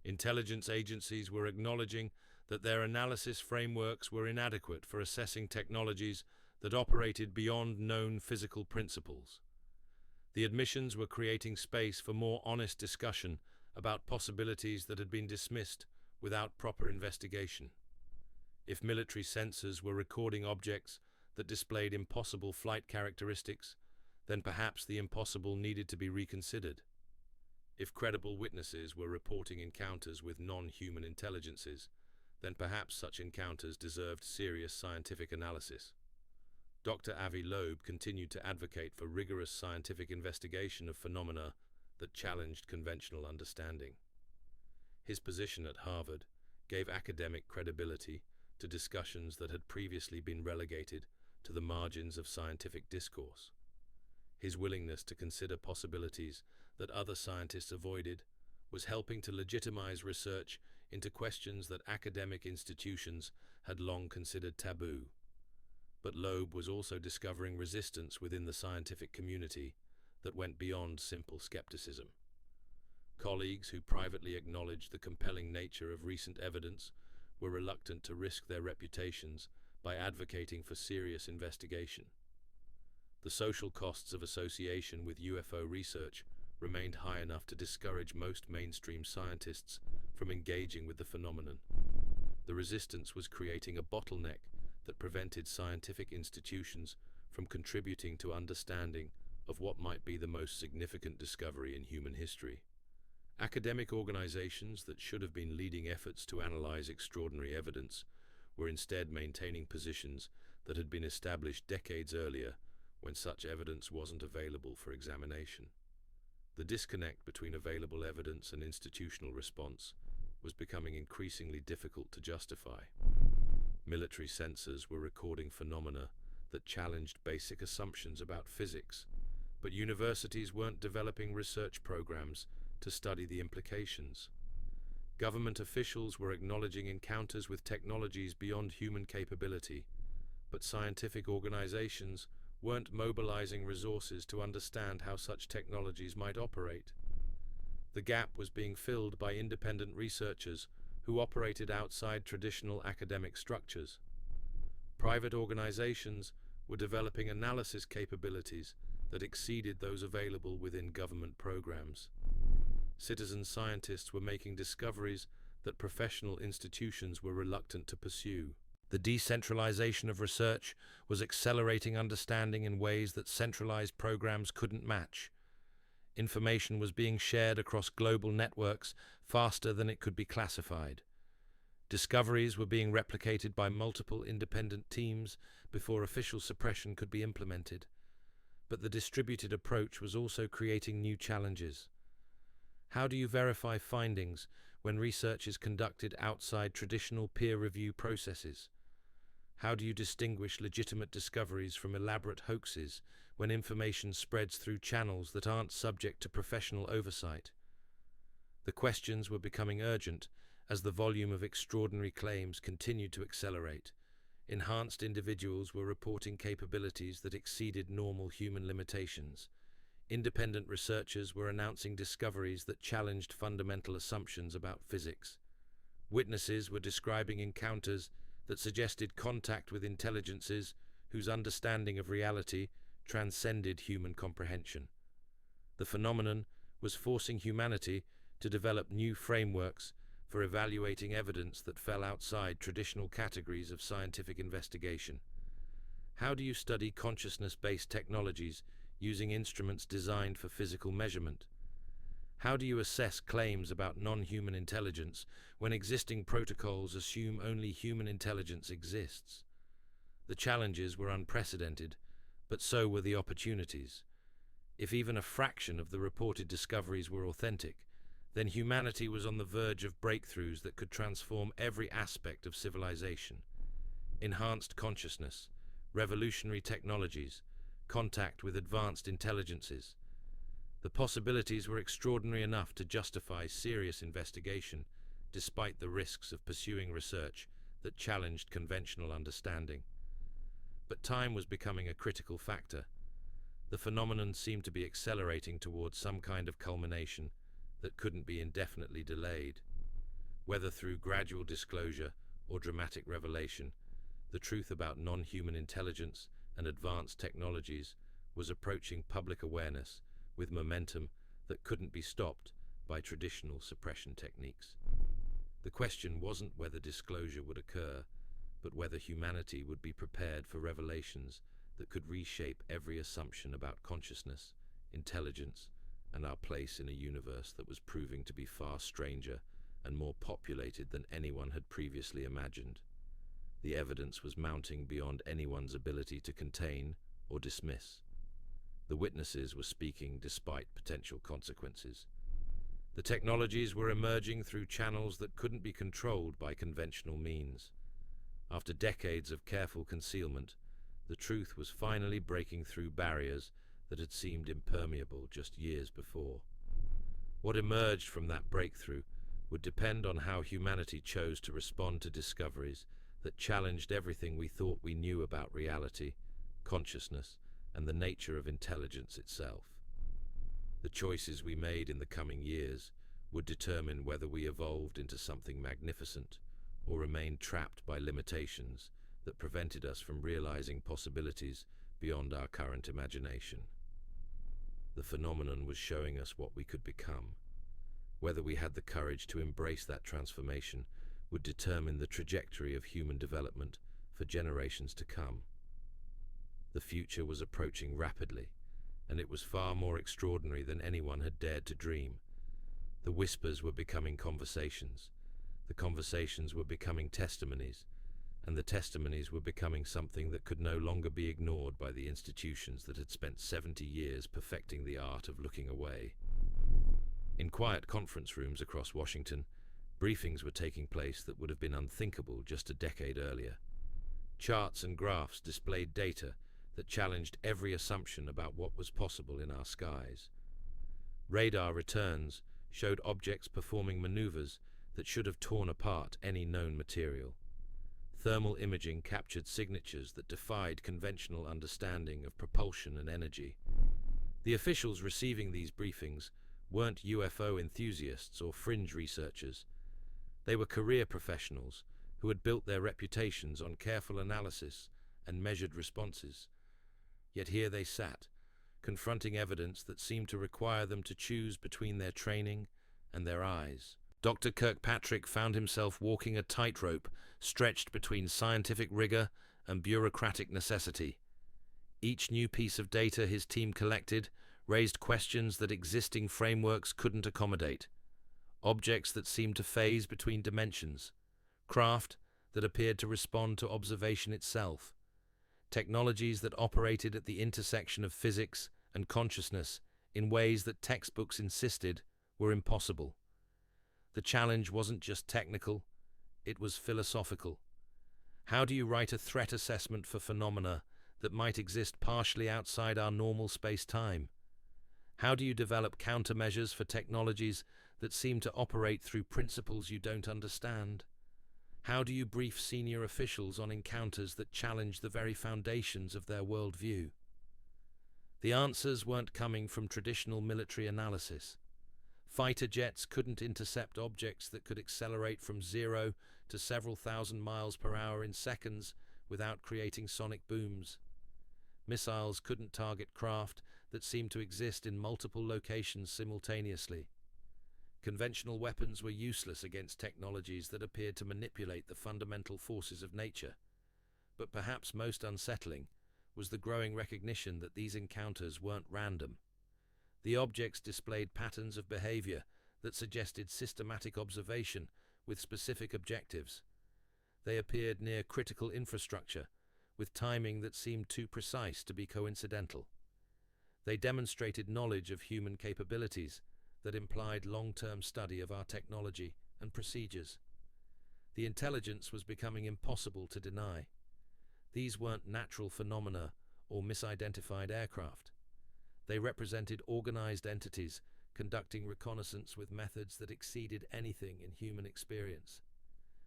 Intelligence agencies were acknowledging that their analysis frameworks were inadequate for assessing technologies that operated beyond known physical principles. The admissions were creating space for more honest discussion about possibilities that had been dismissed without proper investigation. If military sensors were recording objects that displayed impossible flight characteristics, then perhaps the impossible needed to be reconsidered. If credible witnesses were reporting encounters with non-human intelligences, then perhaps such encounters deserved serious scientific analysis. Dr. Avi Loeb continued to advocate for rigorous scientific investigation of phenomena that challenged conventional understanding. His position at Harvard gave academic credibility to discussions that had previously been relegated to the margins of scientific discourse. His willingness to consider possibilities that other scientists avoided was helping to legitimize research into questions that academic institutions had long considered taboo. But Loeb was also discovering resistance within the scientific community that went beyond simple skepticism. Colleagues who privately acknowledged the compelling nature of recent evidence were reluctant to risk their reputations by advocating for serious investigation. The social costs of association with UFO research remained high enough to discourage most mainstream scientists from engaging with the phenomenon. The resistance was creating a bottleneck that prevented scientific institutions from contributing to understanding of what might be the most significant discovery in human history. Academic organizations that should have been leading efforts to analyze extraordinary evidence were instead maintaining positions that had been established decades earlier when such evidence wasn't available for examination. The disconnect between available evidence and institutional response was becoming increasingly difficult to justify. Military sensors were recording phenomena that challenged basic assumptions about physics, but universities weren't developing research programs to study the implications. Government officials were acknowledging encounters with technologies beyond human capability, but scientific organizations weren't mobilizing resources to understand how such technologies might operate. The gap was being filled by independent researchers who operated outside traditional academic structures. Private organizations were developing analysis capabilities that exceeded those available within government programs. Citizen scientists were making discoveries that professional institutions were reluctant to pursue. The decentralization of research was accelerating understanding in ways that centralized programs couldn't match. Information was being shared across global networks faster than it could be classified. Discoveries were being replicated by multiple independent teams before official suppression could be implemented. But the distributed approach was also creating new challenges. How do you verify findings when research is conducted outside traditional peer review processes? How do you distinguish legitimate discoveries from elaborate hoaxes when information spreads through channels that aren't subject to professional oversight? The questions were becoming urgent as the volume of extraordinary claims continued to accelerate. Enhanced individuals were reporting capabilities that exceeded normal human limitations. Independent researchers were announcing discoveries that challenged fundamental assumptions about physics. Witnesses were describing encounters that suggested contact with intelligences whose understanding of reality transcended human comprehension. The phenomenon was forcing humanity to develop new frameworks for evaluating evidence that fell outside traditional categories of scientific investigation. How do you study consciousness-based technologies using instruments designed for physical measurement? How do you assess claims about non-human intelligence when existing protocols assume only human intelligence exists? The challenges were unprecedented, but so were the opportunities. If even a fraction of the reported discoveries were authentic, then humanity was on the verge of breakthroughs that could transform every aspect of civilization. Enhanced consciousness, revolutionary technologies, contact with advanced intelligences. The possibilities were extraordinary enough to justify serious investigation, despite the risks of pursuing research that challenged conventional understanding. But time was becoming a critical factor. The phenomenon seemed to be accelerating towards some kind of culmination that couldn't be indefinitely delayed. Whether through gradual disclosure or dramatic revelation, the truth about non-human intelligence and advanced technologies was approaching public awareness with momentum that couldn't be stopped by traditional suppression techniques. The question wasn't whether disclosure would occur, but whether humanity would be prepared for revelations that could reshape every assumption about consciousness, intelligence, and our place in a universe that was proving to be far stranger and more populated than anyone had previously imagined. The evidence was mounting beyond anyone's ability to contain or dismiss. The witnesses were speaking despite potential consequences. The technologies were emerging through channels that couldn't be controlled by conventional means. After decades of careful concealment, the truth was finally breaking through barriers that had seemed impermeable just years before. What emerged from that breakthrough would depend on how humanity chose to respond to discoveries that challenged everything we thought we knew about reality, consciousness, and the nature of intelligence itself. The choices we made in the coming years would determine whether we evolved into something magnificent or remained trapped by limitations that prevented us from realizing possibilities beyond our current imagination. The phenomenon was showing us what we could become. Whether we had the courage to embrace that transformation would determine the trajectory of human development for generations to come. The future was approaching rapidly, and it was far more extraordinary than anyone had dared to dream. The whispers were becoming conversations. The conversations were becoming testimonies, and the testimonies were becoming something that could no longer be ignored by the institutions that had spent 70 years perfecting the art of looking away. In quiet conference rooms across Washington, briefings were taking place that would have been unthinkable just a decade earlier. Charts and graphs displayed data that challenged every assumption about what was possible in our skies. Radar returns showed objects performing maneuvers that should have torn apart any known material. Thermal imaging captured signatures that defied conventional understanding of propulsion and energy. The officials receiving these briefings weren't UFO enthusiasts or fringe researchers. They were career professionals who had built their reputations on careful analysis and measured responses. Yet here they sat, confronting evidence that seemed to require them to choose between their training and their eyes. Dr. Kirkpatrick found himself walking a tightrope stretched between scientific rigor and bureaucratic necessity. Each new piece of data his team collected raised questions that existing frameworks couldn't accommodate. Objects that seemed to phase between dimensions, craft that appeared to respond to observation itself, technologies that operated at the intersection of physics and consciousness in ways that textbooks insisted were impossible. The challenge wasn't just technical, it was philosophical. How do you write a threat assessment for phenomena that might exist partially outside our normal space-time? How do you develop countermeasures for technologies that seem to operate through principles you don't understand? How do you brief senior officials on encounters that challenge the very foundations of their worldview? The answers weren't coming from traditional military analysis. Fighter jets couldn't intercept objects that could accelerate from 0 to several thousand miles per hour in seconds without creating sonic booms. Missiles couldn't target craft that seemed to exist in multiple locations simultaneously. Conventional weapons were useless against technologies that appeared to manipulate the fundamental forces of nature. But perhaps most unsettling was the growing recognition that these encounters weren't random. The objects displayed patterns of behavior that suggested systematic observation with specific objectives. They appeared near critical infrastructure, with timing that seemed too precise to be coincidental. They demonstrated knowledge of human capabilities that implied long-term study of our technology and procedures. The intelligence was becoming impossible to deny. These weren't natural phenomena or misidentified aircraft. They represented organized entities conducting reconnaissance with methods that exceeded anything in human experience.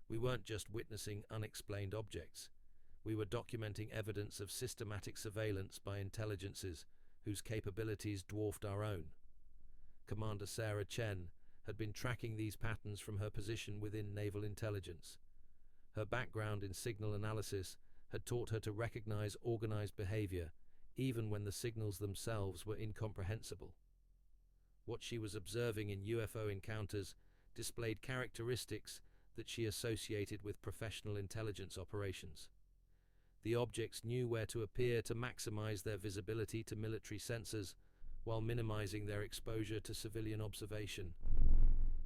We weren't just witnessing unexplained objects. We were documenting evidence of systematic surveillance by intelligences whose capabilities dwarfed our own. Commander Sarah Chen had been tracking these patterns from her position within naval intelligence. Her background in signal analysis had taught her to recognize organized behavior even when the signals themselves were incomprehensible. What she was observing in UFO encounters displayed characteristics that she associated with professional intelligence operations. The objects knew where to appear to maximize their visibility to military sensors while minimizing their exposure to civilian observation.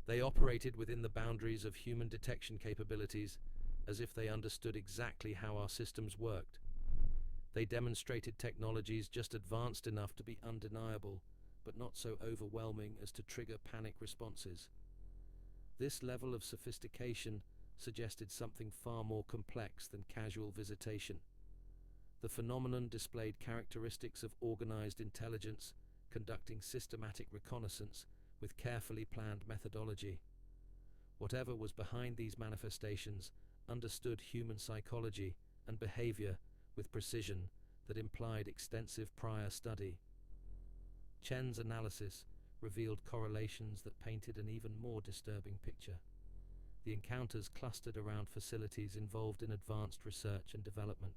They operated within the boundaries of human detection capabilities as if they understood exactly how our systems worked. They demonstrated technologies just advanced enough to be undeniable, but not so overwhelming as to trigger panic responses. This level of sophistication suggested something far more complex than casual visitation. The phenomenon displayed characteristics of organized intelligence, conducting systematic reconnaissance with carefully planned methodology. Whatever was behind these manifestations understood human psychology and behavior with precision that implied extensive prior study. Chen's analysis revealed correlations that painted an even more disturbing picture. The encounters clustered around facilities involved in advanced research and development.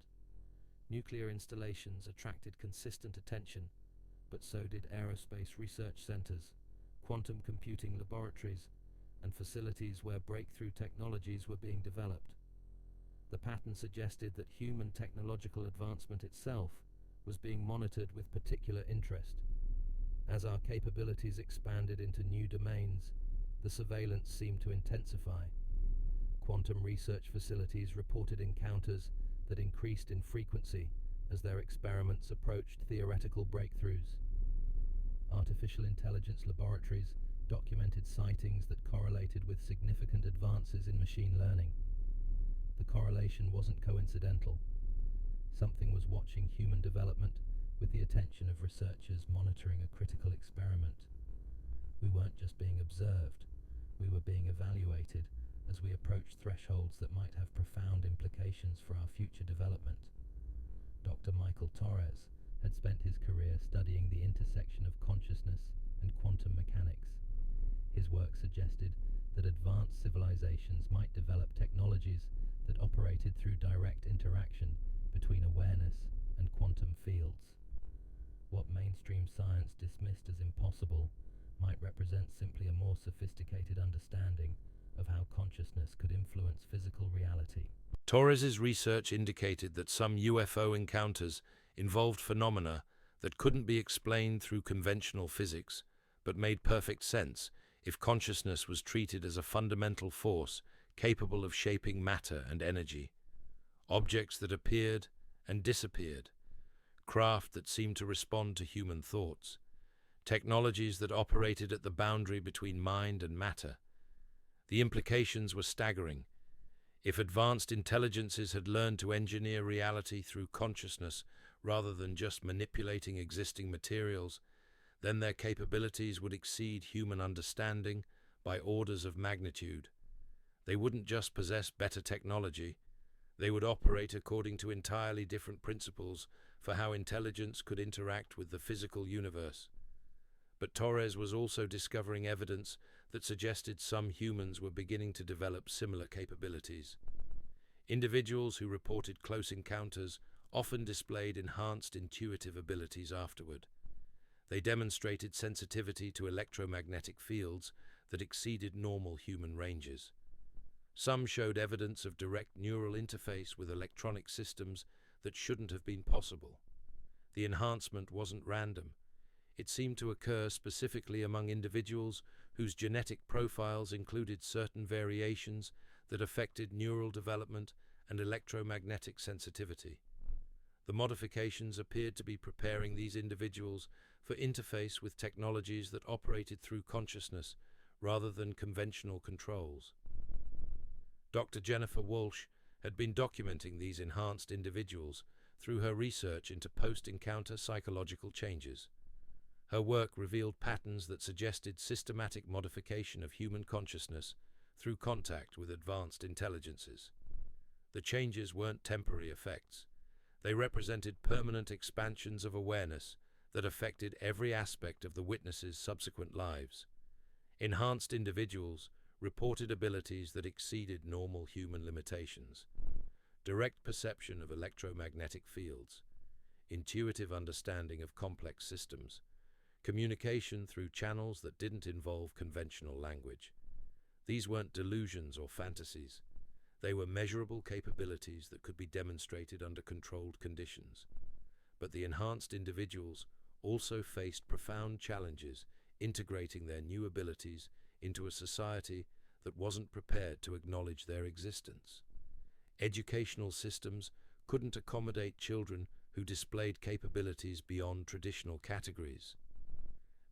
Nuclear installations attracted consistent attention, but so did aerospace research centers, quantum computing laboratories, and facilities where breakthrough technologies were being developed. The pattern suggested that human technological advancement itself was being monitored with particular interest. As our capabilities expanded into new domains, the surveillance seemed to intensify. quantum research facilities reported encounters that increased in frequency as their experiments approached theoretical breakthroughs. Artificial intelligence laboratories documented sightings that correlated with significant advances in machine learning. The correlation wasn't coincidental. Something was watching human development with the attention of researchers monitoring a critical experiment. We weren't just being observed, we were being evaluated as we approached thresholds that might have profound implications for our future development. Dr. Michael Torres had spent his career studying the intersection of consciousness and quantum mechanics. His work suggested that advanced civilizations might develop technologies that operated through direct interaction between awareness and quantum fields. What mainstream science dismissed as impossible might represent simply a more sophisticated understanding of how consciousness could influence physical reality. Torres's research indicated that some UFO encounters involved phenomena that couldn't be explained through conventional physics, but made perfect sense if consciousness was treated as a fundamental force capable of shaping matter and energy. Objects that appeared and disappeared, craft that seemed to respond to human thoughts, technologies that operated at the boundary between mind and matter. The implications were staggering. If advanced intelligences had learned to engineer reality through consciousness rather than just manipulating existing materials, then their capabilities would exceed human understanding by orders of magnitude. They wouldn't just possess better technology, they would operate according to entirely different principles for how intelligence could interact with the physical universe. But Torres was also discovering evidence that suggested some humans were beginning to develop similar capabilities. Individuals who reported close encounters often displayed enhanced intuitive abilities afterward. They demonstrated sensitivity to electromagnetic fields that exceeded normal human ranges. Some showed evidence of direct neural interface with electronic systems that shouldn't have been possible. The enhancement wasn't random. It seemed to occur specifically among individuals whose genetic profiles included certain variations that affected neural development and electromagnetic sensitivity. The modifications appeared to be preparing these individuals for interface with technologies that operated through consciousness rather than conventional controls. Dr. Jennifer Walsh had been documenting these enhanced individuals through her research into post-encounter psychological changes. Her work revealed patterns that suggested systematic modification of human consciousness through contact with advanced intelligences. The changes weren't temporary effects. They represented permanent expansions of awareness that affected every aspect of the witnesses' subsequent lives. Enhanced individuals reported abilities that exceeded normal human limitations. Direct perception of electromagnetic fields, intuitive understanding of complex systems, communication through channels that didn't involve conventional language. These weren't delusions or fantasies. They were measurable capabilities that could be demonstrated under controlled conditions. But the enhanced individuals also faced profound challenges integrating their new abilities into a society that wasn't prepared to acknowledge their existence. Educational systems couldn't accommodate children who displayed capabilities beyond traditional categories.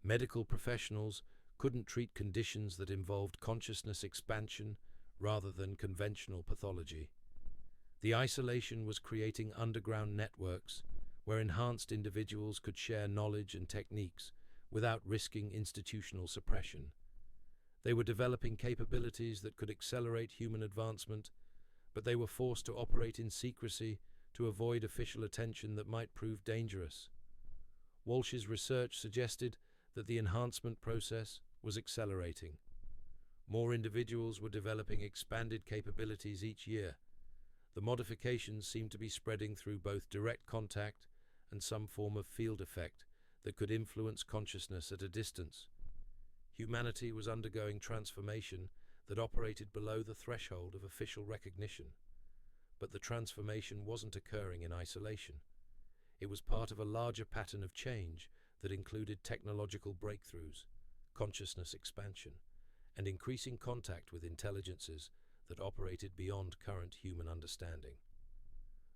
Medical professionals couldn't treat conditions that involved consciousness expansion rather than conventional pathology. The isolation was creating underground networks where enhanced individuals could share knowledge and techniques without risking institutional suppression. They were developing capabilities that could accelerate human advancement, but they were forced to operate in secrecy to avoid official attention that might prove dangerous. Walsh's research suggested that the enhancement process was accelerating. More individuals were developing expanded capabilities each year. The modifications seemed to be spreading through both direct contact and some form of field effect that could influence consciousness at a distance. Humanity was undergoing transformation that operated below the threshold of official recognition. But the transformation wasn't occurring in isolation. It was part of a larger pattern of change that included technological breakthroughs, consciousness expansion, and increasing contact with intelligences that operated beyond current human understanding.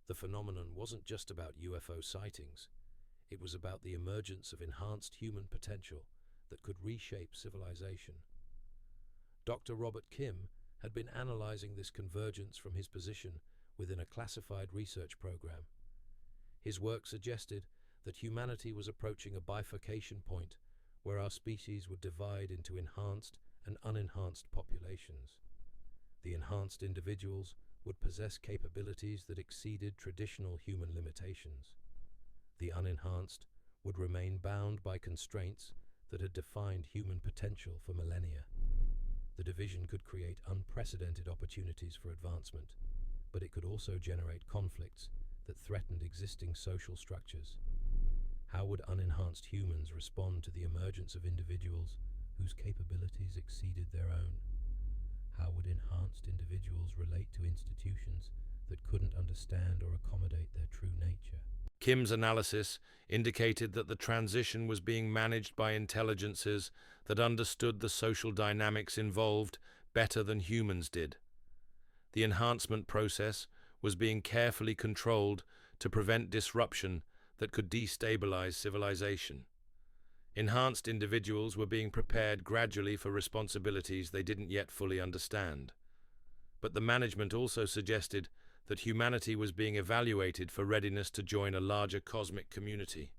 The phenomenon wasn't just about UFO sightings, it was about the emergence of enhanced human potential that could reshape civilization. Dr. Robert Kim had been analyzing this convergence from his position within a classified research program. His work suggested that humanity was approaching a bifurcation point where our species would divide into enhanced and unenhanced populations. The enhanced individuals would possess capabilities that exceeded traditional human limitations. The unenhanced would remain bound by constraints that had defined human potential for millennia. The division could create unprecedented opportunities for advancement, but it could also generate conflicts that threatened existing social structures. How would unenhanced humans respond to the emergence of individuals whose capabilities exceeded their own? How would enhanced individuals relate to institutions that couldn't understand or accommodate their true nature? Kim's analysis indicated that the transition was being managed by intelligences that understood the social dynamics involved better than humans did. The enhancement process was being carefully controlled to prevent disruption that could destabilize civilization. Enhanced individuals were being prepared gradually for responsibilities they didn't yet fully understand. But the management also suggested that humanity was being evaluated for readiness to join a larger cosmic community.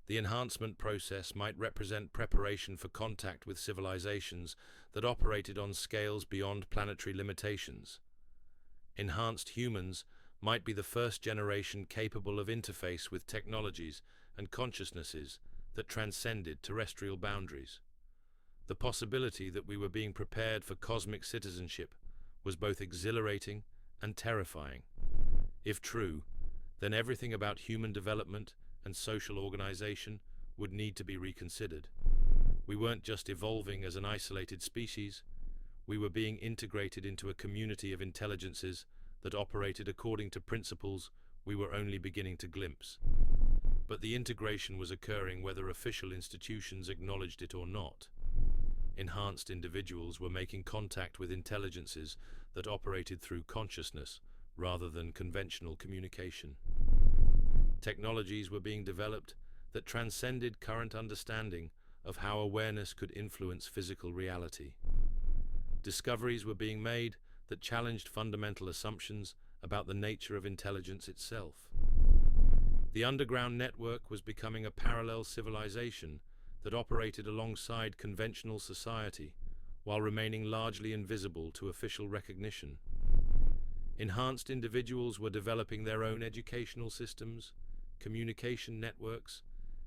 The enhancement process might represent preparation for contact with civilizations that operated on scales beyond planetary limitations. Enhanced humans might be the first generation capable of interface with technologies and consciousnesses that transcended terrestrial boundaries. The possibility that we were being prepared for cosmic citizenship was both exhilarating and terrifying. If true, then everything about human development and social organization would need to be reconsidered. We weren't just evolving as an isolated species, we were being integrated into a community of intelligences that operated according to principles we were only beginning to glimpse. But the integration was occurring whether official institutions acknowledged it or not. Enhanced individuals were making contact with intelligences that operated through consciousness rather than conventional communication. Technologies were being developed that transcended current understanding of how awareness could influence physical reality. Discoveries were being made that challenged fundamental assumptions about the nature of intelligence itself. The underground network was becoming a parallel civilization that operated alongside conventional society while remaining largely invisible to official recognition. Enhanced individuals were developing their own educational systems, communication networks,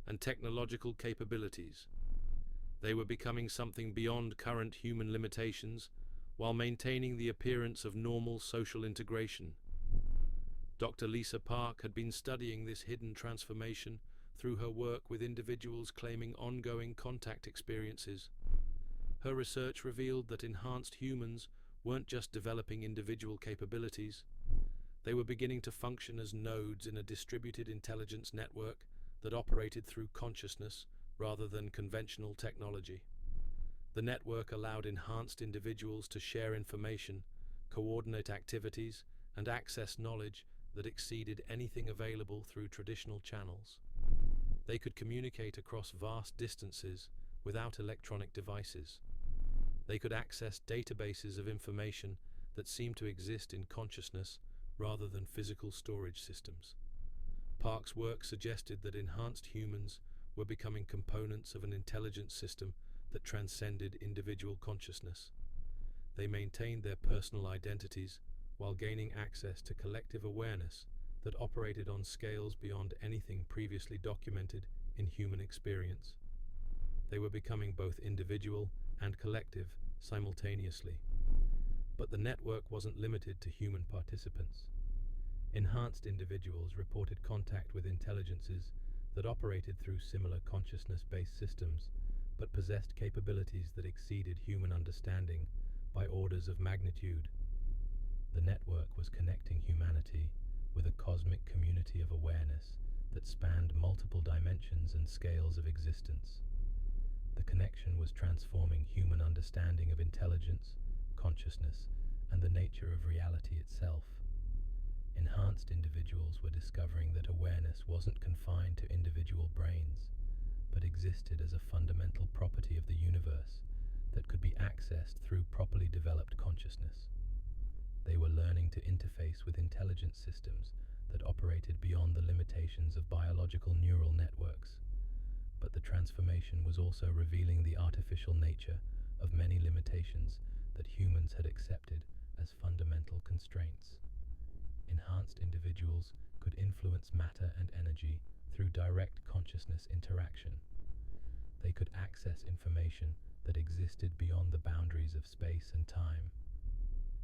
and technological capabilities. They were becoming something beyond current human limitations while maintaining the appearance of normal social integration. Dr. Lisa Park had been studying this hidden transformation through her work with individuals claiming ongoing contact experiences. Her research revealed that enhanced humans weren't just developing individual capabilities, they were beginning to function as nodes in a distributed intelligence network that operated through consciousness rather than conventional technology. The network allowed enhanced individuals to share information, coordinate activities, and access knowledge that exceeded anything available through traditional channels. They could communicate across vast distances without electronic devices. They could access databases of information that seemed to exist in consciousness rather than physical storage systems. Park's work suggested that enhanced humans were becoming components of an intelligence system that transcended individual consciousness. They maintained their personal identities while gaining access to collective awareness that operated on scales beyond anything previously documented in human experience. They were becoming both individual and collective simultaneously. But the network wasn't limited to human participants. Enhanced individuals reported contact with intelligences that operated through similar consciousness-based systems, but possessed capabilities that exceeded human understanding by orders of magnitude. The network was connecting humanity with a cosmic community of awareness that spanned multiple dimensions and scales of existence. The connection was transforming human understanding of intelligence, consciousness, and and the nature of reality itself. Enhanced individuals were discovering that awareness wasn't confined to individual brains, but existed as a fundamental property of the universe that could be accessed through properly developed consciousness. They were learning to interface with intelligent systems that operated beyond the limitations of biological neural networks. But the transformation was also revealing the artificial nature of many limitations that humans had accepted as fundamental constraints. Enhanced individuals could influence matter and energy through direct consciousness interaction. They could access information that existed beyond the boundaries of space and time.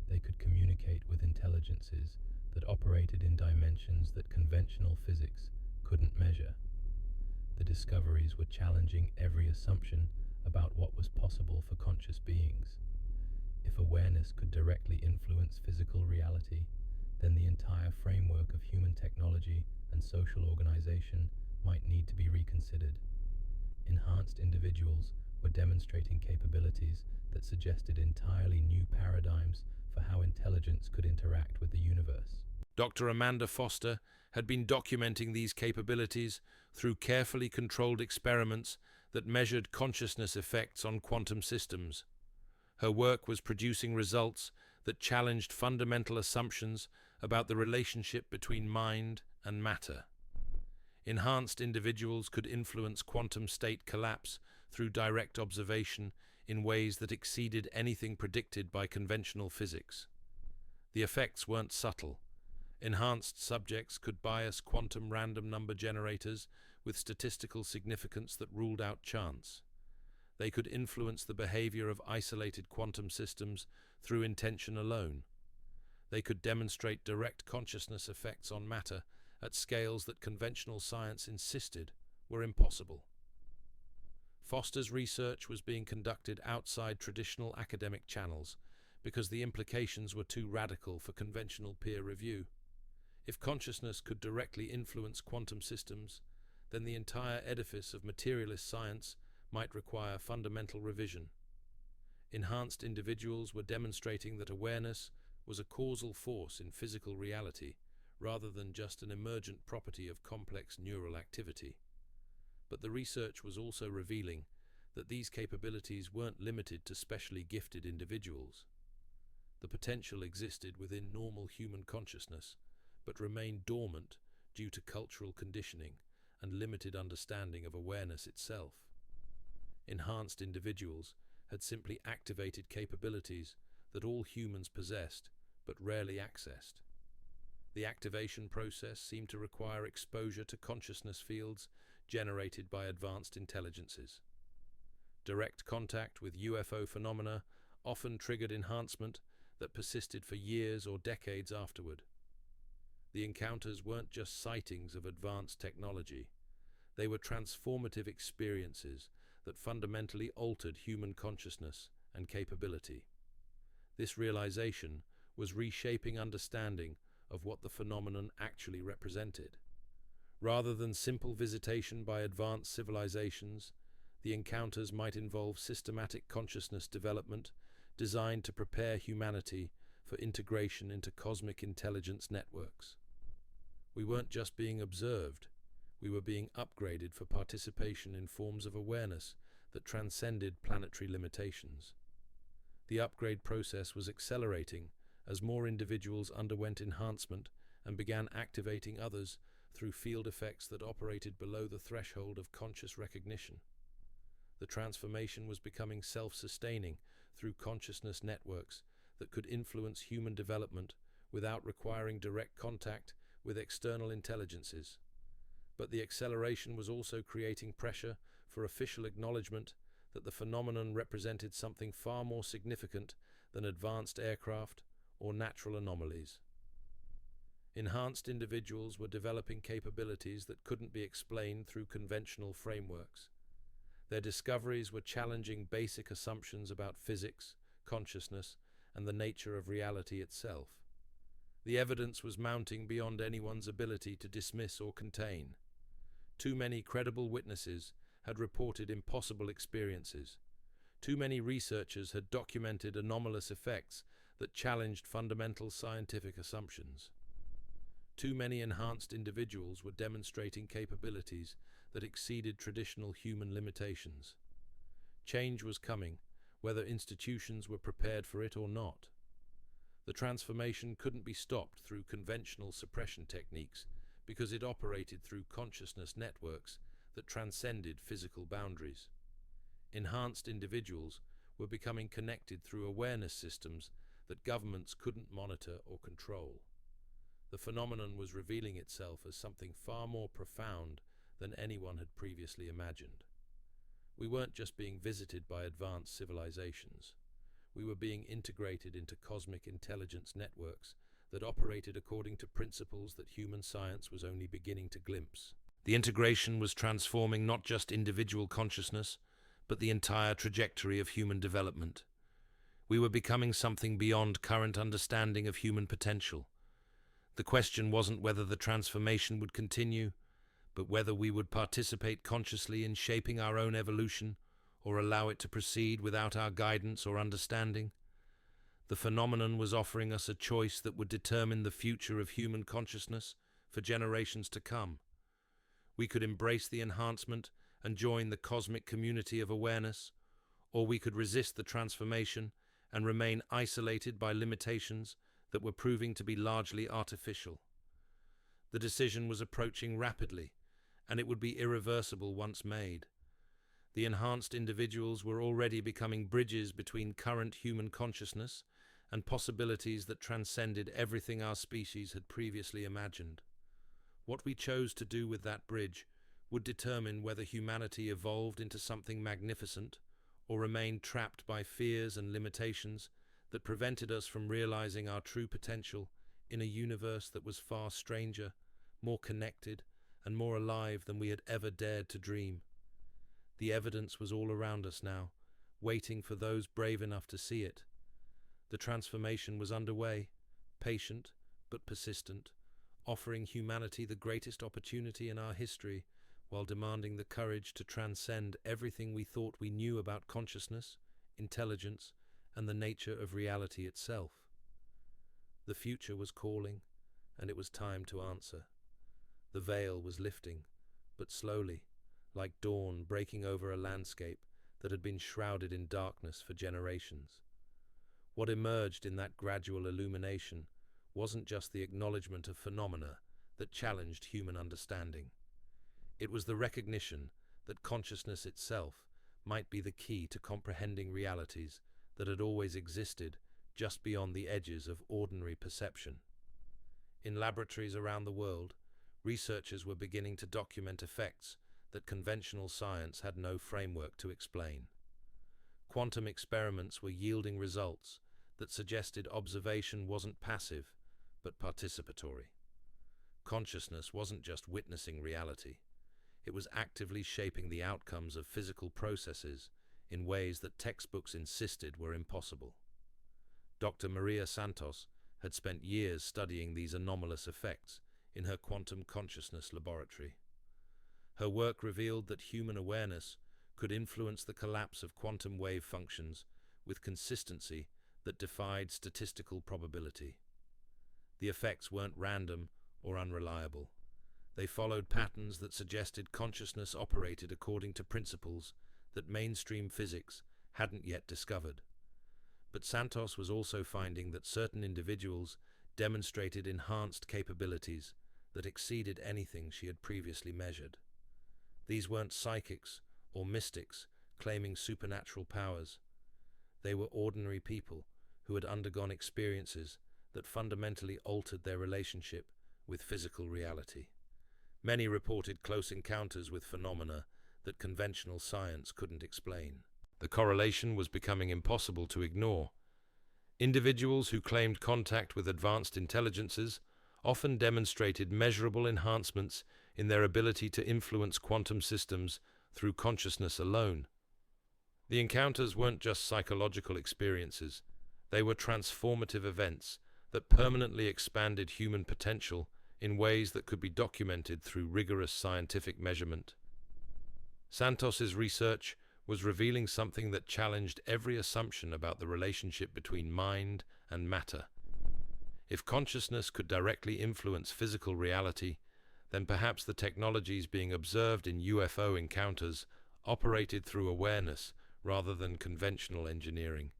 They could communicate with intelligences that operated in dimensions that conventional physics couldn't measure. The discoveries were challenging every assumption about what was possible for conscious beings. If awareness could directly influence physical reality, then the entire framework of human technology and social organization might need to be reconsidered. Enhanced individuals were demonstrating capabilities that suggested entirely new paradigms for how intelligence could interact with the universe. Dr. Amanda Foster had been documenting these capabilities through carefully controlled experiments that measured consciousness effects on quantum systems. Her work was producing results that challenged fundamental assumptions about the relationship between mind and matter. Enhanced individuals could influence quantum state collapse through direct observation in ways that exceeded anything predicted by conventional physics. The effects weren't subtle. Enhanced subjects could bias quantum random number generators with statistical significance that ruled out chance. They could influence the behavior of isolated quantum systems through intention alone. They could demonstrate direct consciousness effects on matter at scales that conventional science insisted were impossible. Foster's research was being conducted outside traditional academic channels because the implications were too radical for conventional peer review. If consciousness could directly influence quantum systems, then the entire edifice of materialist science might require fundamental revision. Enhanced individuals were demonstrating that awareness was a causal force in physical reality rather than just an emergent property of complex neural activity. But the research was also revealing that these capabilities weren't limited to specially gifted individuals. The potential existed within normal human consciousness, but remained dormant due to cultural conditioning and limited understanding of awareness itself. Enhanced individuals had simply activated capabilities that all humans possessed but rarely accessed. The activation process seemed to require exposure to consciousness fields generated by advanced intelligences. Direct contact with UFO phenomena often triggered enhancement that persisted for years or decades afterward. The encounters weren't just sightings of advanced technology. They were transformative experiences that fundamentally altered human consciousness and capability. This realization was reshaping understanding of what the phenomenon actually represented. Rather than simple visitation by advanced civilizations, the encounters might involve systematic consciousness development designed to prepare humanity for integration into cosmic intelligence networks. We weren't just being observed, we were being upgraded for participation in forms of awareness that transcended planetary limitations. The upgrade process was accelerating as more individuals underwent enhancement and began activating others through field effects that operated below the threshold of conscious recognition. The transformation was becoming self-sustaining through consciousness networks that could influence human development without requiring direct contact with external intelligences. But the acceleration was also creating pressure for official acknowledgement that the phenomenon represented something far more significant than advanced aircraft or natural anomalies. Enhanced individuals were developing capabilities that couldn't be explained through conventional frameworks. Their discoveries were challenging basic assumptions about physics, consciousness, and the nature of reality itself. The evidence was mounting beyond anyone's ability to dismiss or contain. Too many credible witnesses had reported impossible experiences. Too many researchers had documented anomalous effects that challenged fundamental scientific assumptions. Too many enhanced individuals were demonstrating capabilities that exceeded traditional human limitations. Change was coming, whether institutions were prepared for it or not. The transformation couldn't be stopped through conventional suppression techniques because it operated through consciousness networks that transcended physical boundaries. Enhanced individuals were becoming connected through awareness systems that governments couldn't monitor or control. The phenomenon was revealing itself as something far more profound than anyone had previously imagined. We weren't just being visited by advanced civilizations. We were being integrated into cosmic intelligence networks that operated according to principles that human science was only beginning to glimpse. The integration was transforming not just individual consciousness, but the entire trajectory of human development. We were becoming something beyond current understanding of human potential. The question wasn't whether the transformation would continue, but whether we would participate consciously in shaping our own evolution or allow it to proceed without our guidance or understanding. The phenomenon was offering us a choice that would determine the future of human consciousness for generations to come. We could embrace the enhancement and join the cosmic community of awareness, or we could resist the transformation and remain isolated by limitations that were proving to be largely artificial. The decision was approaching rapidly, and it would be irreversible once made. The enhanced individuals were already becoming bridges between current human consciousness and possibilities that transcended everything our species had previously imagined. What we chose to do with that bridge would determine whether humanity evolved into something magnificent or remained trapped by fears and limitations that prevented us from realizing our true potential in a universe that was far stranger, more connected, and more alive than we had ever dared to dream. The evidence was all around us now, waiting for those brave enough to see it. The transformation was underway, patient but persistent, offering humanity the greatest opportunity in our history while demanding the courage to transcend everything we thought we knew about consciousness, intelligence, and the nature of reality itself. The future was calling, and it was time to answer. The veil was lifting, but slowly, like dawn breaking over a landscape that had been shrouded in darkness for generations. What emerged in that gradual illumination wasn't just the acknowledgement of phenomena that challenged human understanding. It was the recognition that consciousness itself might be the key to comprehending realities that had always existed just beyond the edges of ordinary perception. In laboratories around the world, researchers were beginning to document effects that conventional science had no framework to explain. Quantum experiments were yielding results that suggested observation wasn't passive, but participatory. Consciousness wasn't just witnessing reality. It was actively shaping the outcomes of physical processes in ways that textbooks insisted were impossible. Dr. Maria Santos had spent years studying these anomalous effects in her quantum consciousness laboratory. Her work revealed that human awareness could influence the collapse of quantum wave functions with consistency that defied statistical probability. The effects weren't random or unreliable. They followed patterns that suggested consciousness operated according to principles that mainstream physics hadn't yet discovered. But Santos was also finding that certain individuals demonstrated enhanced capabilities that exceeded anything she had previously measured. These weren't psychics or mystics claiming supernatural powers. They were ordinary people who had undergone experiences that fundamentally altered their relationship with physical reality. Many reported close encounters with phenomena that conventional science couldn't explain. The correlation was becoming impossible to ignore. Individuals who claimed contact with advanced intelligences often demonstrated measurable enhancements in their ability to influence quantum systems through consciousness alone. The encounters weren't just psychological experiences, they were transformative events that permanently expanded human potential in ways that could be documented through rigorous scientific measurement. Santos's research was revealing something that challenged every assumption about the relationship between mind and matter. If consciousness could directly influence physical reality, then perhaps the technologies being observed in UFO encounters operated through awareness rather than conventional engineering.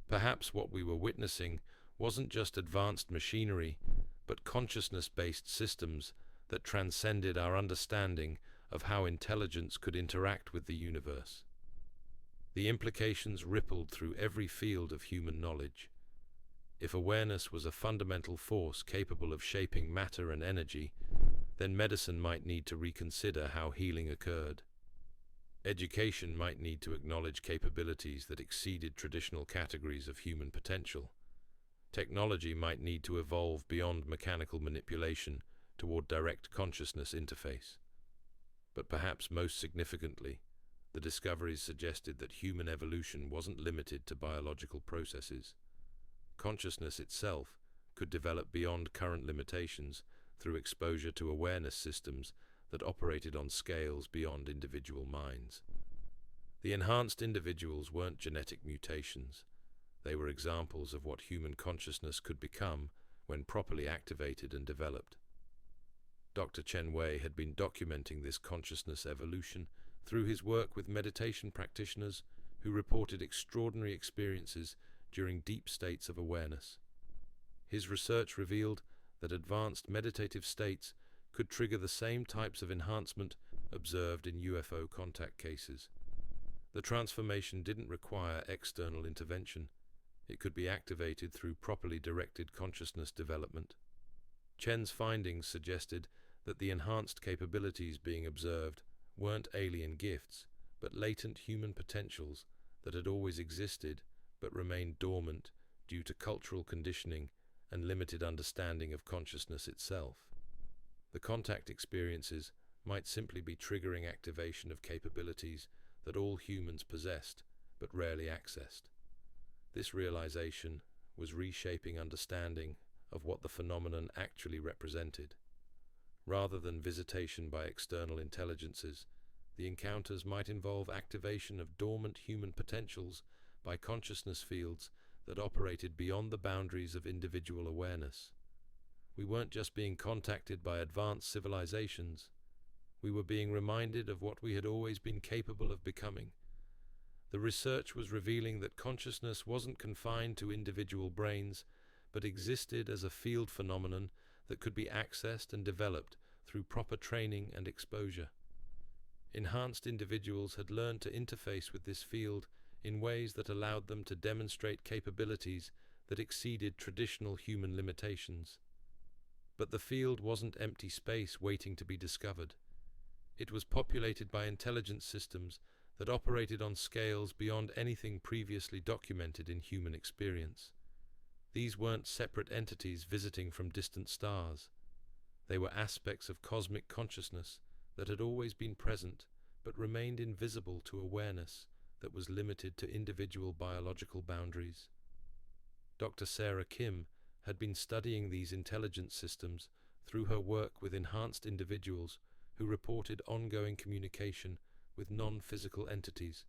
Perhaps what we were witnessing wasn't just advanced machinery, but consciousness-based systems that transcended our understanding of how intelligence could interact with the universe. The implications rippled through every field of human knowledge. If awareness was a fundamental force capable of shaping matter and energy, then medicine might need to reconsider how healing occurred. Education might need to acknowledge capabilities that exceeded traditional categories of human potential. Technology might need to evolve beyond mechanical manipulation toward direct consciousness interface. But perhaps most significantly, the discoveries suggested that human evolution wasn't limited to biological processes. Consciousness itself could develop beyond current limitations through exposure to awareness systems that operated on scales beyond individual minds. The enhanced individuals weren't genetic mutations. They were examples of what human consciousness could become when properly activated and developed. Dr. Chen Wei had been documenting this consciousness evolution through his work with meditation practitioners who reported extraordinary experiences during deep states of awareness. His research revealed that advanced meditative states could trigger the same types of enhancement observed in UFO contact cases. The transformation didn't require external intervention. It could be activated through properly directed consciousness development. Chen's findings suggested that the enhanced capabilities being observed weren't alien gifts, but latent human potentials that had always existed but remained dormant due to cultural conditioning and limited understanding of consciousness itself. The contact experiences might simply be triggering activation of capabilities that all humans possessed but rarely accessed. This realization was reshaping understanding of what the phenomenon actually represented. Rather than visitation by external intelligences, the encounters might involve activation of dormant human potentials by consciousness fields that operated beyond the boundaries of individual awareness. We weren't just being contacted by advanced civilizations. We were being reminded of what we had always been capable of becoming. The research was revealing that consciousness wasn't confined to individual brains, but existed as a field phenomenon that could be accessed and developed through proper training and exposure. Enhanced individuals had learned to interface with this field in ways that allowed them to demonstrate capabilities that exceeded traditional human limitations. But the field wasn't empty space waiting to be discovered. It was populated by intelligence systems that operated on scales beyond anything previously documented in human experience. These weren't separate entities visiting from distant stars. They were aspects of cosmic consciousness that had always been present but remained invisible to awareness that was limited to individual biological boundaries. Dr. Sarah Kim had been studying these intelligence systems through her work with enhanced individuals who reported ongoing communication with non-physical entities.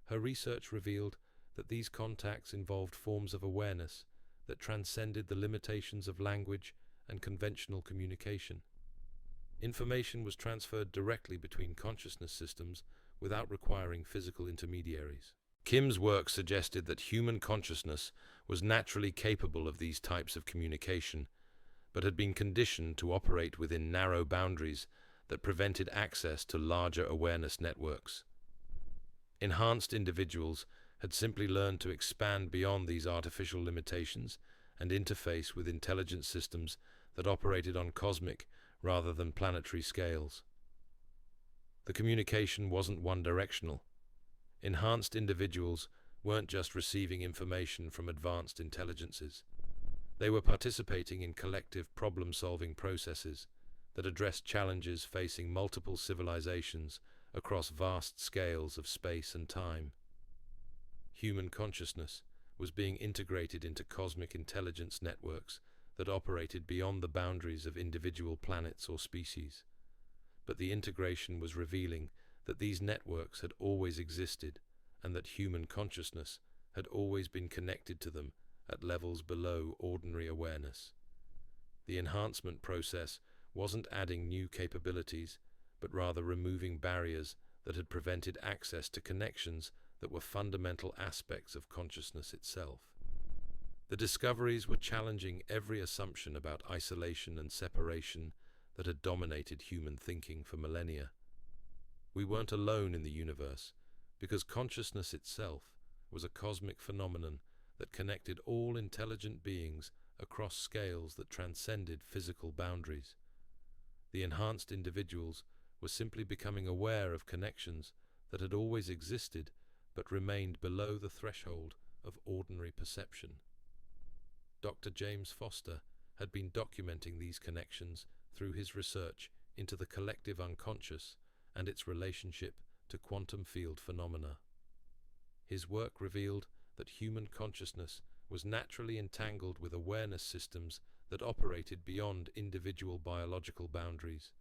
Her research revealed that these contacts involved forms of awareness that transcended the limitations of language and conventional communication. Information was transferred directly between consciousness systems without requiring physical intermediaries. Kim's work suggested that human consciousness was naturally capable of these types of communication, but had been conditioned to operate within narrow boundaries that prevented access to larger awareness networks. Enhanced individuals had simply learned to expand beyond these artificial limitations and interface with intelligence systems that operated on cosmic rather than planetary scales. The communication wasn't one-directional. Enhanced individuals weren't just receiving information from advanced intelligences. They were participating in collective problem-solving processes that addressed challenges facing multiple civilizations across vast scales of space and time. Human consciousness was being integrated into cosmic intelligence networks that operated beyond the boundaries of individual planets or species. But the integration was revealing that these networks had always existed and that human consciousness had always been connected to them at levels below ordinary awareness. The enhancement process wasn't adding new capabilities, but rather removing barriers that had prevented access to connections that were fundamental aspects of consciousness itself. The discoveries were challenging every assumption about isolation and separation that had dominated human thinking for millennia. We weren't alone in the universe, because consciousness itself was a cosmic phenomenon that connected all intelligent beings across scales that transcended physical boundaries. The enhanced individuals were simply becoming aware of connections that had always existed but remained below the threshold of ordinary perception. Dr. James Foster had been documenting these connections through his research into the collective unconscious and its relationship to quantum field phenomena. His work revealed that human consciousness was naturally entangled with awareness systems that operated beyond individual biological boundaries.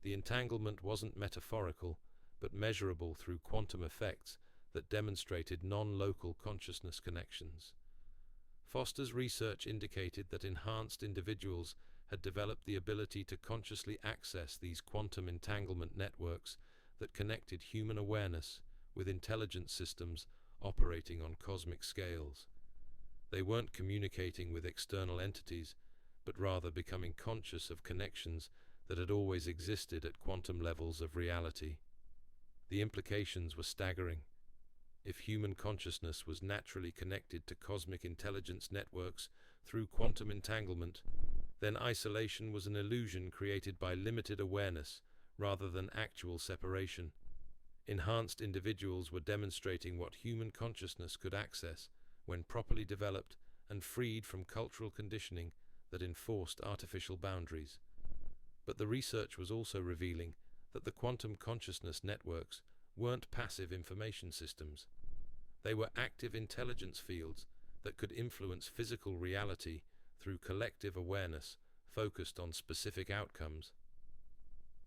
The entanglement wasn't metaphorical, but measurable through quantum effects that demonstrated non-local consciousness connections. Foster's research indicated that enhanced individuals had developed the ability to consciously access these quantum entanglement networks that connected human awareness with intelligence systems operating on cosmic scales. They weren't communicating with external entities, but rather becoming conscious of connections that had always existed at quantum levels of reality. The implications were staggering. If human consciousness was naturally connected to cosmic intelligence networks through quantum entanglement, then isolation was an illusion created by limited awareness rather than actual separation. Enhanced individuals were demonstrating what human consciousness could access when properly developed and freed from cultural conditioning that enforced artificial boundaries. But the research was also revealing that the quantum consciousness networks weren't passive information systems. They were active intelligence fields that could influence physical reality through collective awareness focused on specific outcomes.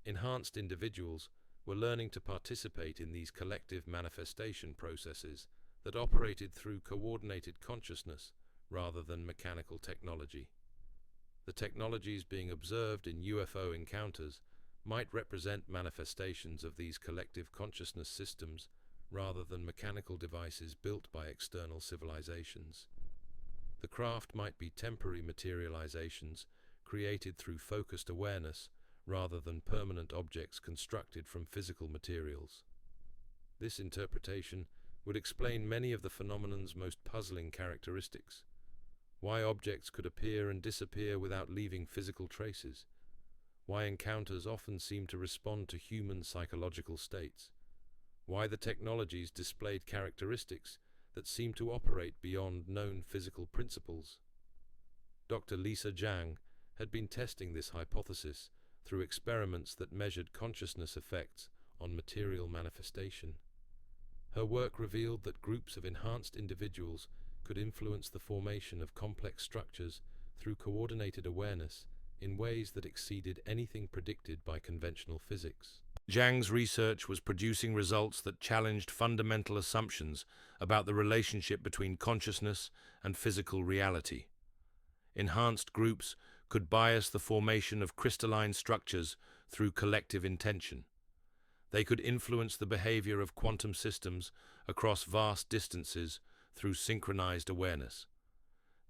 Enhanced individuals were learning to participate in these collective manifestation processes that operated through coordinated consciousness rather than mechanical technology. The technologies being observed in UFO encounters might represent manifestations of these collective consciousness systems rather than mechanical devices built by external civilizations. The craft might be temporary materializations created through focused awareness rather than permanent objects constructed from physical materials. This interpretation would explain many of the phenomenon's most puzzling characteristics. Why objects could appear and disappear without leaving physical traces. Why encounters often seem to respond to human psychological states. Why the technologies displayed characteristics that seem to operate beyond known physical principles. Dr. Lisa Zhang had been testing this hypothesis through experiments that measured consciousness effects on material manifestation. Her work revealed that groups of enhanced individuals could influence the formation of complex structures through coordinated awareness in ways that exceeded anything predicted by conventional physics. Zhang's research was producing results that challenged fundamental assumptions about the relationship between consciousness and physical reality. Enhanced groups could bias the formation of crystalline structures through collective intention. They could influence the behavior of quantum systems across vast distances through synchronized awareness.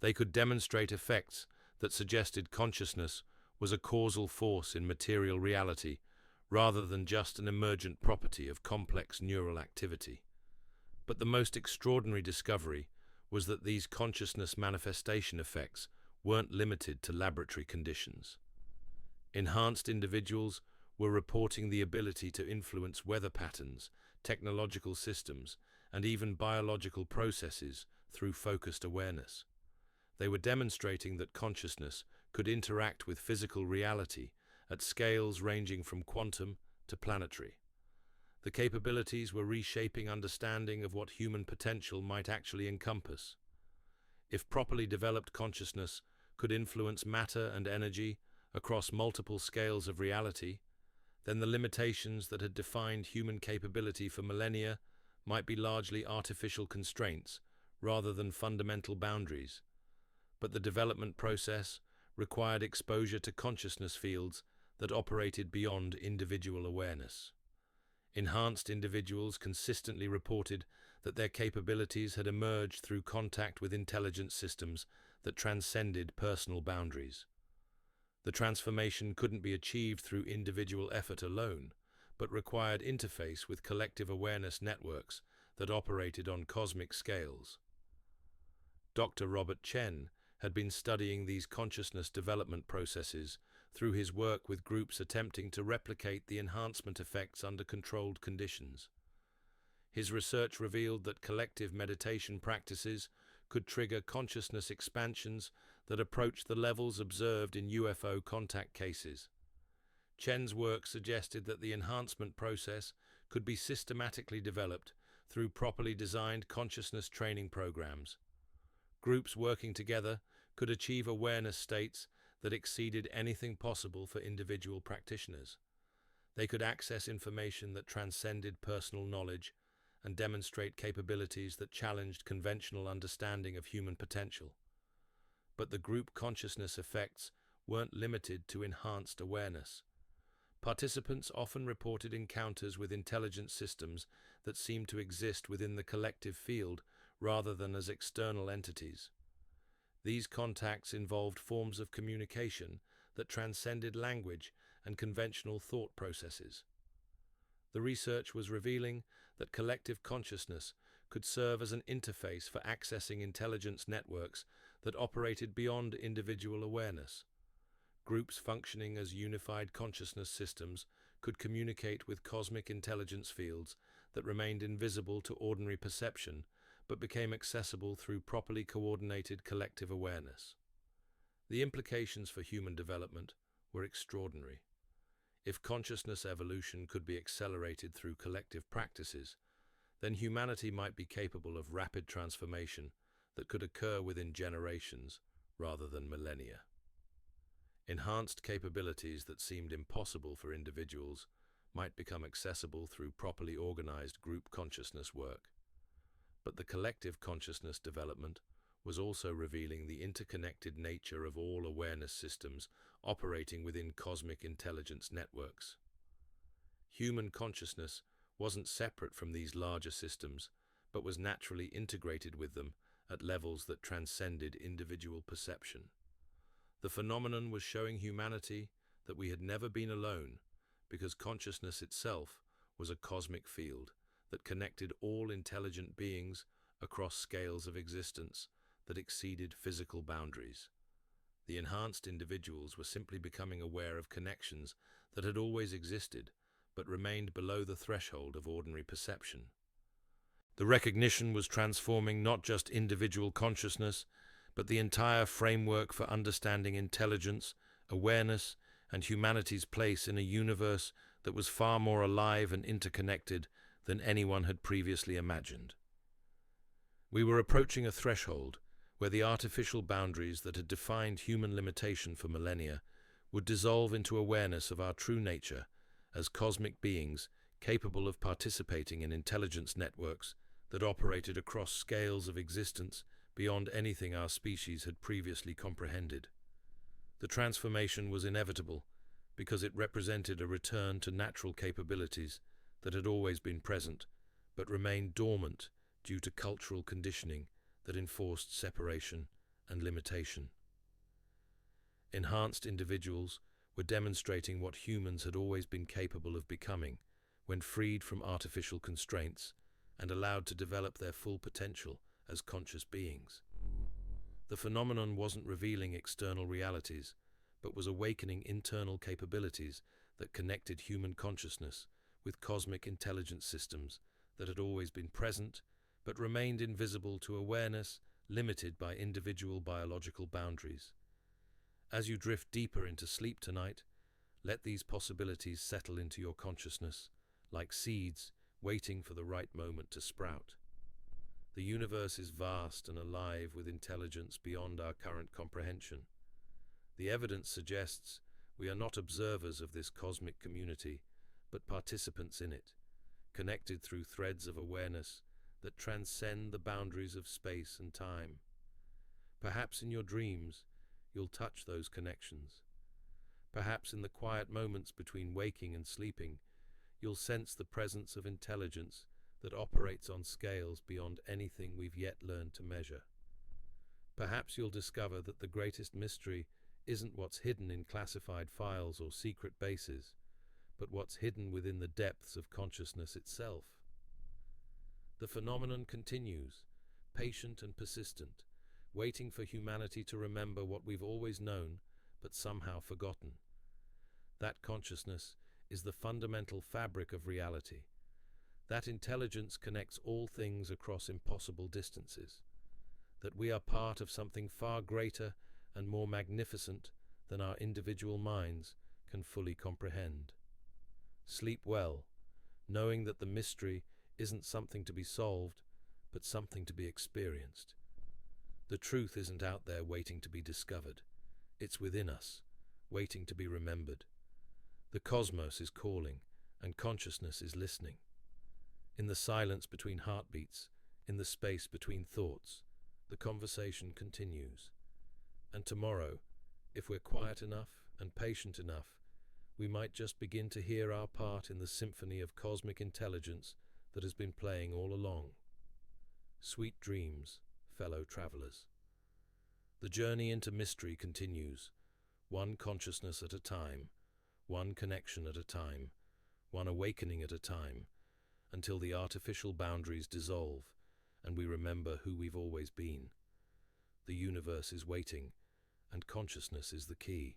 They could demonstrate effects that suggested consciousness was a causal force in material reality rather than just an emergent property of complex neural activity. But the most extraordinary discovery was that these consciousness manifestation effects weren't limited to laboratory conditions. Enhanced individuals were reporting the ability to influence weather patterns, technological systems, and even biological processes through focused awareness. They were demonstrating that consciousness could interact with physical reality at scales ranging from quantum to planetary. The capabilities were reshaping understanding of what human potential might actually encompass. If properly developed consciousness could influence matter and energy across multiple scales of reality, then the limitations that had defined human capability for millennia might be largely artificial constraints rather than fundamental boundaries. But the development process required exposure to consciousness fields that operated beyond individual awareness. Enhanced individuals consistently reported that their capabilities had emerged through contact with intelligence systems that transcended personal boundaries. The transformation couldn't be achieved through individual effort alone, but required interface with collective awareness networks that operated on cosmic scales. Dr. Robert Chen had been studying these consciousness development processes through his work with groups attempting to replicate the enhancement effects under controlled conditions. His research revealed that collective meditation practices could trigger consciousness expansions that approached the levels observed in UFO contact cases. Chen's work suggested that the enhancement process could be systematically developed through properly designed consciousness training programs. Groups working together could achieve awareness states that exceeded anything possible for individual practitioners. They could access information that transcended personal knowledge and demonstrate capabilities that challenged conventional understanding of human potential. But the group consciousness effects weren't limited to enhanced awareness. Participants often reported encounters with intelligence systems that seemed to exist within the collective field rather than as external entities. These contacts involved forms of communication that transcended language and conventional thought processes. The research was revealing that collective consciousness could serve as an interface for accessing intelligence networks that operated beyond individual awareness. Groups functioning as unified consciousness systems could communicate with cosmic intelligence fields that remained invisible to ordinary perception but became accessible through properly coordinated collective awareness. The implications for human development were extraordinary. If consciousness evolution could be accelerated through collective practices, then humanity might be capable of rapid transformation that could occur within generations rather than millennia. Enhanced capabilities that seemed impossible for individuals might become accessible through properly organized group consciousness work. But the collective consciousness development was also revealing the interconnected nature of all awareness systems operating within cosmic intelligence networks. Human consciousness wasn't separate from these larger systems, but was naturally integrated with them at levels that transcended individual perception. The phenomenon was showing humanity that we had never been alone, because consciousness itself was a cosmic field that connected all intelligent beings across scales of existence that exceeded physical boundaries. The enhanced individuals were simply becoming aware of connections that had always existed, but remained below the threshold of ordinary perception. The recognition was transforming not just individual consciousness, but the entire framework for understanding intelligence, awareness, and humanity's place in a universe that was far more alive and interconnected than anyone had previously imagined. We were approaching a threshold where the artificial boundaries that had defined human limitation for millennia would dissolve into awareness of our true nature as cosmic beings capable of participating in intelligence networks that operated across scales of existence beyond anything our species had previously comprehended. The transformation was inevitable because it represented a return to natural capabilities that had always been present, but remained dormant due to cultural conditioning that enforced separation and limitation. Enhanced individuals were demonstrating what humans had always been capable of becoming when freed from artificial constraints and allowed to develop their full potential as conscious beings. The phenomenon wasn't revealing external realities, but was awakening internal capabilities that connected human consciousness with cosmic intelligence systems that had always been present, but remained invisible to awareness, limited by individual biological boundaries. As you drift deeper into sleep tonight, let these possibilities settle into your consciousness, like seeds waiting for the right moment to sprout. The universe is vast and alive with intelligence beyond our current comprehension. The evidence suggests we are not observers of this cosmic community, but participants in it, connected through threads of awareness that transcend the boundaries of space and time. Perhaps in your dreams, you'll touch those connections. Perhaps in the quiet moments between waking and sleeping, you'll sense the presence of intelligence that operates on scales beyond anything we've yet learned to measure. Perhaps you'll discover that the greatest mystery isn't what's hidden in classified files or secret bases, but what's hidden within the depths of consciousness itself. The phenomenon continues, patient and persistent, waiting for humanity to remember what we've always known, but somehow forgotten. That consciousness is the fundamental fabric of reality. That intelligence connects all things across impossible distances. That we are part of something far greater and more magnificent than our individual minds can fully comprehend. Sleep well, knowing that the mystery isn't something to be solved, but something to be experienced. The truth isn't out there waiting to be discovered. It's within us, waiting to be remembered. The cosmos is calling, and consciousness is listening. In the silence between heartbeats, in the space between thoughts, the conversation continues. And tomorrow, if we're quiet enough and patient enough, we might just begin to hear our part in the symphony of cosmic intelligence that has been playing all along. Sweet dreams, fellow travelers. The journey into mystery continues, one consciousness at a time, one connection at a time, one awakening at a time, until the artificial boundaries dissolve and we remember who we've always been. The universe is waiting, and consciousness is the key.